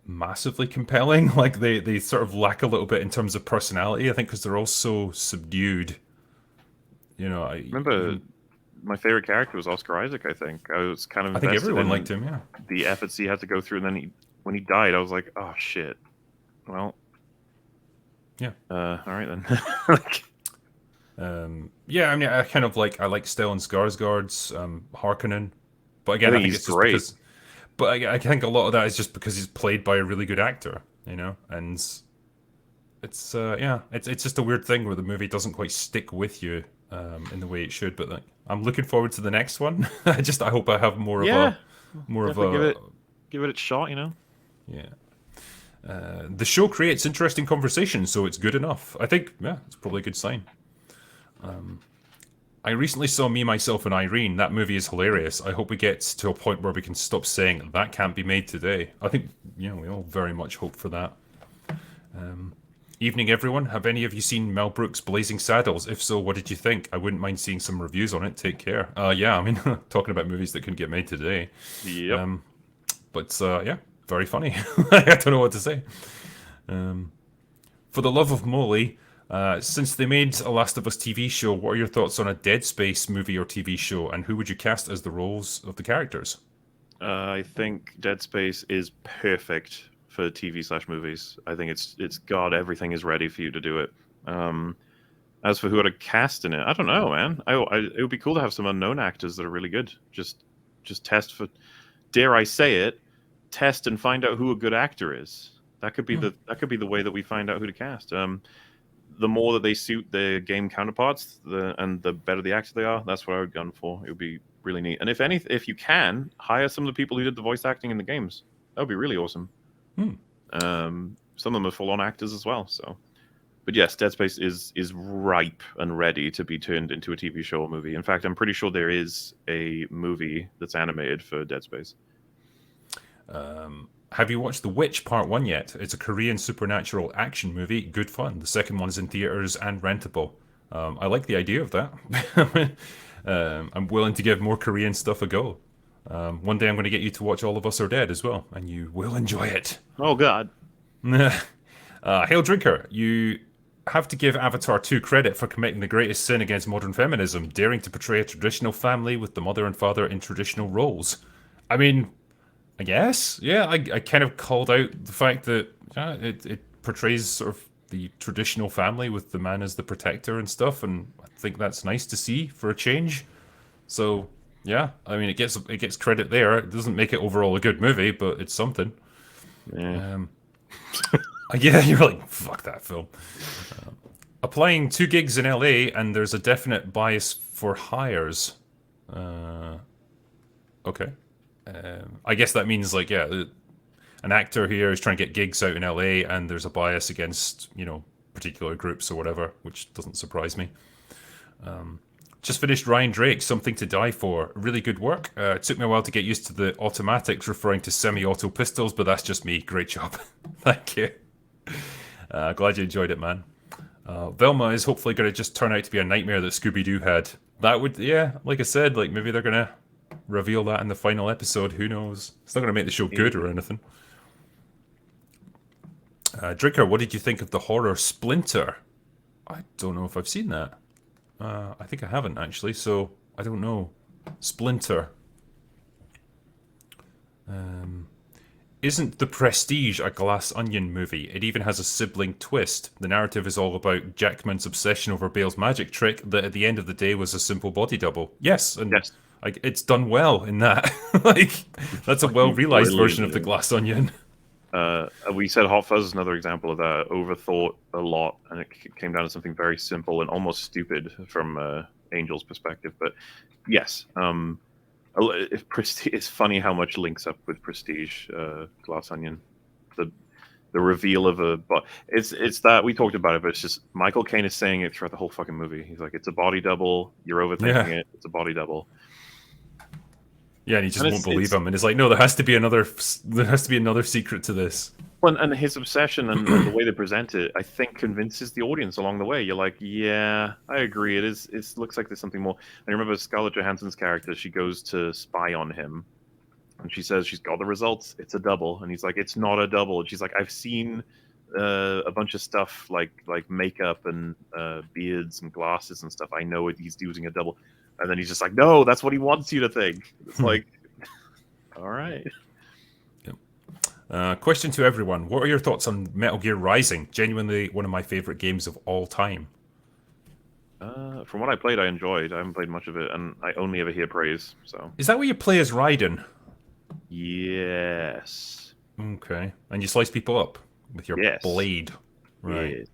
massively compelling. Like they sort of lack a little bit in terms of personality, I think, because they're all so subdued. You know, I remember my favorite character was Oscar Isaac. I think I was kind of. I think everyone liked him. Yeah, the efforts he had to go through, and then when he died, I was like, oh shit. Well, yeah. All right then. Like, yeah, I mean, I like Stellan Skarsgård's Harkonnen, but again, I think he's it's just great. because. But I think a lot of that is just because he's played by a really good actor, you know, and it's yeah, it's just a weird thing where the movie doesn't quite stick with you in the way it should. But like, I'm looking forward to the next one. I hope I have more of a give it a shot, you know. Yeah. The show creates interesting conversation, so it's good enough. I think, yeah, it's probably a good sign. I recently saw Me, Myself, and Irene. That movie is hilarious. I hope we get to a point where we can stop saying that can't be made today. I think, you know, we all very much hope for that. Evening, everyone. Have any of you seen Mel Brooks' Blazing Saddles? If so, what did you think? I wouldn't mind seeing some reviews on it. Take care. Yeah, I mean, talking about movies that couldn't get made today. Yep. But yeah, very funny. I don't know what to say. For the love of Molly, since they made a Last of Us TV show, what are your thoughts on a Dead Space movie or TV show, and who would you cast as the roles of the characters? I think Dead Space is perfect for TV/movies. I think it's got everything is ready for you to do it. As for who I'd cast in it, I don't know, man. It would be cool to have some unknown actors that are really good. Just test for, dare I say it, test and find out who a good actor is. That could be the way that we find out who to cast. The more that they suit their game counterparts, the better the actor they are. That's what I would gun for. It would be really neat. And if you can hire some of the people who did the voice acting in the games, that would be really awesome. Some of them are full-on actors as well. So, but yes, Dead Space is ripe and ready to be turned into a TV show or movie. In fact, I'm pretty sure there is a movie that's animated for Dead Space. Have you watched The Witch Part 1 yet? It's a Korean supernatural action movie. Good fun. The second one's in theaters and rentable. I like the idea of that. I'm willing to give more Korean stuff a go. One day I'm going to get you to watch All of Us Are Dead as well, and you will enjoy it. Oh, God. Hail Drinker, you have to give Avatar 2 credit for committing the greatest sin against modern feminism, daring to portray a traditional family with the mother and father in traditional roles. I mean, I guess, yeah, I kind of called out the fact that it portrays sort of the traditional family with the man as the protector and stuff, and I think that's nice to see for a change. So yeah, I mean, it gets credit there. It doesn't make it overall a good movie, but it's something. Yeah. Yeah, you're like, fuck that film. Applying 2 gigs in LA, and there's a definite bias for hires. Okay. I guess that means, like, yeah, an actor here is trying to get gigs out in LA, and there's a bias against, particular groups or whatever, which doesn't surprise me. Just finished Ryan Drake, Something to Die For. Really good work. It took me a while to get used to the automatics referring to semi-auto pistols, but that's just me. Great job. Thank you. Glad you enjoyed it, man. Velma is hopefully going to just turn out to be a nightmare that Scooby-Doo had. That would, yeah, like I said, like maybe they're going to reveal that in the final episode. Who knows? It's not going to make the show good or anything. Drinker, what did you think of the horror Splinter? I don't know if I've seen that. I think I haven't, actually, so I don't know. Splinter. Isn't The Prestige a Glass Onion movie? It even has a sibling twist. The narrative is all about Jackman's obsession over Bale's magic trick that at the end of the day was a simple body double. Yes, and Yes. like it's done well in that. Like, that's a well-realized version of The Glass Onion. We said Hot Fuzz is another example of that. Overthought a lot, and it came down to something very simple and almost stupid from Angel's perspective. But yes, it's funny how much links up with Prestige, Glass Onion. The reveal of it's that we talked about it, but it's just Michael Caine is saying it throughout the whole fucking movie. He's like, it's a body double. You're overthinking it. It's a body double. Yeah, and he just won't believe him, and it's like, no, there has to be another secret to this. Well, and his obsession and the way they present it, I think, convinces the audience along the way. You're like, yeah, I agree. It looks like there's something more. I remember Scarlett Johansson's character. She goes to spy on him, and she says she's got the results. It's a double, and he's like, it's not a double. And she's like, I've seen a bunch of stuff like makeup and beards and glasses and stuff. I know he's using a double. And then he's just like, no, that's what he wants you to think. It's like, all right. Yep. Question to everyone. What are your thoughts on Metal Gear Rising? Genuinely one of my favorite games of all time. From what I played, I enjoyed. I haven't played much of it, and I only ever hear praise. So. Is that where you play as Raiden? Yes. Okay. And you slice people up with your blade. Right. Yes.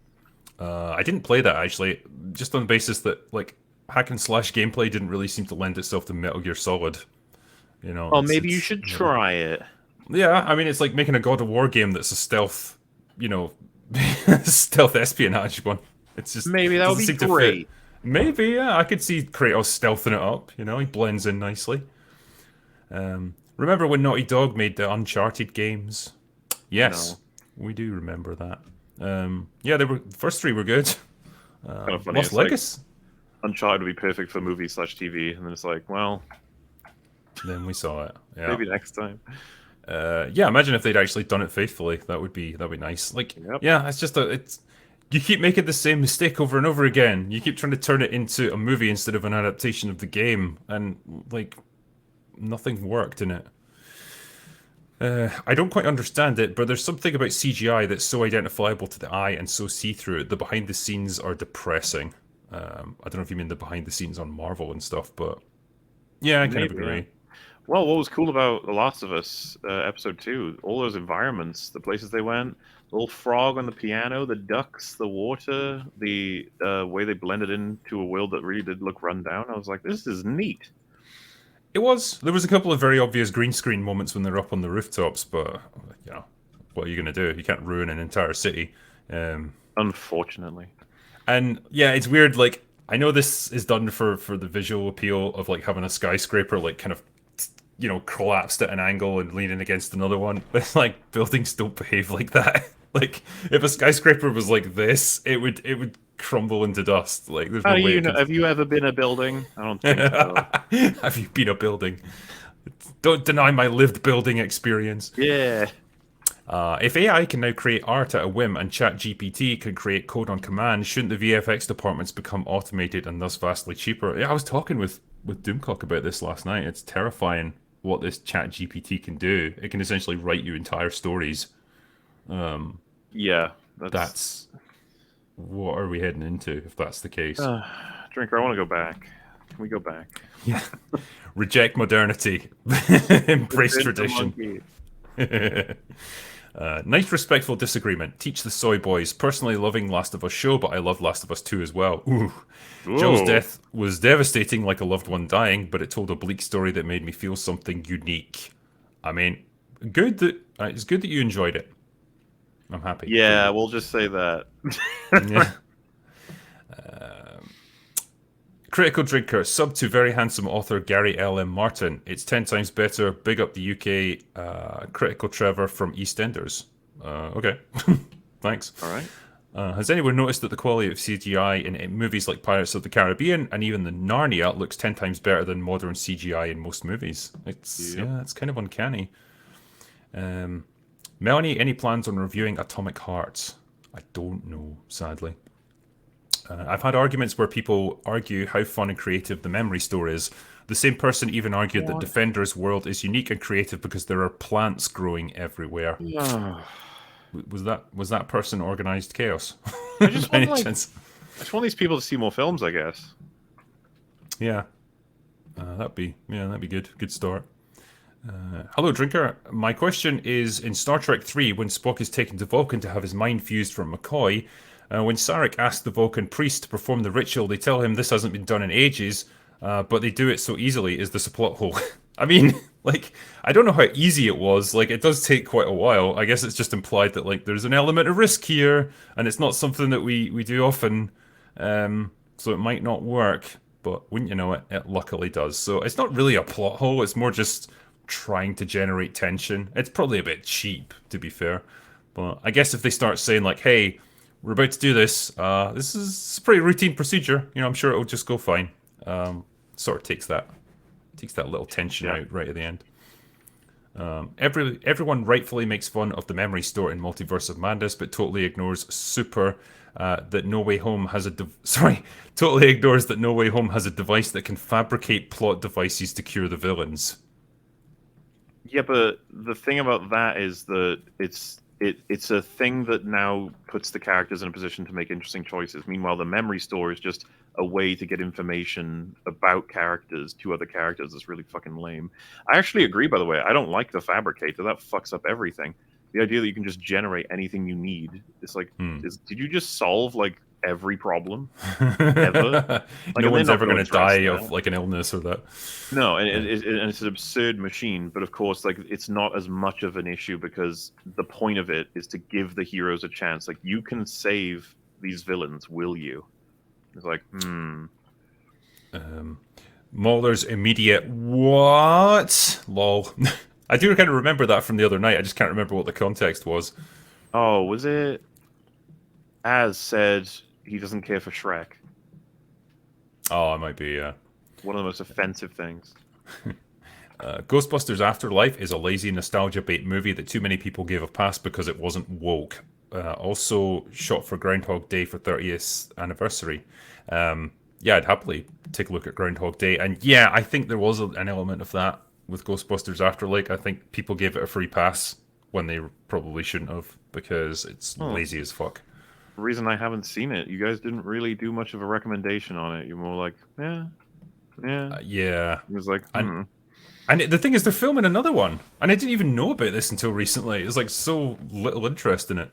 I didn't play that, actually, just on the basis that, like, hack and slash gameplay didn't really seem to lend itself to Metal Gear Solid. Oh, maybe you should try it. Yeah, I mean, it's like making a God of War game that's a stealth, stealth espionage one. It's just maybe that would be great. Maybe, yeah, I could see Kratos stealthing it up. He blends in nicely. Remember when Naughty Dog made the Uncharted games? Yes, we do remember that. Yeah, the first 3 were good. Kind of funny. Lost Legacy. Uncharted would be perfect for movie/TV, and then it's like, well, then we saw it. Yeah. Maybe next time. Yeah, imagine if they'd actually done it faithfully. That'd be nice. Like, yeah, it's just you keep making the same mistake over and over again. You keep trying to turn it into a movie instead of an adaptation of the game, and like nothing worked in it. I don't quite understand it, but there's something about CGI that's so identifiable to the eye and so see-through. The behind the scenes are depressing. I don't know if you mean the behind the scenes on Marvel and stuff, but yeah, I kind of agree. Yeah. Well, what was cool about The Last of Us episode 2, all those environments, the places they went, the little frog on the piano, the ducks, the water, the way they blended into a world that really did look run down. I was like, this is neat. It was. There was a couple of very obvious green screen moments when they're up on the rooftops, but what are you going to do? You can't ruin an entire city. Unfortunately. And yeah, it's weird. Like, I know this is done for the visual appeal of like having a skyscraper like kind of collapsed at an angle and leaning against another one. But it's like buildings don't behave like that. Like if a skyscraper was like this, it would crumble into dust. Like there's no way. Have you ever been a building? I don't think so. Have you been a building? Don't deny my lived building experience. Yeah. If AI can now create art at a whim and ChatGPT can create code on command, shouldn't the VFX departments become automated and thus vastly cheaper? Yeah, I was talking with Doomcock about this last night. It's terrifying what this ChatGPT can do. It can essentially write you entire stories. Yeah, that's what are we heading into if that's the case? Drinker, I want to go back. Can we go back? Yeah. Reject modernity. Embrace It's a tradition. monkey. Nice respectful disagreement. Teach the soy boys. Personally loving Last of Us show, but I love Last of Us 2 as well. Ooh. Jill's Ooh. death was devastating, like a loved one dying, but it told a bleak story that made me feel something unique. I mean, good that it's good that you enjoyed it. I'm happy. Yeah, we'll just say that. Yeah. Critical Drinker, sub to very handsome author Gary L.M. Martin. It's 10 times better. Big up the UK. Critical Trevor from EastEnders. Okay. Thanks. All right. Has anyone noticed that the quality of CGI in movies like Pirates of the Caribbean and even the Narnia looks 10 times better than modern CGI in most movies? It's kind of uncanny. Melanie, any plans on reviewing Atomic Hearts? I don't know, sadly. I've had arguments where people argue how fun and creative the memory store is. The same person even argued that Defender's world is unique and creative because there are plants growing everywhere. Was that person organized chaos? I just want these people to see more films, I guess. Yeah, that'd be good. Good start. Hello, Drinker. My question is, in Star Trek 3, when Spock is taken to Vulcan to have his mind fused from McCoy, when Sarek asks the Vulcan priest to perform the ritual, they tell him this hasn't been done in ages, but they do it so easily. Is this a plot hole? I mean, like, I don't know how easy it was. Like, it does take quite a while. I guess it's just implied that, like, there's an element of risk here, and it's not something that we do often, so it might not work. But wouldn't you know it, it luckily does. So it's not really a plot hole. It's more just trying to generate tension. It's probably a bit cheap, to be fair. But I guess if they start saying, like, hey, we're about to do this, this is a pretty routine procedure, you know, I'm sure it'll just go fine. Sort of takes that little tension out right at the end. Everyone rightfully makes fun of the memory store in Multiverse of Madness, but totally ignores that No Way Home has a totally ignores that No Way Home has a device that can fabricate plot devices to cure the villains. Yeah, but the thing about that is that it's a thing that now puts the characters in a position to make interesting choices. Meanwhile, the memory store is just a way to get information about characters to other characters. It's really fucking lame. I actually agree, by the way. I don't like the fabricator. That fucks up everything. The idea that you can just generate anything you need. It's like, did you just solve, like, every problem ever? Like, no one's ever going to die of, like, an illness or that. No, and it's an absurd machine, but of course, like, it's not as much of an issue because the point of it is to give the heroes a chance. Like, you can save these villains, will you? It's like, Mulder's immediate what? Lol. I do kind of remember that from the other night. I just can't remember what the context was. Oh, was it? Az said he doesn't care for Shrek. Oh, it might be, yeah. One of the most offensive things. Ghostbusters Afterlife is a lazy nostalgia bait movie that too many people gave a pass because it wasn't woke. Also shot for Groundhog Day for 30th anniversary. Yeah, I'd happily take a look at Groundhog Day. And yeah, I think there was an element of that with Ghostbusters Afterlife. I think people gave it a free pass when they probably shouldn't have because it's lazy as fuck. The reason I haven't seen it, you guys didn't really do much of a recommendation on it. You're more like, yeah. Yeah. It was like, And the thing is, they're filming another one. And I didn't even know about this until recently. There's like so little interest in it.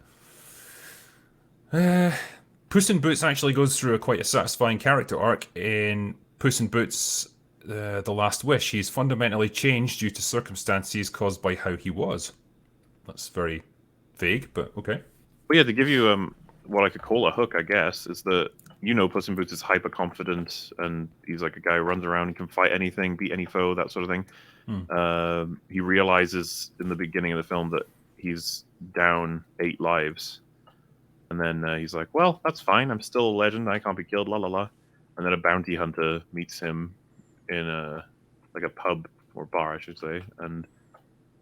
Puss in Boots actually goes through quite a satisfying character arc in Puss in Boots The Last Wish. He's fundamentally changed due to circumstances caused by how he was. That's very vague, but okay. Well, yeah, to give you what I could call a hook, I guess, is that, you know, Puss in Boots is hyper confident and he's like a guy who runs around and can fight anything, beat any foe, that sort of thing. He realizes in the beginning of the film that he's down 8 lives. And then he's like, well, that's fine. I'm still a legend. I can't be killed, la la la. And then a bounty hunter meets him in a pub or bar, I should say. And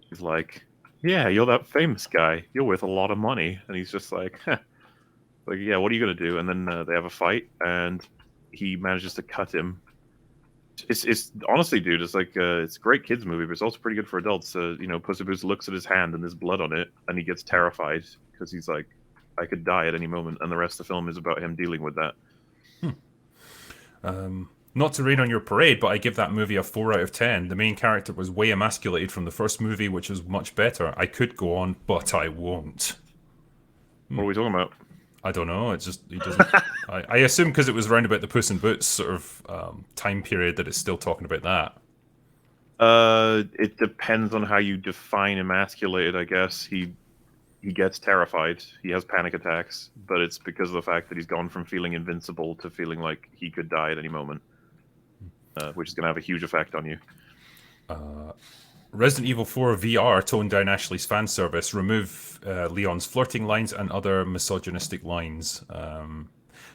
he's like, yeah, you're that famous guy. You're worth a lot of money. And he's just like, like, yeah, what are you going to do? And then they have a fight, and he manages to cut him. It's honestly, dude, it's like it's a great kids movie, but it's also pretty good for adults. You know, Puss in Boots looks at his hand and there's blood on it, and he gets terrified because he's like, I could die at any moment, and the rest of the film is about him dealing with that. Not to rain on your parade, but I give that movie a 4 out of 10. The main character was way emasculated from the first movie, which was much better. I could go on, but I won't. What are we talking about? I don't know. It's just he doesn't. I assume because it was around about the Puss in Boots sort of time period that it's still talking about that. It depends on how you define emasculated. I guess he gets terrified. He has panic attacks, but it's because of the fact that he's gone from feeling invincible to feeling like he could die at any moment, which is going to have a huge effect on you. Resident Evil 4 VR toned down Ashley's fan service, remove Leon's flirting lines and other misogynistic lines.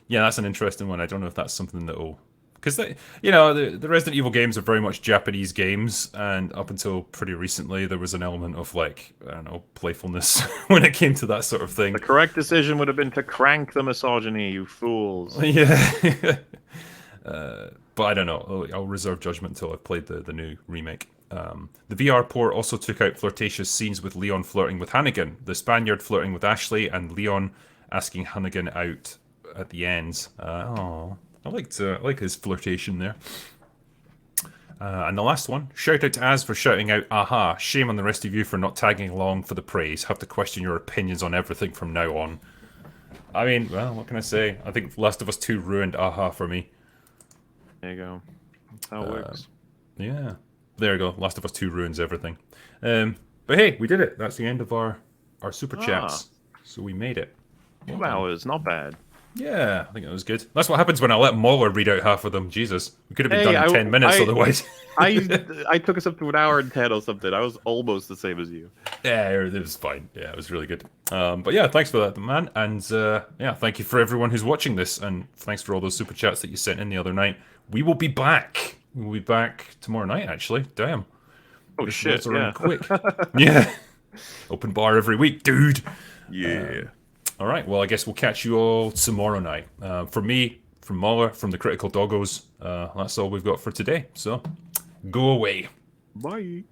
Yeah, that's an interesting one. I don't know if that's something that will... Because, the Resident Evil games are very much Japanese games, and up until pretty recently, there was an element of, like, I don't know, playfulness when it came to that sort of thing. The correct decision would have been to crank the misogyny, you fools. Yeah. But I don't know. I'll reserve judgment until I've played the new remake. The VR port also took out flirtatious scenes with Leon flirting with Hannigan, the Spaniard flirting with Ashley, and Leon asking Hannigan out at the ends. I like his flirtation there. And the last one, shout out to Az for shouting out, aha, shame on the rest of you for not tagging along for the praise. Have to question your opinions on everything from now on. I mean, well, what can I say? I think Last of Us 2 ruined aha for me. There you go. That's how it works. Yeah. There you go. Last of Us 2 ruins everything. But hey, we did it. That's the end of our super chats. So we made it. 2 hours, not bad. Yeah, I think that was good. That's what happens when I let Mauler read out half of them. Jesus. We could have been done in 10 minutes otherwise. I took us up to 1 hour and 10 or something. I was almost the same as you. Yeah, it was fine. Yeah, it was really good. But yeah, thanks for that, man. And yeah, thank you for everyone who's watching this. And thanks for all those super chats that you sent in the other night. We will be back. We'll be back tomorrow night, actually. Damn. Oh, shit, yeah. Quick. Yeah. Open bar every week, dude. Yeah. All right, well, I guess we'll catch you all tomorrow night. From me, from Mauler, from the Critical Doggos, that's all we've got for today. So, go away. Bye.